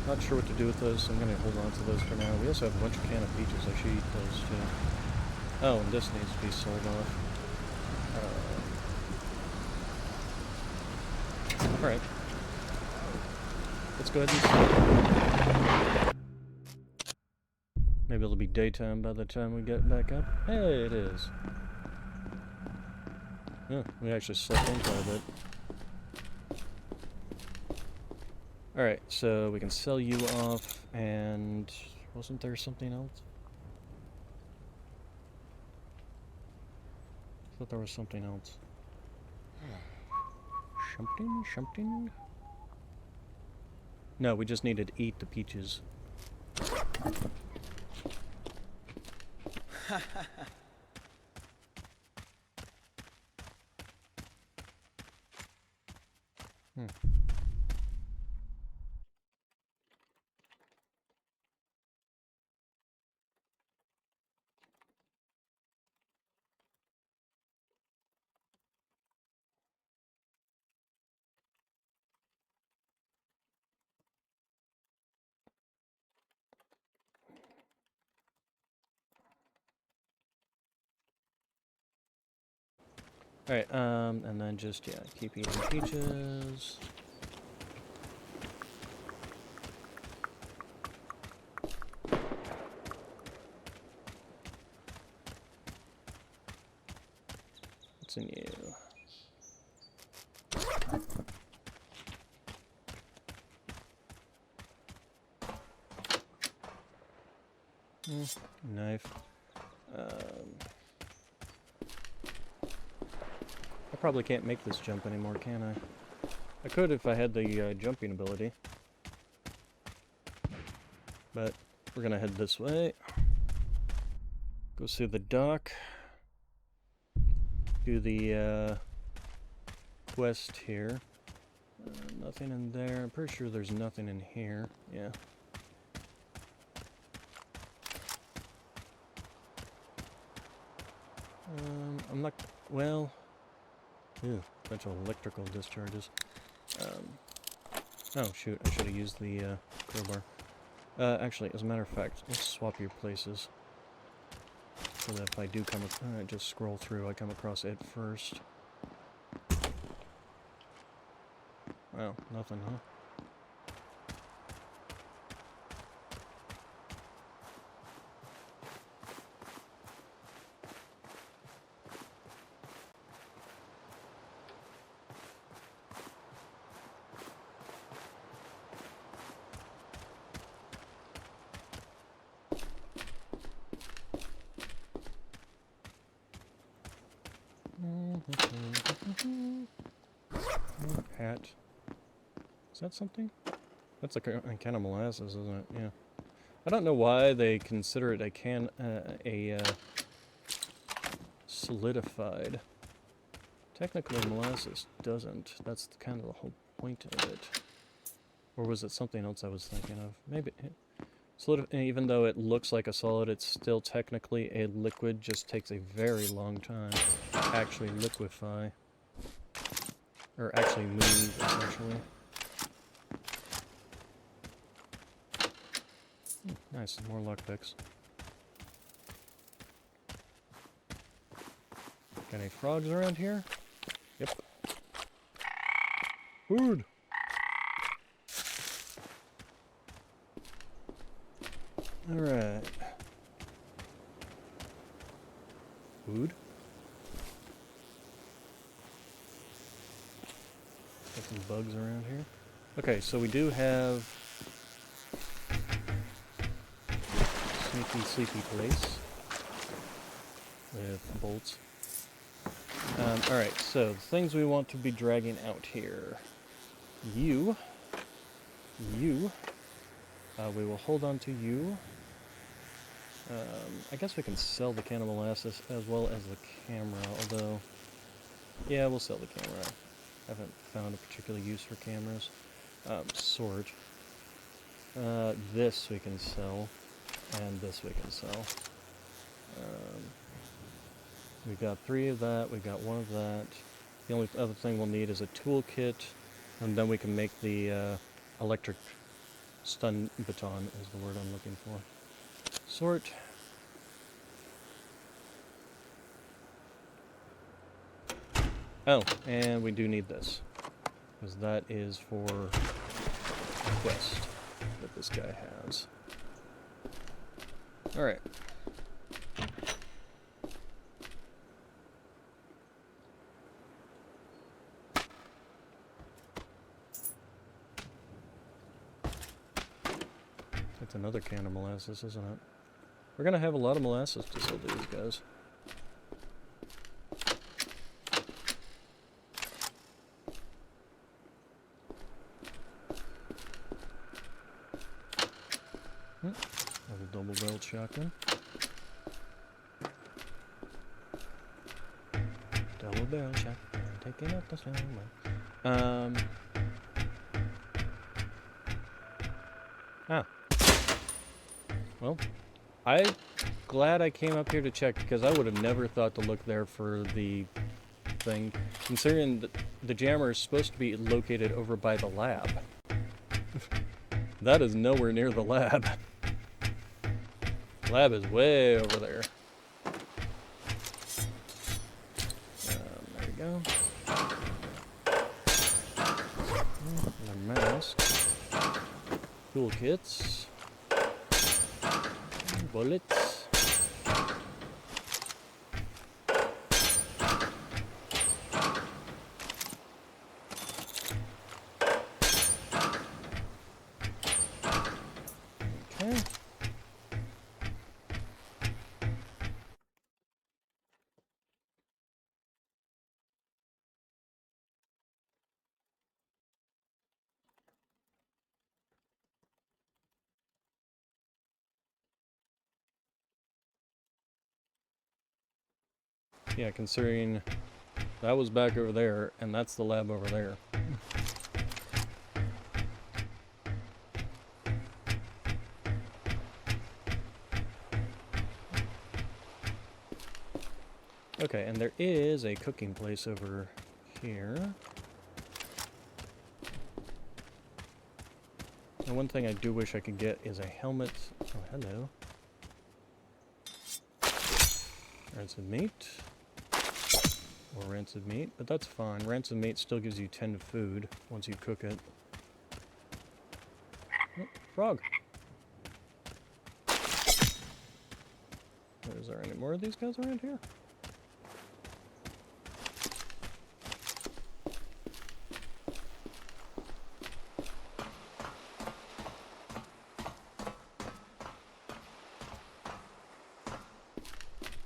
Not sure what to do with those, so I'm going to hold on to those for now. We also have a bunch of can of peaches. I should eat those too. Oh, and this needs to be sold off. Alright. Let's go ahead and sell. Maybe it'll be daytime by the time we get back up. Hey, it is. Yeah, we actually slept in quite a bit. Alright, so we can sell you off, and wasn't there something else? I thought there was something else. Something? No, we just needed to eat the peaches. Alright, and then just, yeah, keep eating peaches. What's in you? Knife. I probably can't make this jump anymore, can I? I could if I had the jumping ability. But we're gonna head this way. Go see the dock. Do the quest here. Nothing in there. I'm pretty sure there's nothing in here. Yeah. I'm not... well... Ew, bunch of electrical discharges. Oh shoot, I should have used the crowbar. Actually, as a matter of fact, let's swap your places. So that if I do come... just scroll through, I come across it first. Wow, nothing, huh? Hat. Is that something? That's a can of molasses, isn't it? Yeah. I don't know why they consider it a solidified. Technically, molasses doesn't. That's kind of the whole point of it. Or was it something else I was thinking of? Maybe. Even though it looks like a solid, it's still technically a liquid. Just takes a very long time to actually liquefy. Or actually move, essentially. Nice, more lockpicks. Got any frogs around here? Yep. Food! Alright. Food? Got some bugs around here. Okay, so we do have sneaky, sleepy place with bolts. Alright, so the things we want to be dragging out here. You. We will hold on to you. I guess we can sell the can of molasses as well as the camera, although... Yeah, we'll sell the camera. I haven't found a particular use for cameras. Sword. This we can sell, and this we can sell. We've got 3 of that, we've got 1 of that. The only other thing we'll need is a toolkit, and then we can make the electric stun baton is the word I'm looking for. Sort. Oh, and we do need this, because that is for a quest that this guy has. Alright. That's another can of molasses, isn't it? We're gonna have a lot of molasses to sell to these guys. Have a double-barreled shotgun. Double-barrel shotgun, taking out the sound. Well, I'm glad I came up here to check, because I would have never thought to look there for the thing, considering the jammer is supposed to be located over by the lab. That is nowhere near the lab. Lab is way over there. There we go. Another mask. Toolkits. Bullets. Okay. Yeah, considering that was back over there, and that's the lab over there. Okay, and there is a cooking place over here. And one thing I do wish I could get is a helmet. Oh, hello. Rancid meat. Or rancid meat, but that's fine. Rancid meat still gives you 10 food once you cook it. Oh, frog. Is there any more of these guys around here?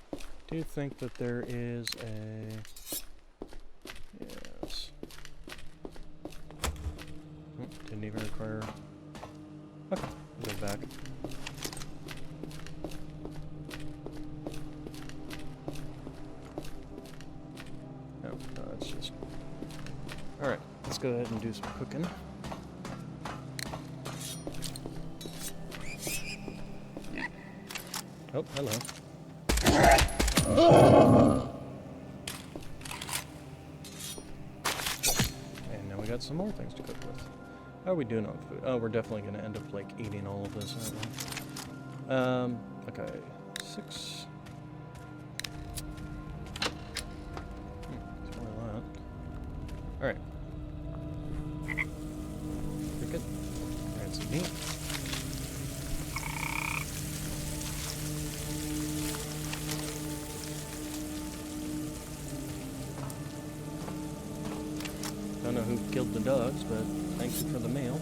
I do think that there is a didn't even require... Okay, go back. No, that's just... Alright, let's go ahead and do some cooking. Oh, hello. And now we got some more things to cook with. How are we doing on food? Oh, we're definitely going to end up, like, eating all of this, aren't we? Okay. 6. It's more than that. Alright. Pretty good. Alright, some meat. Don't know who killed the dogs, but thank you for the meal.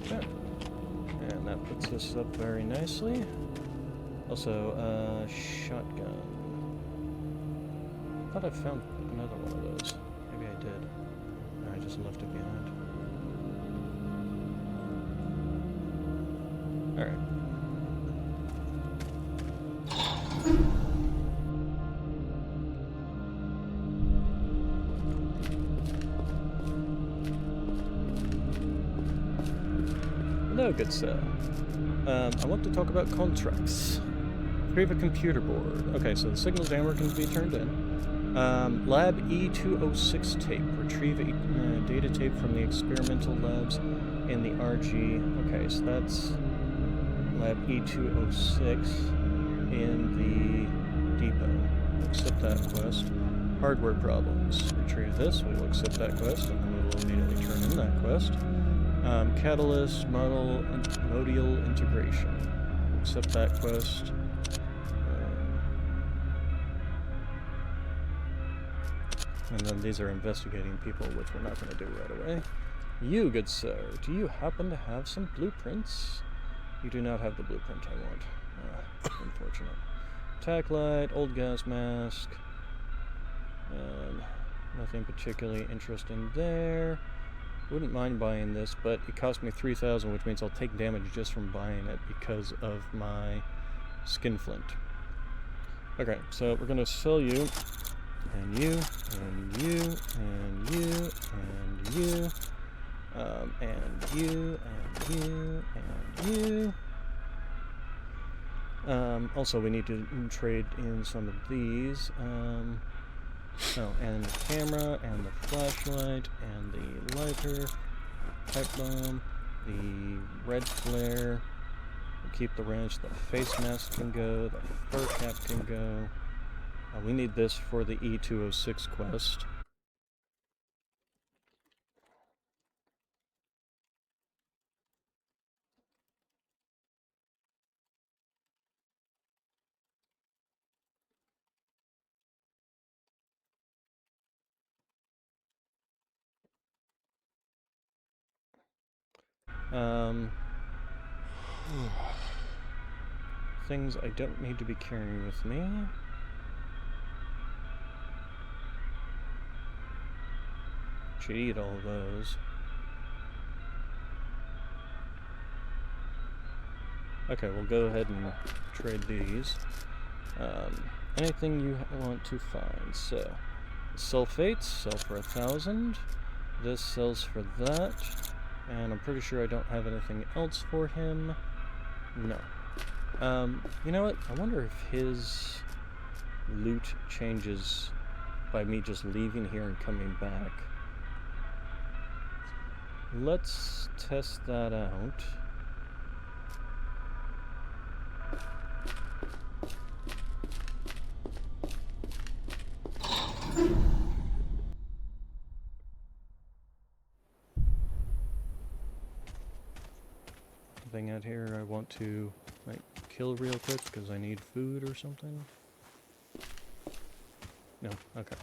Okay. And that puts this up very nicely. Also, shotgun. I thought I found another one of those. Maybe I did. No, I just left it behind. Alright. Hello, good sir. I want to talk about contracts. Create a computer board. Okay, so the signal jammer can be turned in. Lab E206 tape. Retrieve data tape from the experimental labs in the RG. Okay, so that's Lab E206 in the depot. Accept that quest. Hardware problems. Retrieve this. We will accept that quest, and then we will immediately turn in that quest. Catalyst, module integration. Accept that quest. And then these are investigating people, which we're not going to do right away. You, good sir, do you happen to have some blueprints? You do not have the blueprint I want. Unfortunate. Tack light, old gas mask. Nothing particularly interesting there. Wouldn't mind buying this, but it cost me 3,000, which means I'll take damage just from buying it because of my skinflint. Okay, so we're going to sell you, and you, and you, and you, and you, and you, and you, and you. Also, we need to trade in some of these. Oh, and the camera, and the flashlight, and the lighter, pipe bomb, the red flare. We'll keep the wrench. The face mask can go. The fur cap can go. We need this for the E206 quest. Things I don't need to be carrying with me. Should eat all of those. Okay, we'll go ahead and trade these. Anything you want to find. So, sulfates sell for 1,000. This sells for that. And I'm pretty sure I don't have anything else for him. No. You know what? I wonder if his loot changes by me just leaving here and coming back. Let's test that out. Anything out here I want to like kill real quick because I need food or something? No? Okay.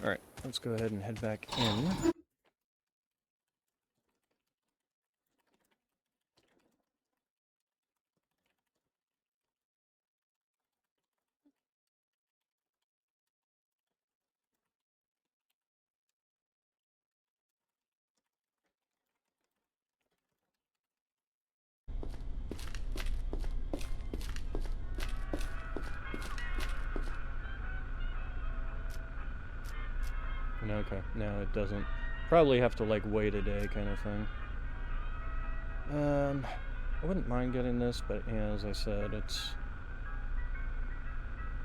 Alright, let's go ahead and head back in. Okay, no it doesn't. Probably have to like wait a day kind of thing. I wouldn't mind getting this, but yeah, as I said, it's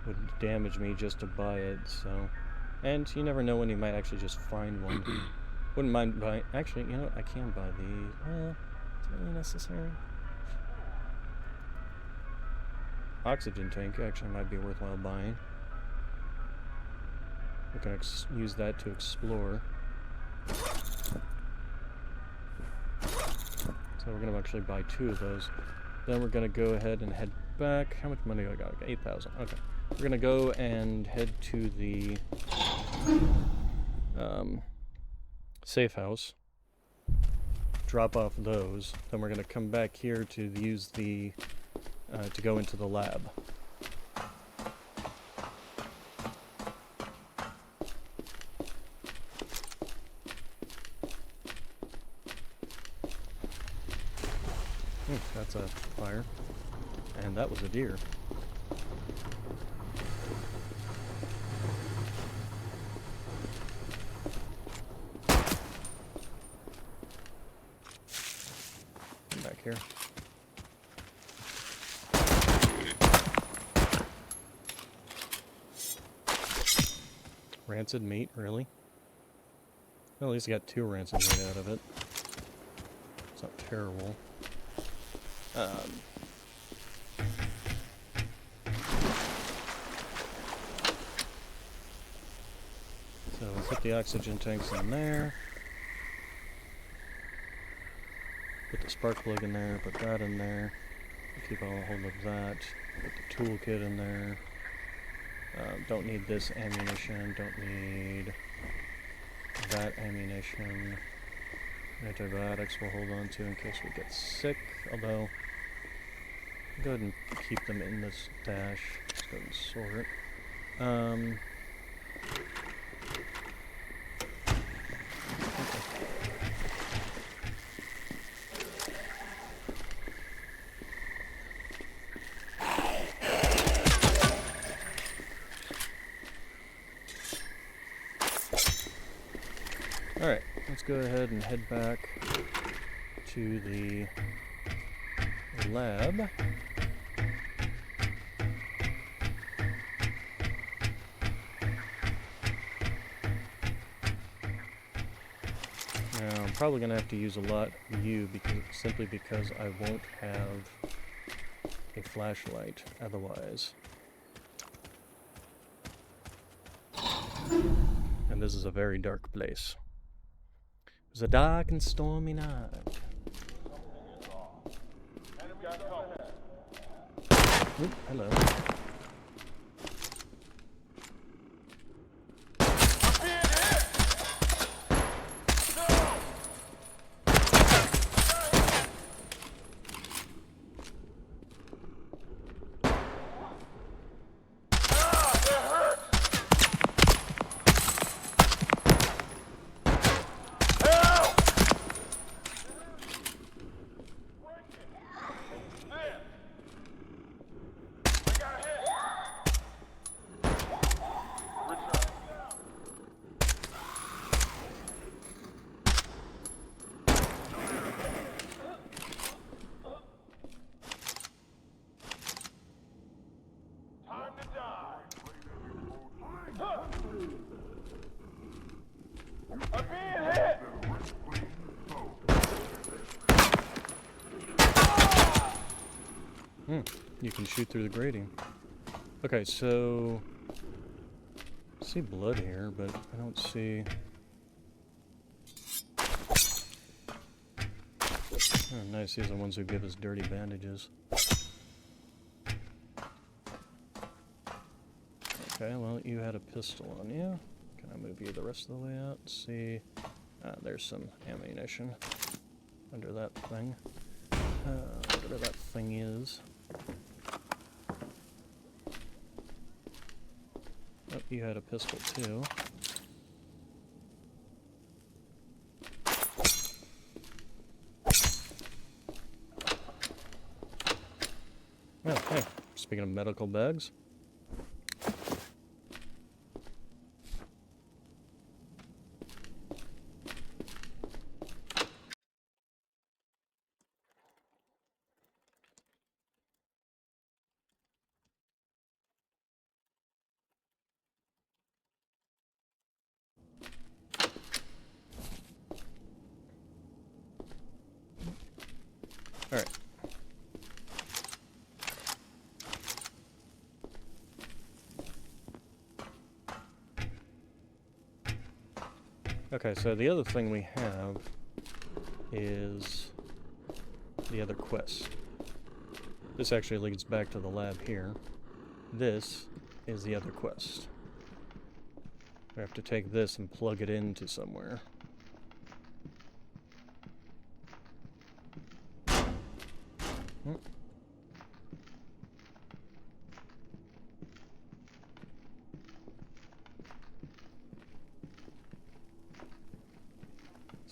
would damage me just to buy it, so. And you never know when you might actually just find one. Wouldn't mind buying. Actually, you know what? I can buy these. Well, it's really necessary. Oxygen tank actually might be worthwhile buying. We can use that to explore. So we're going to actually buy 2 of those. Then we're going to go ahead and head back. How much money do I got? 8,000. Okay. We're going to go and head to the safe house. Drop off those. Then we're going to come back here to use the to go into the lab. That's a fire. And that was a deer. Come back here. Rancid meat, really? Well, at least I got 2 rancid meat out of it. It's not terrible. So we'll put the oxygen tanks in there. Put the spark plug in there, put that in there. Keep all hold of that. Put the toolkit in there. Don't need this ammunition, don't need that ammunition. Antibiotics we'll hold on to in case we get sick, although go ahead and keep them in this stash. Let's go ahead and sort. Okay. Alright, let's go ahead and head back to the lab. Now, I'm probably going to have to use a lot of you simply because I won't have a flashlight otherwise. And this is a very dark place. It was a dark and stormy night. Oop, hello. You can shoot through the grating. Okay, so I see blood here, but I don't see. Oh, nice, these are the ones who give us dirty bandages. Okay, well, you had a pistol on you. Can I move you the rest of the way out? See, there's some ammunition under that thing. Whatever that thing is. Oh, you had a pistol too. Oh, hey, speaking of medical bags. Alright. Okay, so the other thing we have is the other quest. This actually leads back to the lab here. This is the other quest. We have to take this and plug it into somewhere.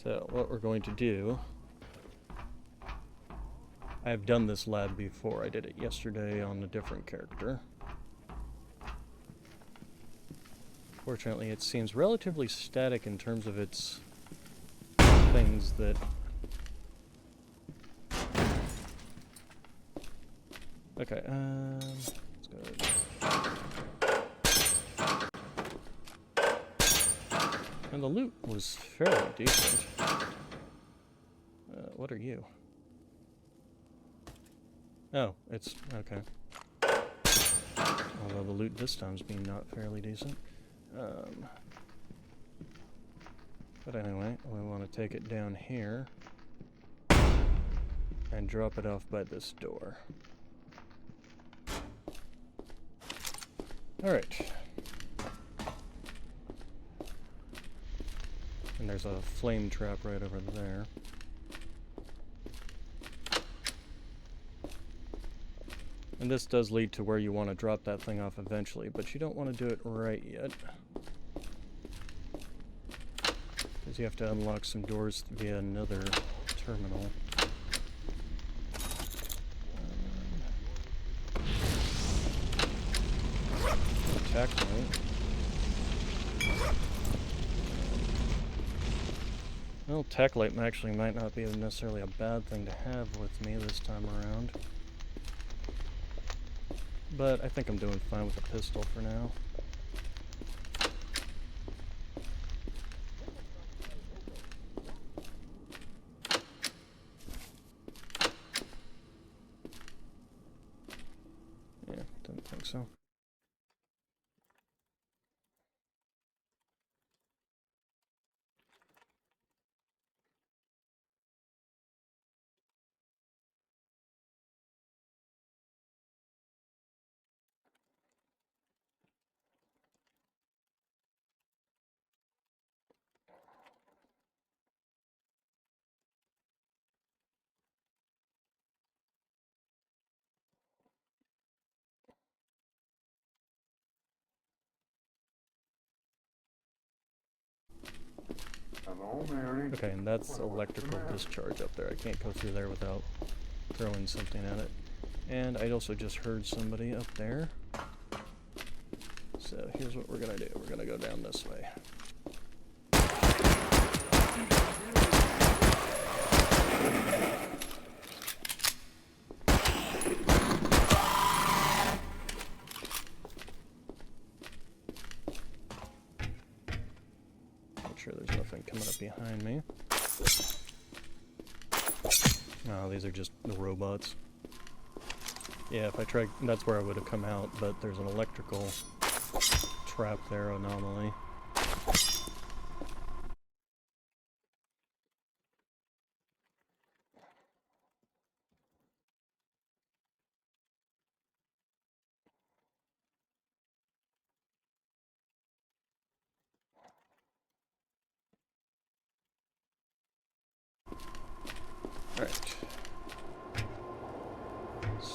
So, what we're going to do... I've done this lab before. I did it yesterday on a different character. Fortunately, it seems relatively static in terms of its things that... Okay, let's go ahead. And the loot was fairly decent. What are you? Oh, it's... okay. Although the loot this time's been not fairly decent. But anyway, we want to take it down here and drop it off by this door. Alright. And there's a flame trap right over there. And this does lead to where you want to drop that thing off eventually, but you don't want to do it right yet. Because you have to unlock some doors via another terminal. Attack light. Well, tech light actually might not be necessarily a bad thing to have with me this time around. But I think I'm doing fine with the pistol for now. Yeah, didn't think so. Hello, Mary. Okay, and that's electrical discharge up there. I can't go through there without throwing something at it. And I also just heard somebody up there. So here's what we're gonna do. We're gonna go down this way. Make sure there's nothing coming up behind me. Oh, these are just the robots. Yeah, if I tried, that's where I would have come out, but there's an electrical trap there, anomaly.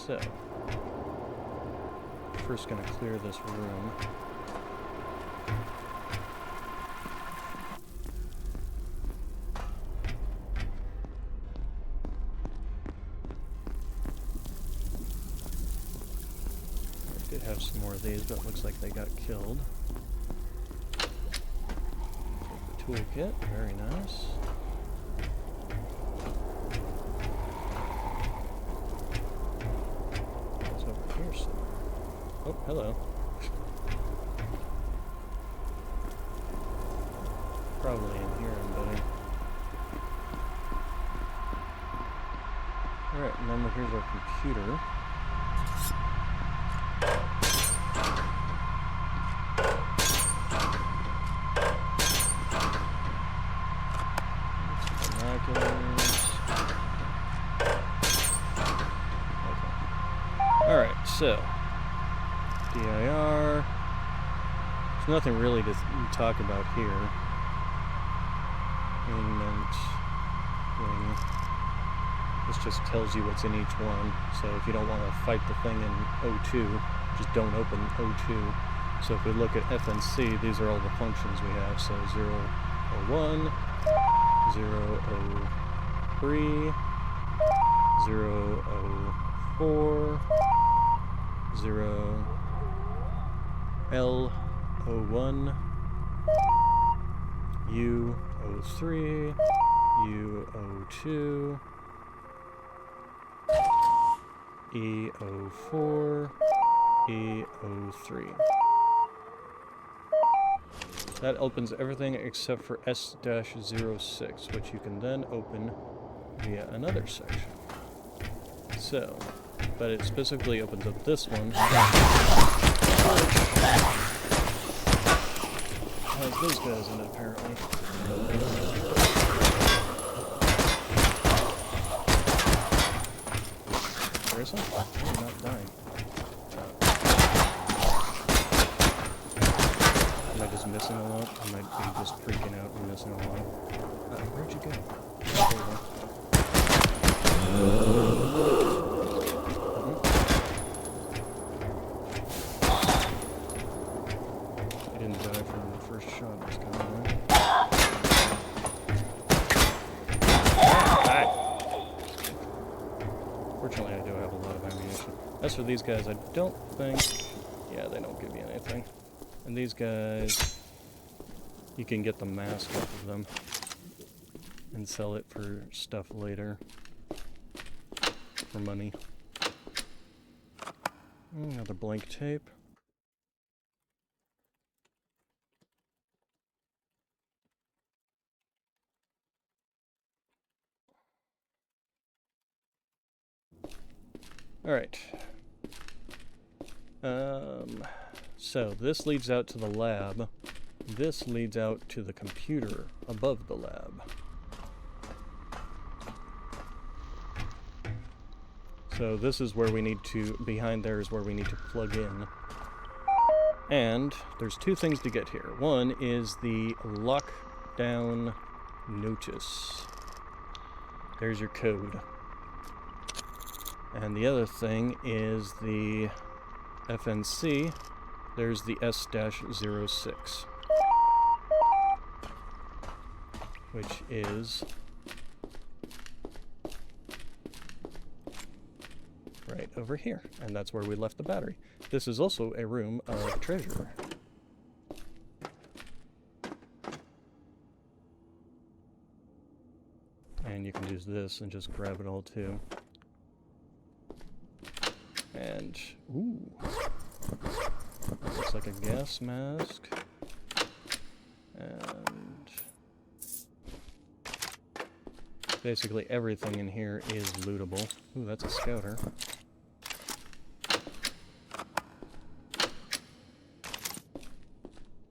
So, first gonna clear this room. I did have some more of these, but it looks like they got killed. Take the toolkit, very nice. It's over here somewhere. Oh, hello. Probably in here, buddy. Alright, and then here's our computer. Binoculars. Okay. Alright, so DIR. There's nothing really to talk about here. Payment. Wing. This just tells you what's in each one. So if you don't want to fight the thing in O2, just don't open O2. So if we look at FNC, these are all the functions we have. So 001, 003, 004, 0 L01, U03, U02, E04, E03. That opens everything except for S-06, which you can then open via another section. So, but it specifically opens up this one. Has those guys in it, apparently. Seriously? I'm not dying. Am I just missing a lot? I might be just freaking out and missing a lot. Where'd you go? I didn't die from the first shot that's coming in. Fortunately, I do have a lot of ammunition. As for these guys, I don't think... Yeah, they don't give you anything. And these guys, you can get the mask off of them and sell it for stuff later for money. Another blank tape. Alright. So this leads out to the lab. This leads out to the computer above the lab. So this is where we need to, behind there is where we need to plug in. And there's two things to get here. One is the lockdown notice. There's your code. And the other thing is the FNC. There's the S-06. Which is right over here. And that's where we left the battery. This is also a room of treasure. And you can use this and just grab it all too. And, ooh, looks like a gas mask. And basically everything in here is lootable. Ooh, that's a scouter.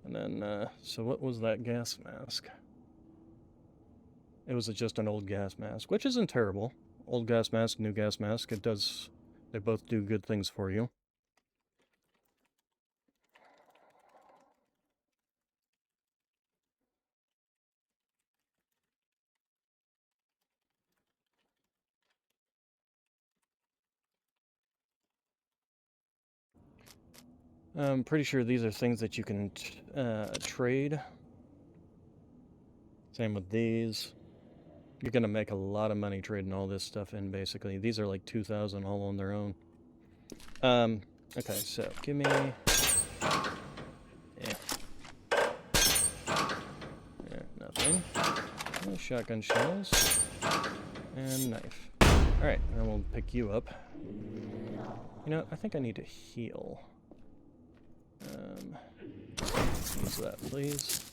And then, so what was that gas mask? It was just an old gas mask, which isn't terrible. Old gas mask, new gas mask, it does... They both do good things for you. I'm pretty sure these are things that you can trade. Same with these. You're gonna make a lot of money trading all this stuff in, basically. These are like 2,000 all on their own. Okay, so give me... Yeah, nothing. Shotgun shells. And knife. Alright, then we'll pick you up. You know, I think I need to heal. Use that, please.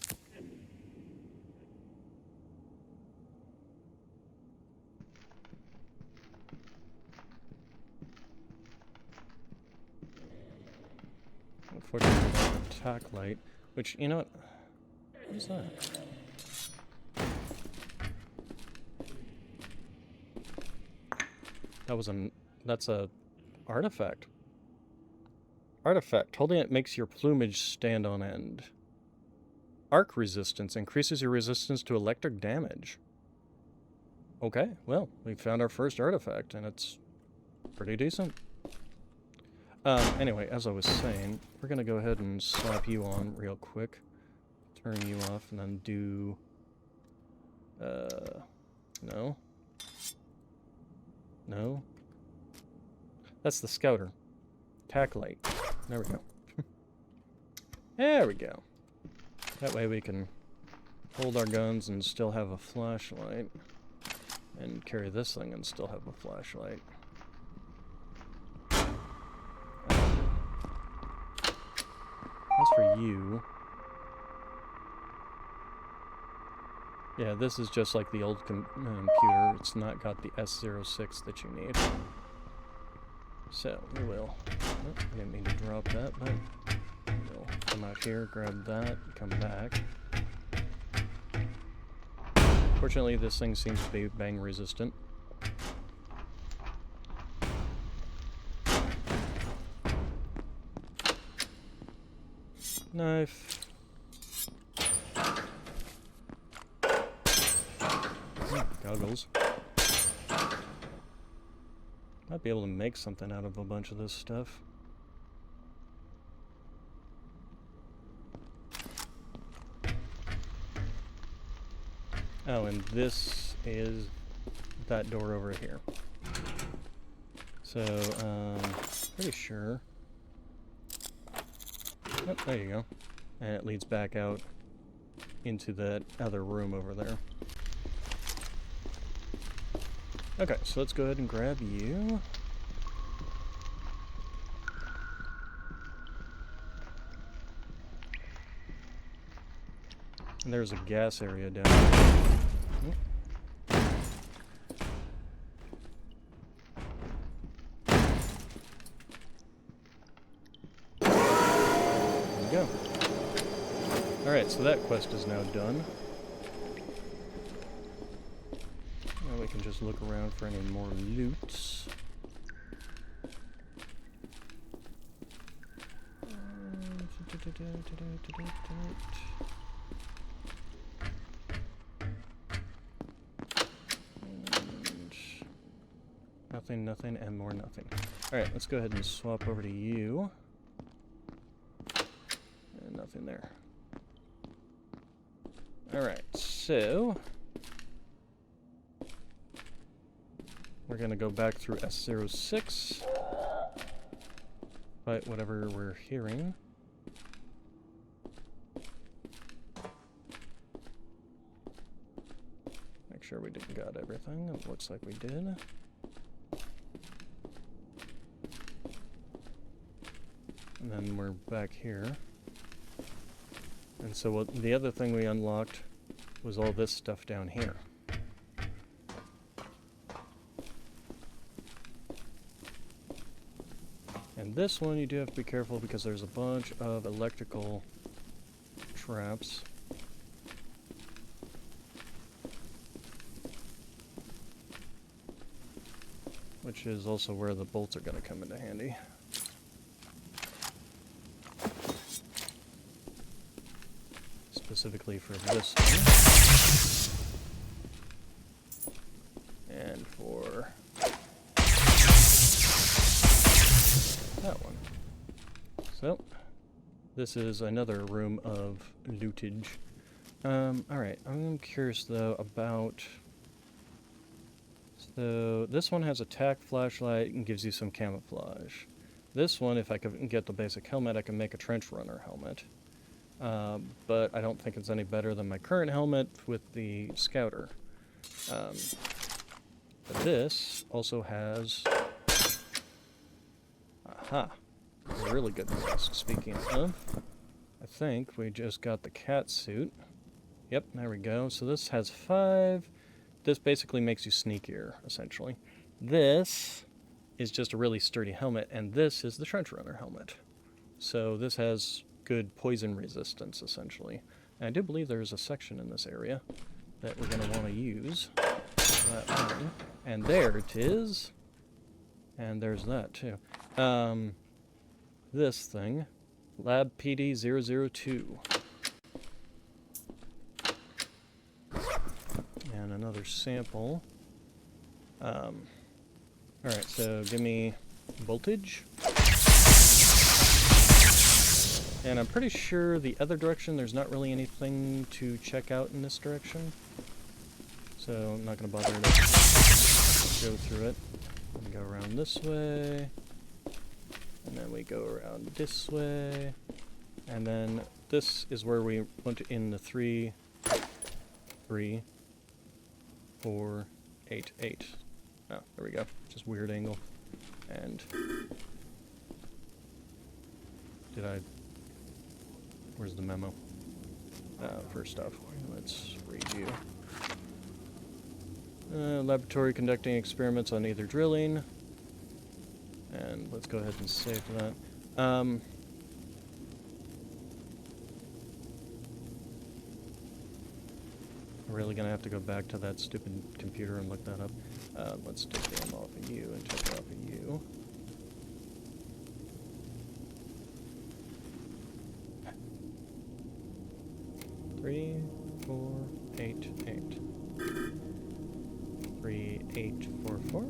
Unfortunately, I have an attack light, which, you know what? What is that? That's a artifact. Artifact. Holding it makes your plumage stand on end. Arc resistance increases your resistance to electric damage. Okay, well, we found our first artifact, and it's pretty decent. Anyway, as I was saying, we're gonna go ahead and slap you on real quick. Turn you off, and then do... No. No. That's the scouter. Tack light. There we go. There we go. That way we can hold our guns and still have a flashlight. And carry this thing and still have a flashlight. As for you... Yeah, this is just like the old computer. It's not got the S06 that you need. So, we will... Oh, I didn't mean to drop that, but... We'll come out here, grab that, come back. Fortunately, this thing seems to be bang resistant. Knife. Goggles. Might be able to make something out of a bunch of this stuff. Oh, and this is that door over here. So, pretty sure. Oh, there you go. And it leads back out into that other room over there. Okay, so let's go ahead and grab you. And there's a gas area down there. There we go. Alright, so that quest is now done. Now we can just look around for any more loot. Nothing, nothing, and more nothing. Alright, let's go ahead and swap over to you. And nothing there. Alright, so... we're gonna go back through S06. Fight whatever we're hearing. Make sure we didn't got everything. It looks like we did. And then we're back here. And so what, the other thing we unlocked was all this stuff down here. And this one you do have to be careful because there's a bunch of electrical traps. Which is also where the bolts are going to come into handy. Specifically for this one. And for that one. So, This is another room of lootage. Alright, I'm curious though about... So, this one has attack, flashlight, and gives you some camouflage. This one, if I can get the basic helmet, I can make a trench runner helmet. But I don't think it's any better than my current helmet with the scouter. But this also has... Aha! Really good mask. Speaking of, I think we just got the cat suit. Yep, there we go. So this has 5. This basically makes you sneakier, essentially. This is just a really sturdy helmet, and this is the trench runner helmet. So this has good poison resistance, essentially. And I do believe there's a section in this area that we're going to want to use. That one. And there it is. And there's that, too. This thing. Lab PD-002. And another sample. Alright, so give me voltage. And I'm pretty sure the other direction, there's not really anything to check out in this direction. So I'm not going to bother to go through it. We go around this way. And then we go around this way. And then this is where we went in the 3, 3, 4, 8, 8. Oh, there we go. Just weird angle. And where's the memo? First off, let's review. Laboratory conducting experiments on either drilling. And let's go ahead and save that. Really gonna have to go back to that stupid computer and look that up. Let's take them off of you and take it off of you. Three, 4, 8, 8. 3, 8, 4, 4.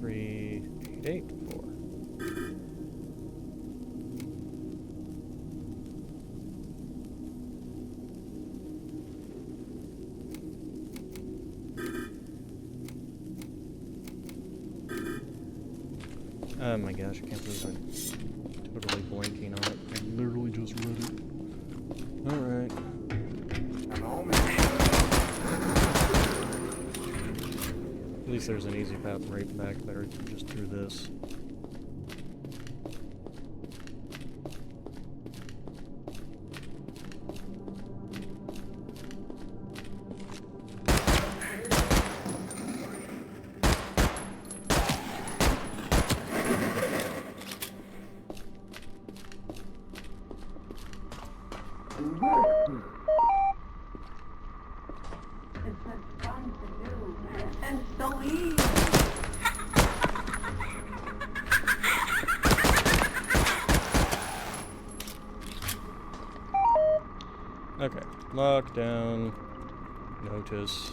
3, 8, 8, 4. Oh my gosh, I can't believe I'm totally blanking on it. I literally just read it. Alright. At least there's an easy path right back there, just through this. It's such fun to do, and so easy. Okay, lockdown, notice,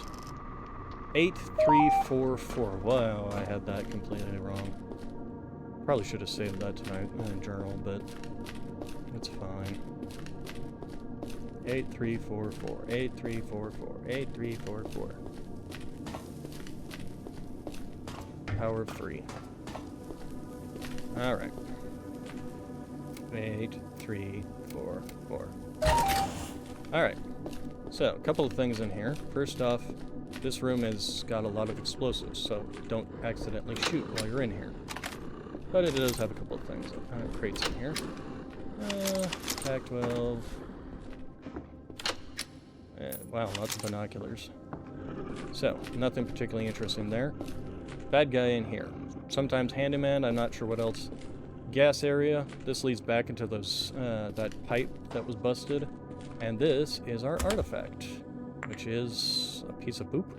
8344, wow, I had that completely wrong. Probably should have saved that tonight in a journal, but it's fine. 8344, 8344, 8344. Power free. Alright. 8344. Alright. So, a couple of things in here. First off, this room has got a lot of explosives, so don't accidentally shoot while you're in here. But it does have a couple of things, crates in here. Pac-12. Wow, lots of binoculars. So, nothing particularly interesting there. Bad guy in here. Sometimes handyman, I'm not sure what else. Gas area. This leads back into those that pipe that was busted. And this is our artifact, which is a piece of poop.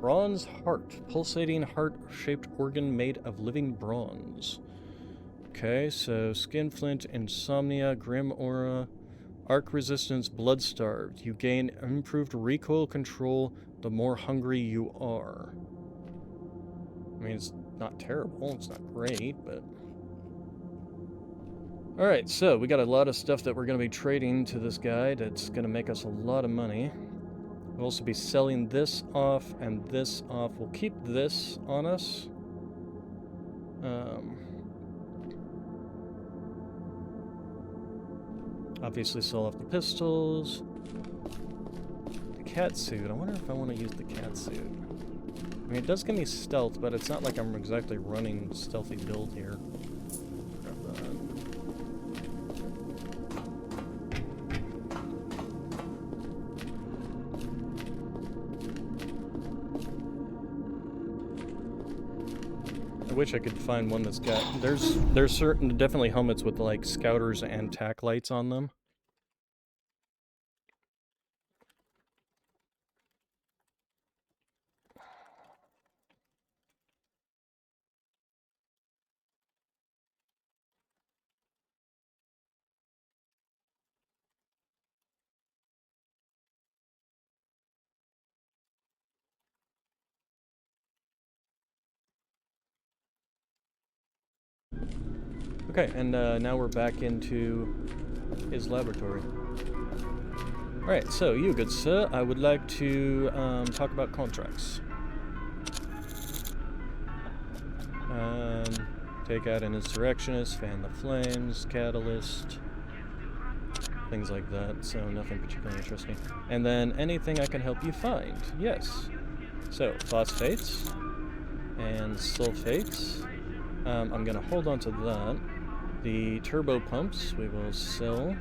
Bronze heart. Pulsating heart-shaped organ made of living bronze. Okay, so skinflint, insomnia, grim aura, arc resistance, blood starved. You gain improved recoil control the more hungry you are. I mean, it's not terrible, it's not great, but Alright, so we got a lot of stuff that we're going to be trading to this guy that's going to make us a lot of money. We'll also be selling this off and this off. We'll keep this on us. Obviously sell off the pistols. The cat suit. I wonder if I want to use the cat suit. I mean, it does give me stealth, but it's not like I'm exactly running stealthy build here. Grab that. I wish I could find one that's got... There's definitely helmets with, like, scouters and tack lights on them. Okay, and now we're back into his laboratory. Alright, so you, good sir, I would like to talk about contracts. Take out an insurrectionist, fan the flames, catalyst, things like that, so nothing particularly interesting. And then anything I can help you find, yes. So, phosphates and sulfates. I'm gonna hold on to that. The turbo pumps we will sell.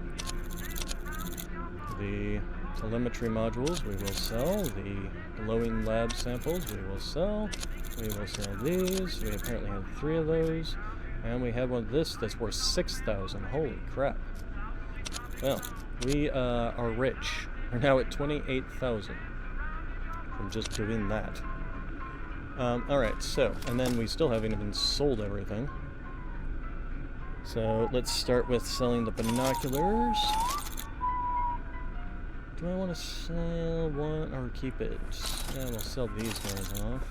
The telemetry modules we will sell. The glowing lab samples we will sell. We will sell these. We apparently have 3 of those. And we have one of this that's worth 6,000. Holy crap. Well, we are rich. We're now at 28,000 from just doing that. Alright, so, and then we still haven't even sold everything. So, let's start with selling the binoculars. Do I want to sell one or keep it? Yeah, we'll sell these guys off.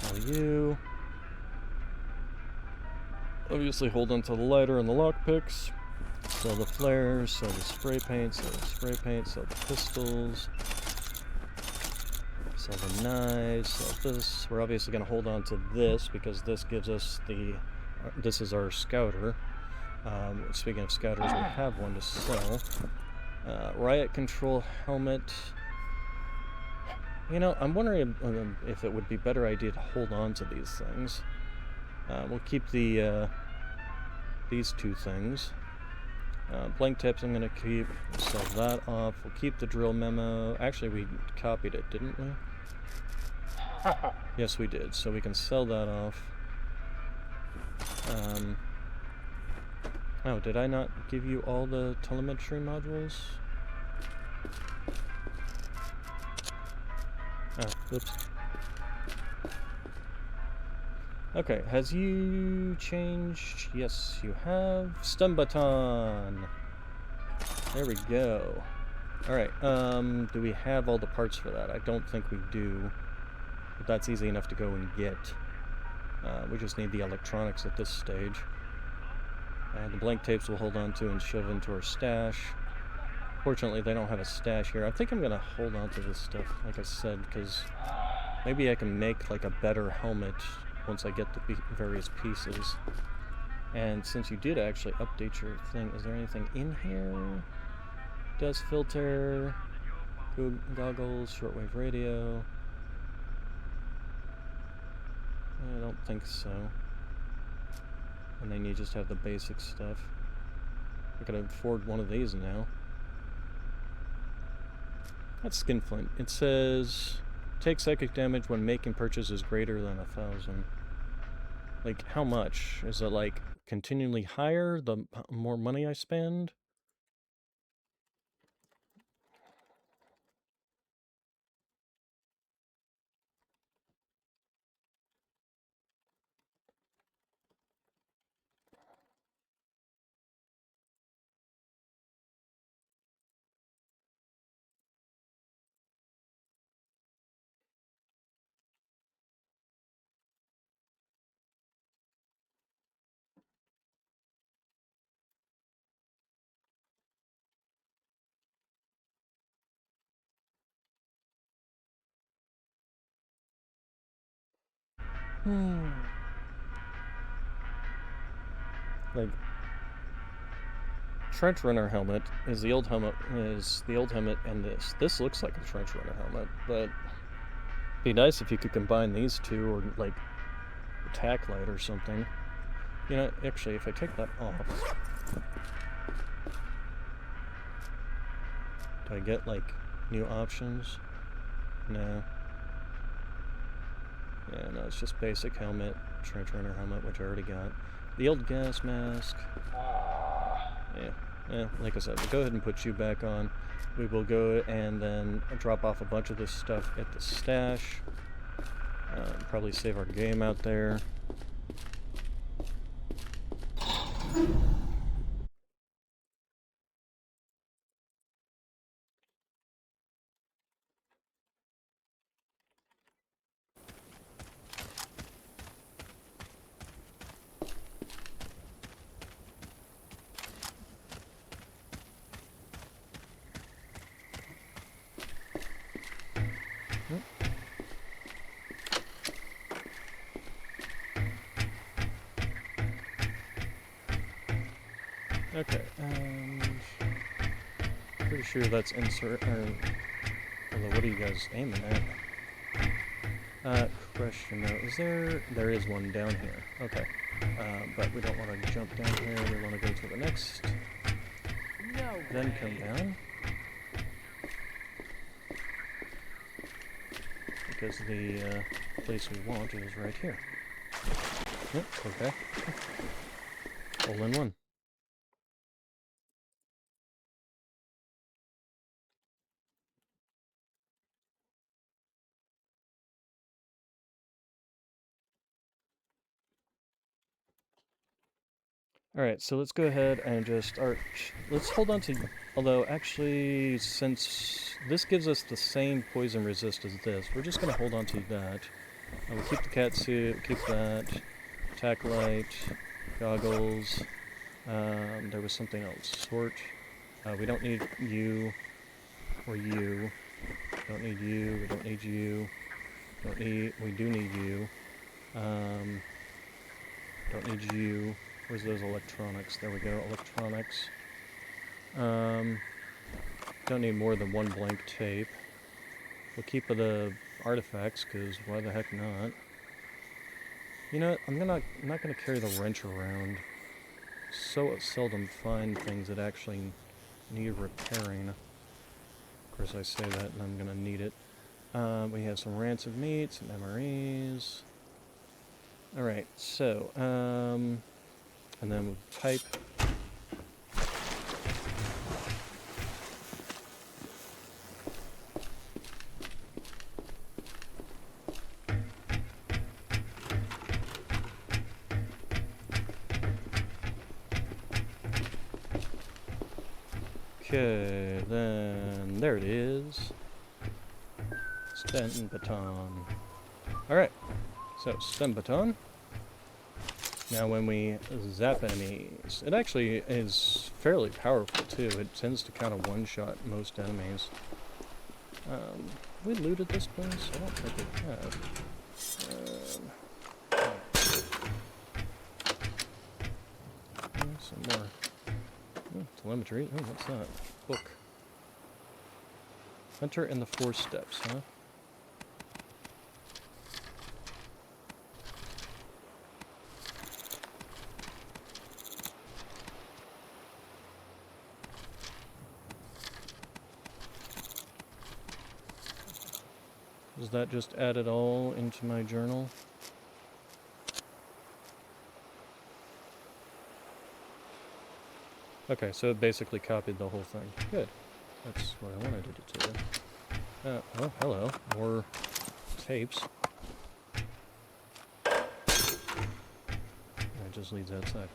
Sell you. Obviously hold on to the lighter and the lockpicks. Sell the flares, sell the spray paint, sell the spray paint, sell the pistols. Sell the knives, sell this. We're obviously going to hold on to this because this gives us the... this is our scouter. Speaking of scouters, we have one to sell. Riot control helmet. You know, I'm wondering if it would be a better idea to hold on to these things. We'll keep the these 2 things. Blank tips I'm going to keep. We'll sell that off. We'll keep the drill memo. Actually, we copied it, didn't we? Yes, we did. So we can sell that off. Oh, did I not give you all the telemetry modules? Oh, whoops. Okay, has you changed? Yes, you have. Stun button! There we go. Alright, do we have all the parts for that? I don't think we do. But that's easy enough to go and get. We just need the electronics at this stage. The blank tapes we'll hold on to and shove into our stash. Fortunately, they don't have a stash here. I think I'm going to hold on to this stuff, like I said, because maybe I can make like a better helmet once I get the various pieces. And since you did actually update your thing, is there anything in here? Dust filter, goggles, shortwave radio. I don't think so. And then you just have the basic stuff. I could afford one of these now. That's skinflint. It says, take psychic damage when making purchases greater than 1,000. Like, how much? Is it like continually higher the more money I spend? Like, trench runner helmet is the old helmet, and this looks like a trench runner helmet, but it'd be nice if you could combine these two, or like a tack light or something. You know, actually, if I take that off, do I get like new options? No. Yeah, no, it's just basic helmet, trench runner helmet, which I already got. The old gas mask. Yeah, like I said, we'll go ahead and put you back on. We will go and then drop off a bunch of this stuff at the stash. Probably save our game out there. Okay, and pretty sure that's insert, or, although what are you guys aiming at? Question though, there is one down here, okay, but we don't want to jump down here, we want to go to the next, then come down, because the place we want is right here. Yep, okay, all in one. Alright, so let's go ahead and just let's hold on to, although actually, since this gives us the same poison resist as this, we're just going to hold on to that. We'll keep the cat suit, keep that, tack light, goggles, there was something else, sort, we don't need you, or you, don't need you, we don't need you, we do need you, don't need you. Where's those electronics? There we go, electronics. Don't need more than one blank tape. We'll keep the artifacts, because why the heck not? You know what, I'm not gonna carry the wrench around. So seldom find things that actually need repairing. Of course I say that and I'm gonna need it. We have some rancid meat, some MREs. Alright, so, and then we'll type. Okay, then there it is. Stem baton. Alright, so stem baton. Now when we zap enemies, it actually is fairly powerful too. It tends to kind of one-shot most enemies. We looted this place? I don't think we have. Some more. Oh, telemetry. Oh, what's that? Book. Hunter and the 4 steps, huh? Does that just add it all into my journal? Okay, so it basically copied the whole thing. Good. That's what I wanted it to do. Oh, hello. More tapes. That just leads outside.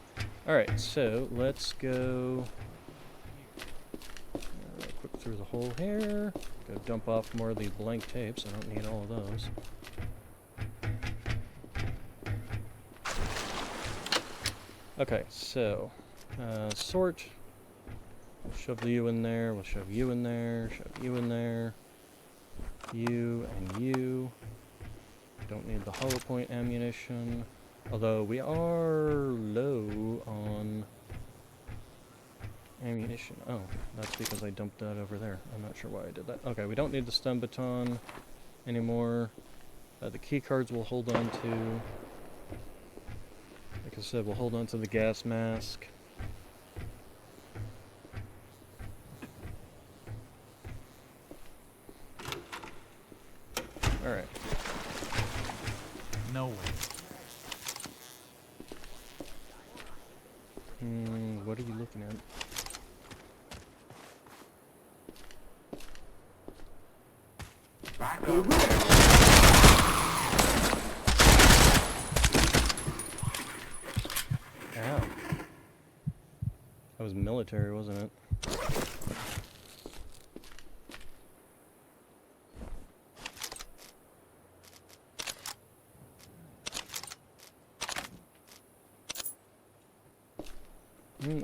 Alright, so let's go quick through the hole here. Go dump off more of the blank tapes. I don't need all of those. Okay, so sort. We'll shove you in there. We'll shove you in there. Shove you in there. You and you. Don't need the hollow point ammunition. Although we are low on ammunition. Oh, that's because I dumped that over there. I'm not sure why I did that. Okay, we don't need the stun baton anymore. The key cards we'll hold on to. Like I said, we'll hold on to the gas mask. Alright. No way. What are you looking at? Back up. Ow. That was military, wasn't it?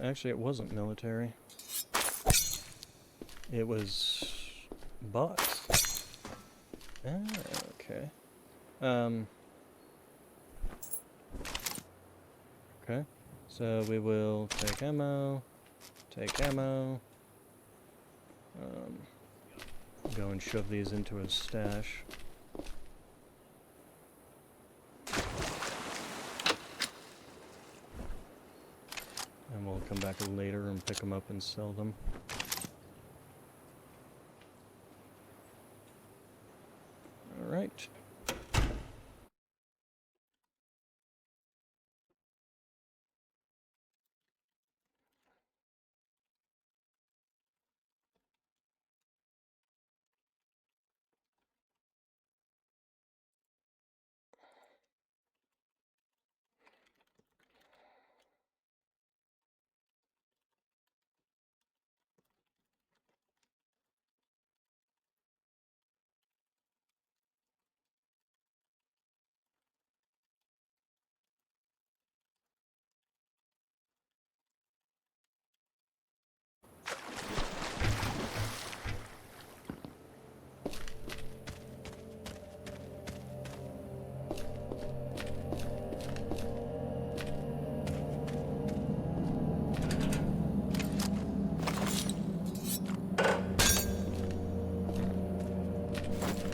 Actually, it wasn't military. It was bots. Ah, okay. Okay. So we will take ammo. Go and shove these into his stash. And we'll come back later and pick them up and sell them. Alright.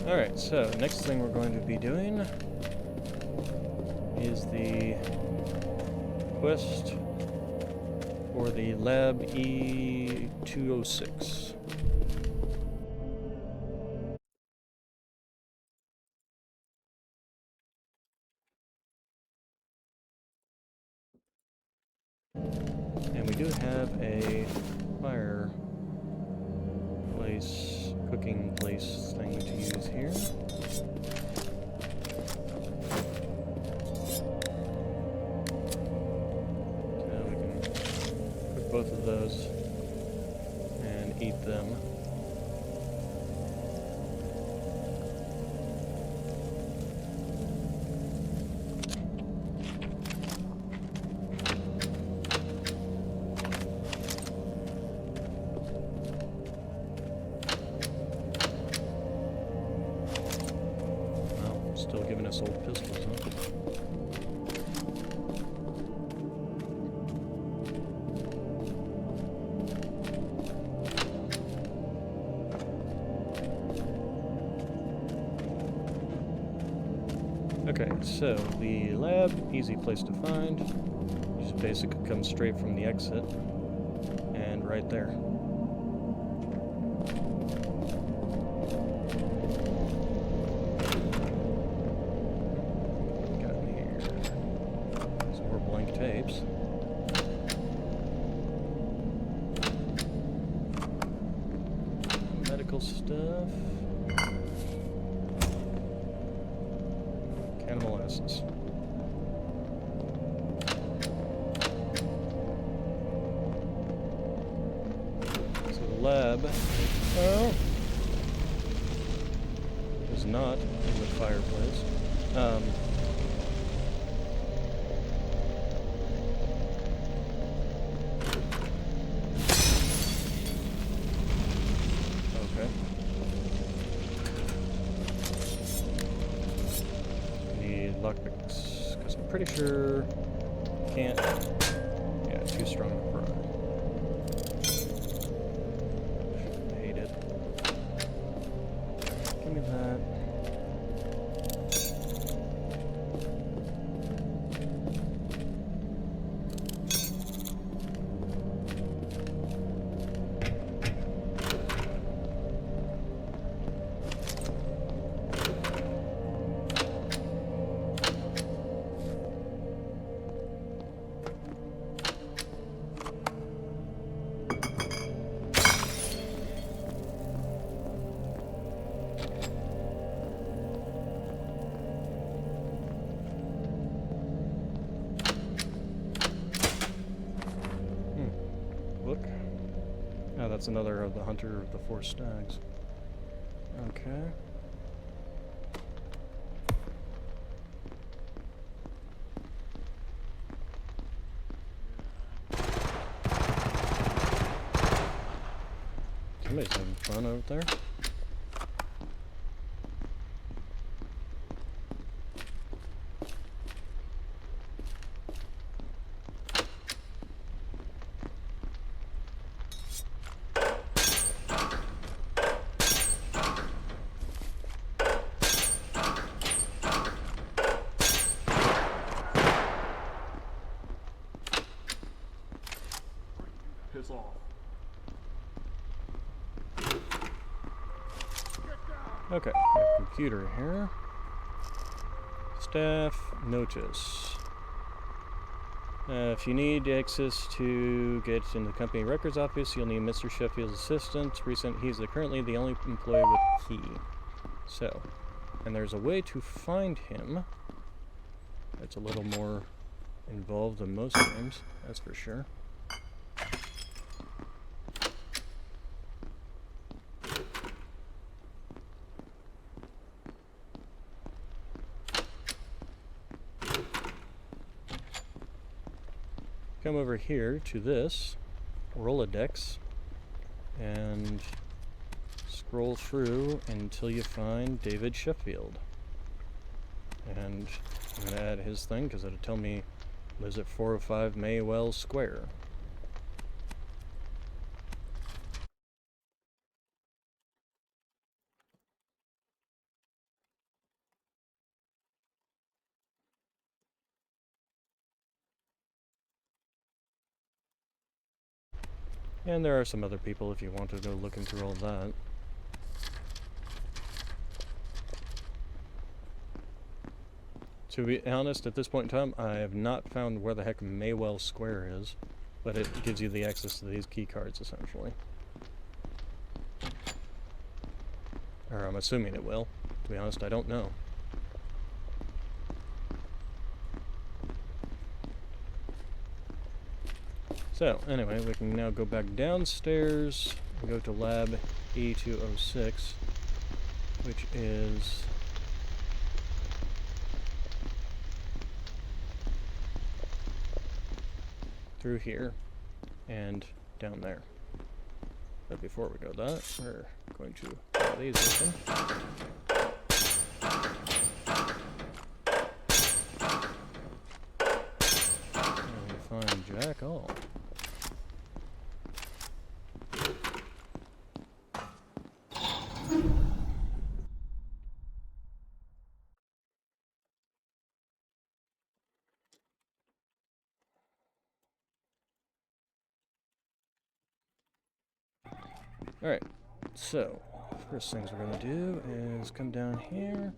Alright, so next thing we're going to be doing is the quest for the Lab E206. And we do have a fireplace, cooking place thing to use here. So we can cook both of those and eat them. Still giving us old pistols, huh? Okay, so the lab, easy place to find. You just basically come straight from the exit, and right there. Tapes. Medical stuff. Can of molasses. So the lab is not in the fireplace. X, because I'm pretty sure can't. Yeah, too strong to pry. Hate it. Give me that. Look. Oh, that's another of the hunter of the 4 stags. Okay. Somebody's having fun out there. Piss off. Okay, we have computer here. Staff notice. If you need access to get in the company records office, you'll need Mr. Sheffield's assistant. He's currently the only employee with key. So, and there's a way to find him. It's a little more involved than most games, that's for sure. Come over here to this Rolodex and scroll through until you find David Sheffield. And I'm going to add his thing because it'll tell me lives at 405 Maywell Square. And there are some other people if you want to go looking through all that. To be honest, at this point in time, I have not found where the heck Maywell Square is, but it gives you the access to these key cards, essentially. Or I'm assuming it will. To be honest, I don't know. So, anyway, we can now go back downstairs and go to lab E206, which is through here and down there. But before we go that, we're going to put these open. And find Jack all. Alright, so first things we're going to do is come down here.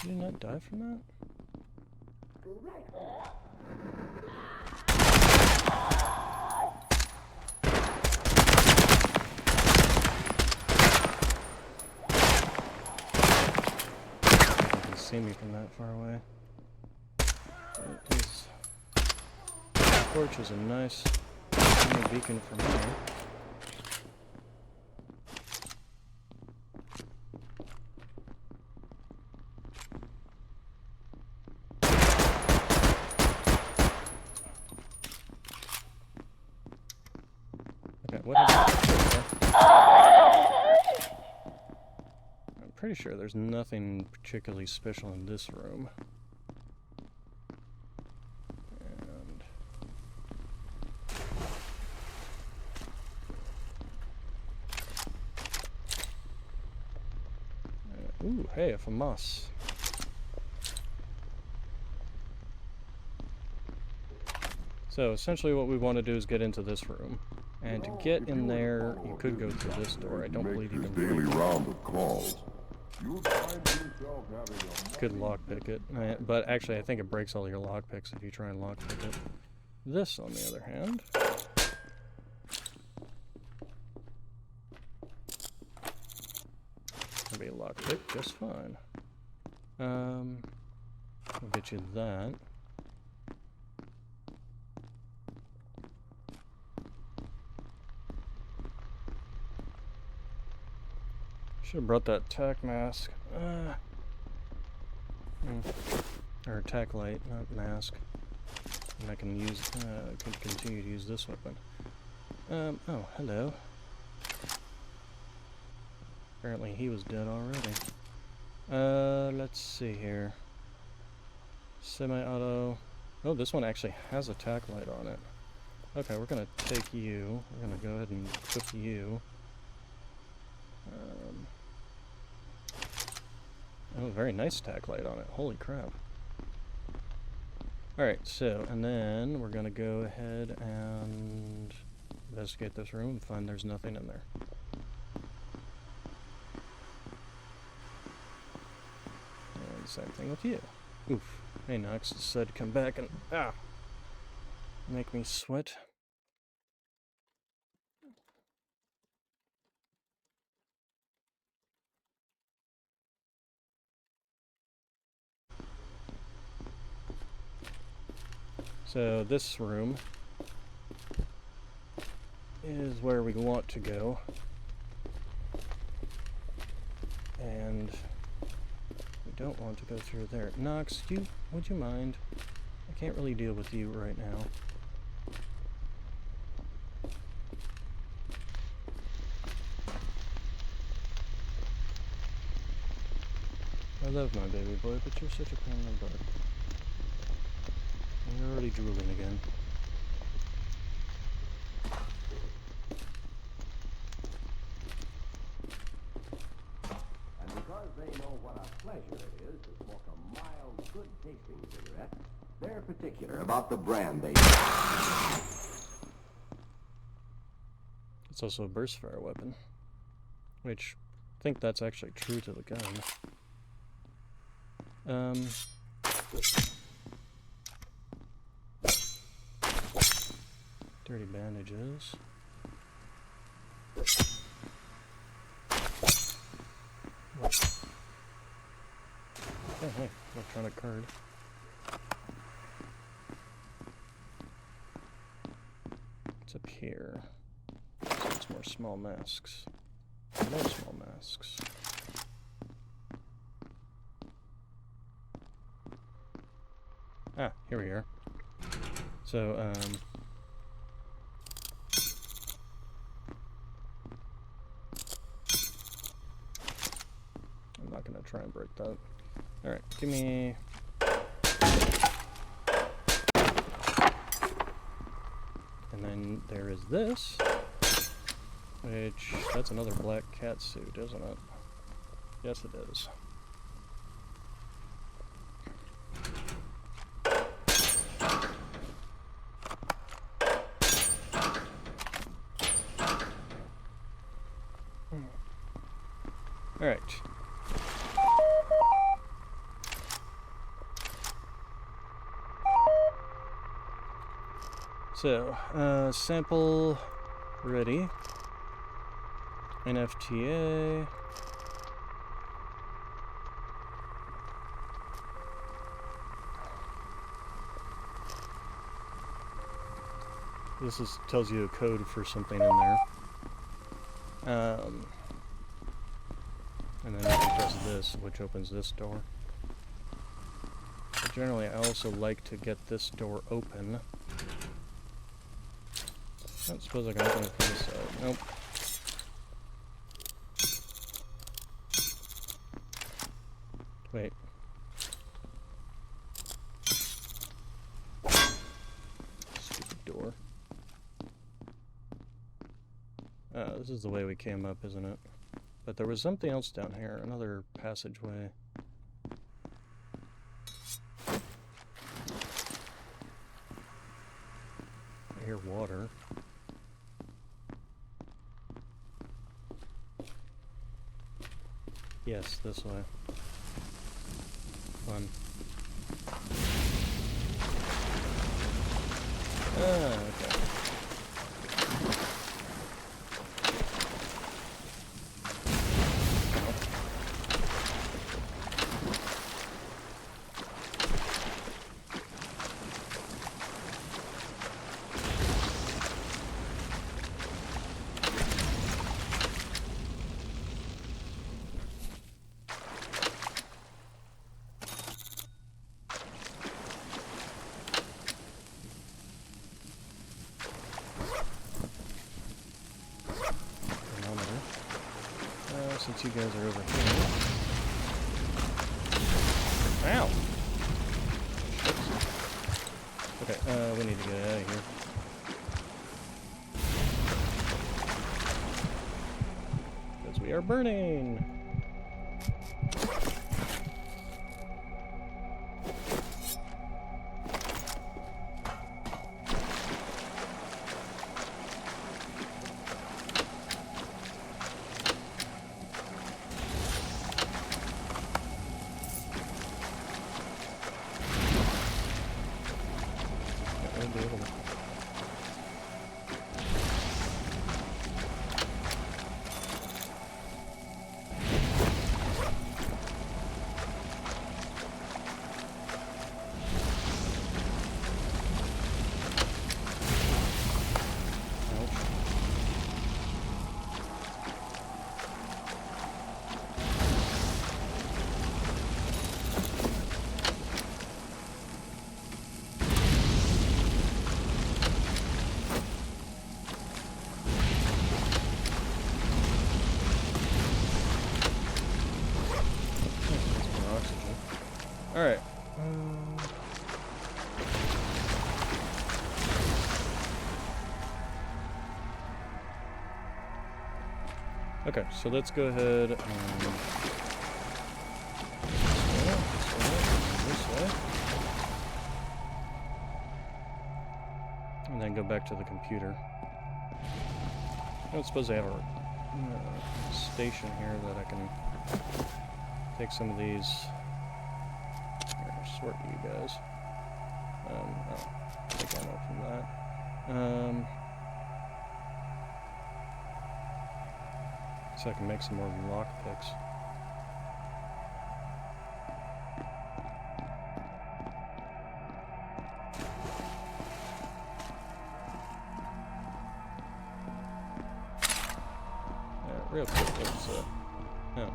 Did you not die from that? see me from that far away. His torch is a nice beacon for me. Okay, what happened? I'm pretty sure there's nothing particularly special in this room. And ooh, hey, a FAMAS. So essentially what we want to do is get into this room. And to get in there, you could go through this door. I don't believe you can daily round of calls. You'll find yourself having a could lockpick it. But actually, I think it breaks all your lockpicks if you try and lockpick it. This, on the other hand... will be a lockpick just fine. We'll get you that. Should have brought that tack mask. Or tack light, not mask. And I can use, can continue to use this weapon. Oh, hello. Apparently he was dead already. Let's see here. Semi-auto. Oh, this one actually has a tack light on it. Okay, we're gonna take you. We're gonna go ahead and equip you. Oh, very nice tack light on it. Holy crap. Alright, so, and then we're gonna go ahead and investigate this room and find there's nothing in there. And same thing with you. Oof. Hey, Nox decided to come back and, make me sweat. So this room is where we want to go, and we don't want to go through there. Nox, would you mind? I can't really deal with you right now. I love my baby boy, but you're such a pain in the butt. You're already drooling again. And because they know what a pleasure it is to smoke a mild, good-tasting cigarette, they're particular about the brand they use. It's also a burst fire weapon, which I think that's actually true to the gun. Dirty bandages. Oh, hey, electronic card. What's up here? So it's more small masks. More small masks. Ah, here we are. So, I'm not gonna try and break that. Alright, give me... And then there is this, which, that's another black cat suit, isn't it? Yes, it is. Alright. So, sample ready. NFTA. This tells you a code for something in there. And then you can press this, which opens this door. But generally, I also like to get this door open. I don't suppose I can open it from this side. Nope. Wait. Stupid door. This is the way we came up, isn't it? But there was something else down here, another passageway. I hear water. Yes, this way. Fun. Ah, okay. Since you guys are over here. Ow! Okay, we need to get out of here. Because we are burning! Alright. Okay, so let's go ahead and this way. And then go back to the computer. I don't suppose they have a station here that I can take some of these. Sort you guys. Oh, take ammo from that. So I can make some more lockpicks. Real quick, let's no.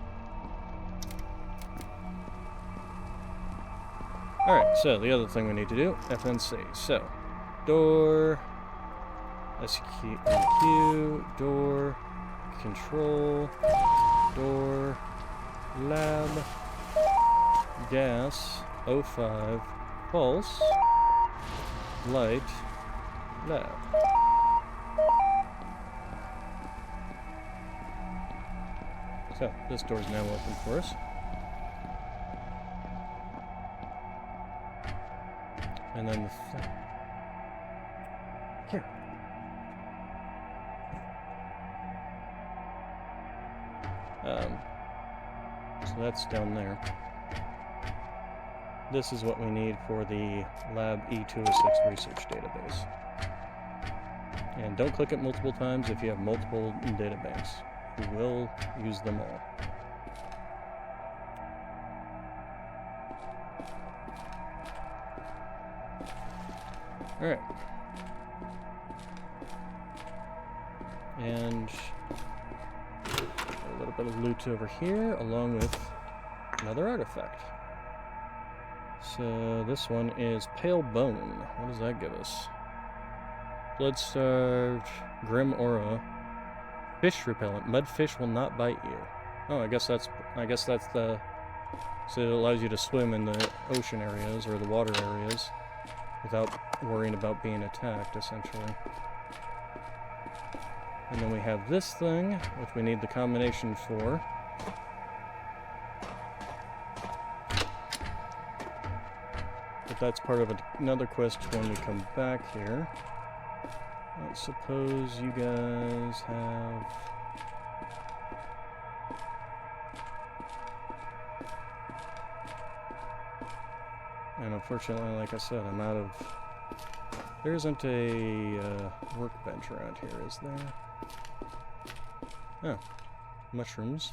Alright, so the other thing we need to do, FNC. So, door, SQ, door, control, door, lab, gas, O5, pulse, light, lab. So, this door is now open for us. And then here. So that's down there. This is what we need for the Lab E206 research database. And don't click it multiple times if you have multiple databanks. You will use them all. Alright. And a little bit of loot over here, along with another artifact. So this one is Pale Bone. What does that give us? Blood-starved, Grim Aura, Fish Repellent. Mudfish will not bite you. Oh, I guess that's the... So it allows you to swim in the ocean areas, or the water areas, without worrying about being attacked, essentially. And then we have this thing, which we need the combination for. But that's part of another quest when we come back here. I suppose you guys have... And unfortunately, like I said, I'm out of... There isn't a workbench around here, is there? Oh, mushrooms.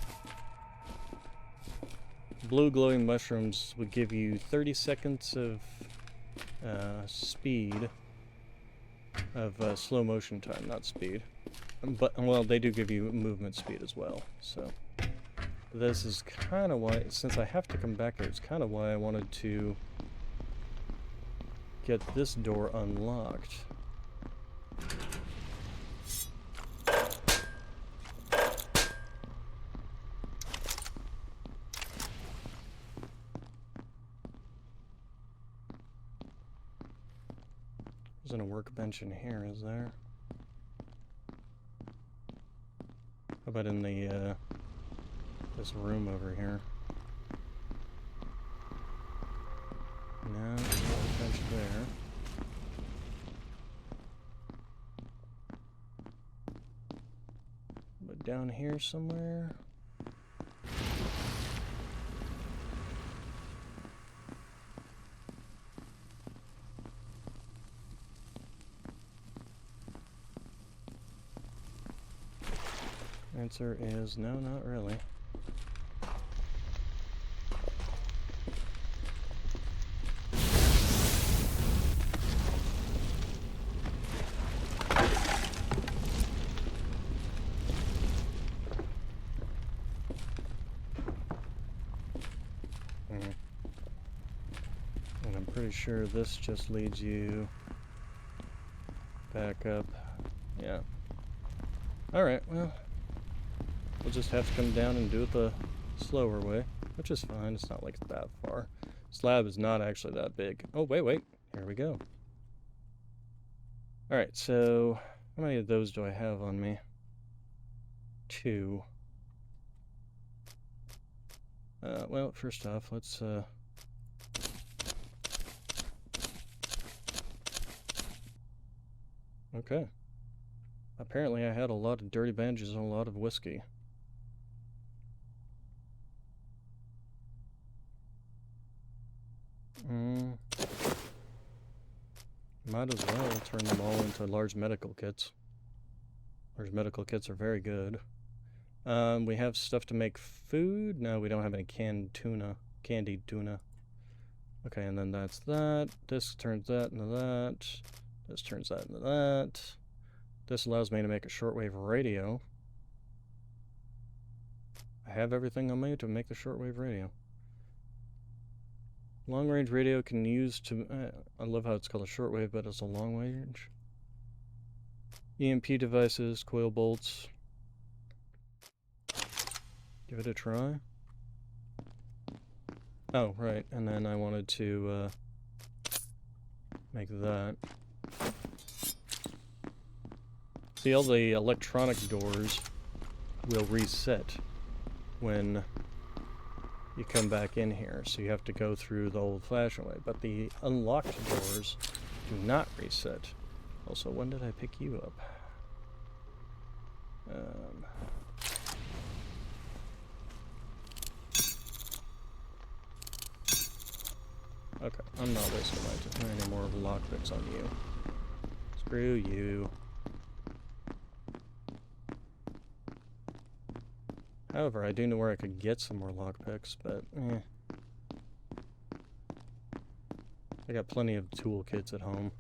Blue glowing mushrooms would give you 30 seconds of speed, of slow motion time, not speed. But, well, they do give you movement speed as well, so. This is kind of why, since I have to come back here, it's kind of why I wanted to get this door unlocked. Isn't a workbench in here, is there? How about in the, this room over here? No, there's no workbench there. But down here somewhere? Answer is no, not really. And I'm pretty sure this just leads you back up. Yeah. Alright, well, we'll just have to come down and do it the slower way, which is fine. It's not like it's that far. Slab is not actually that big. Oh, wait. Here we go. Alright, so how many of those do I have on me? 2. Well, first off, let's, okay. Apparently I had a lot of dirty bandages and a lot of whiskey. Might as well turn them all into large medical kits. Large medical kits are very good. We have stuff to make food. No, we don't have any canned tuna. Candied tuna. Okay, and then that's that. This turns that into that. This turns that into that. This allows me to make a shortwave radio. I have everything on me to make the shortwave radio. Long range radio can use to... I love how it's called a shortwave, but it's a long range. EMP devices, coil bolts. Give it a try. Oh, right, and then I wanted to make that. See, all the electronic doors will reset when you come back in here, so you have to go through the old-fashioned way. But the unlocked doors do not reset. Also, when did I pick you up? Okay, I'm not wasting any more lockpicks on you. Screw you. However, I do know where I could get some more lockpicks, but I got plenty of toolkits at home.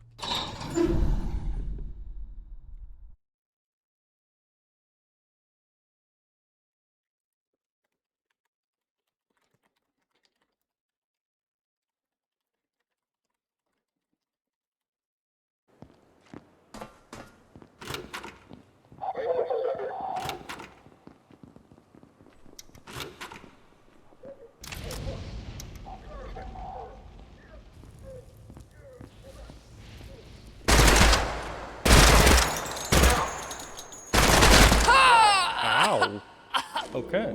Okay.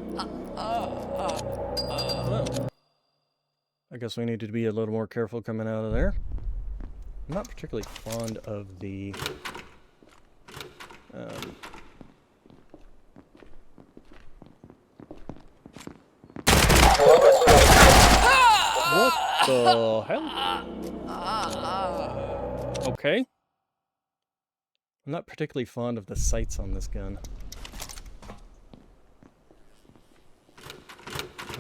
Well, I guess we need to be a little more careful coming out of there. I'm not particularly fond of the... What the hell? Okay. I'm not particularly fond of the sights on this gun.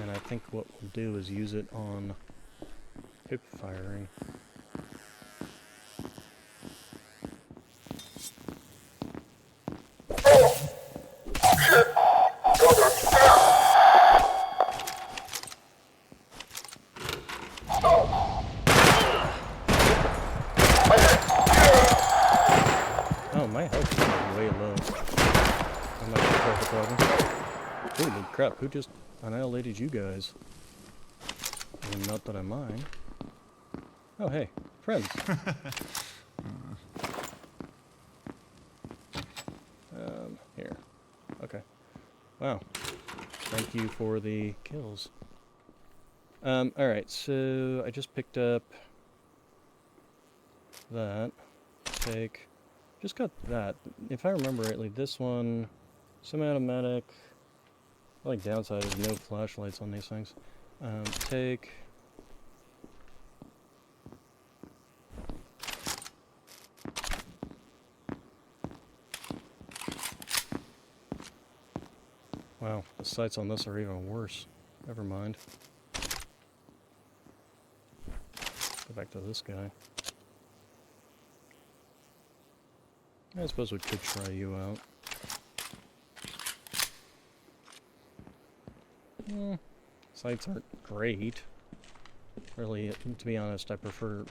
And I think what we'll do is use it on hip firing. Oh, my health is way low. I'm not gonna have a problem. Holy crap, who just annihilated you guys? I mean, not that I mind. Oh, hey, friends. Here. Okay. Wow. Thank you for the kills. Alright, so I just picked up that. Just got that. If I remember rightly, this one, semi-automatic. The only downside is no flashlights on these things. Take... Wow, the sights on this are even worse. Never mind. Go back to this guy. I suppose we could try you out. Sights aren't great. Really, to be honest, I prefer...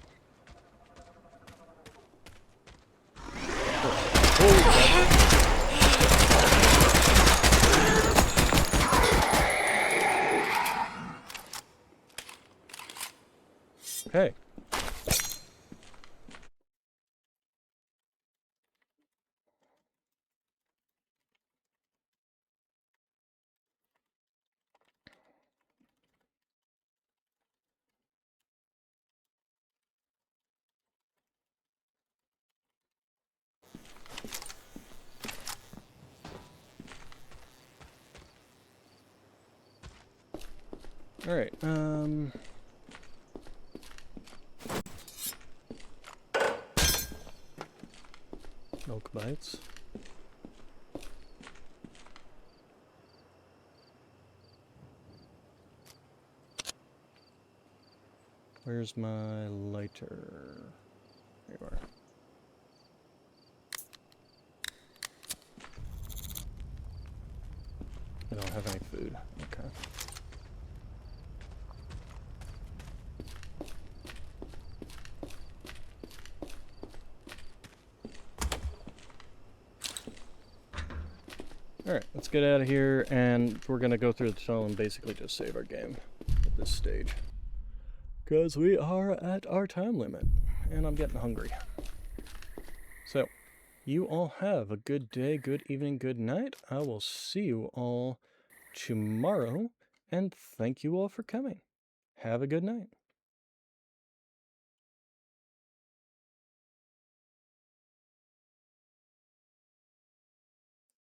Okay. Alright, milk bites. Where's my lighter? There you are. I don't have any food. Okay. Alright, let's get out of here, and we're gonna go through the tunnel and basically just save our game at this stage. Because we are at our time limit, and I'm getting hungry. So, you all have a good day, good evening, good night. I will see you all tomorrow, and thank you all for coming. Have a good night.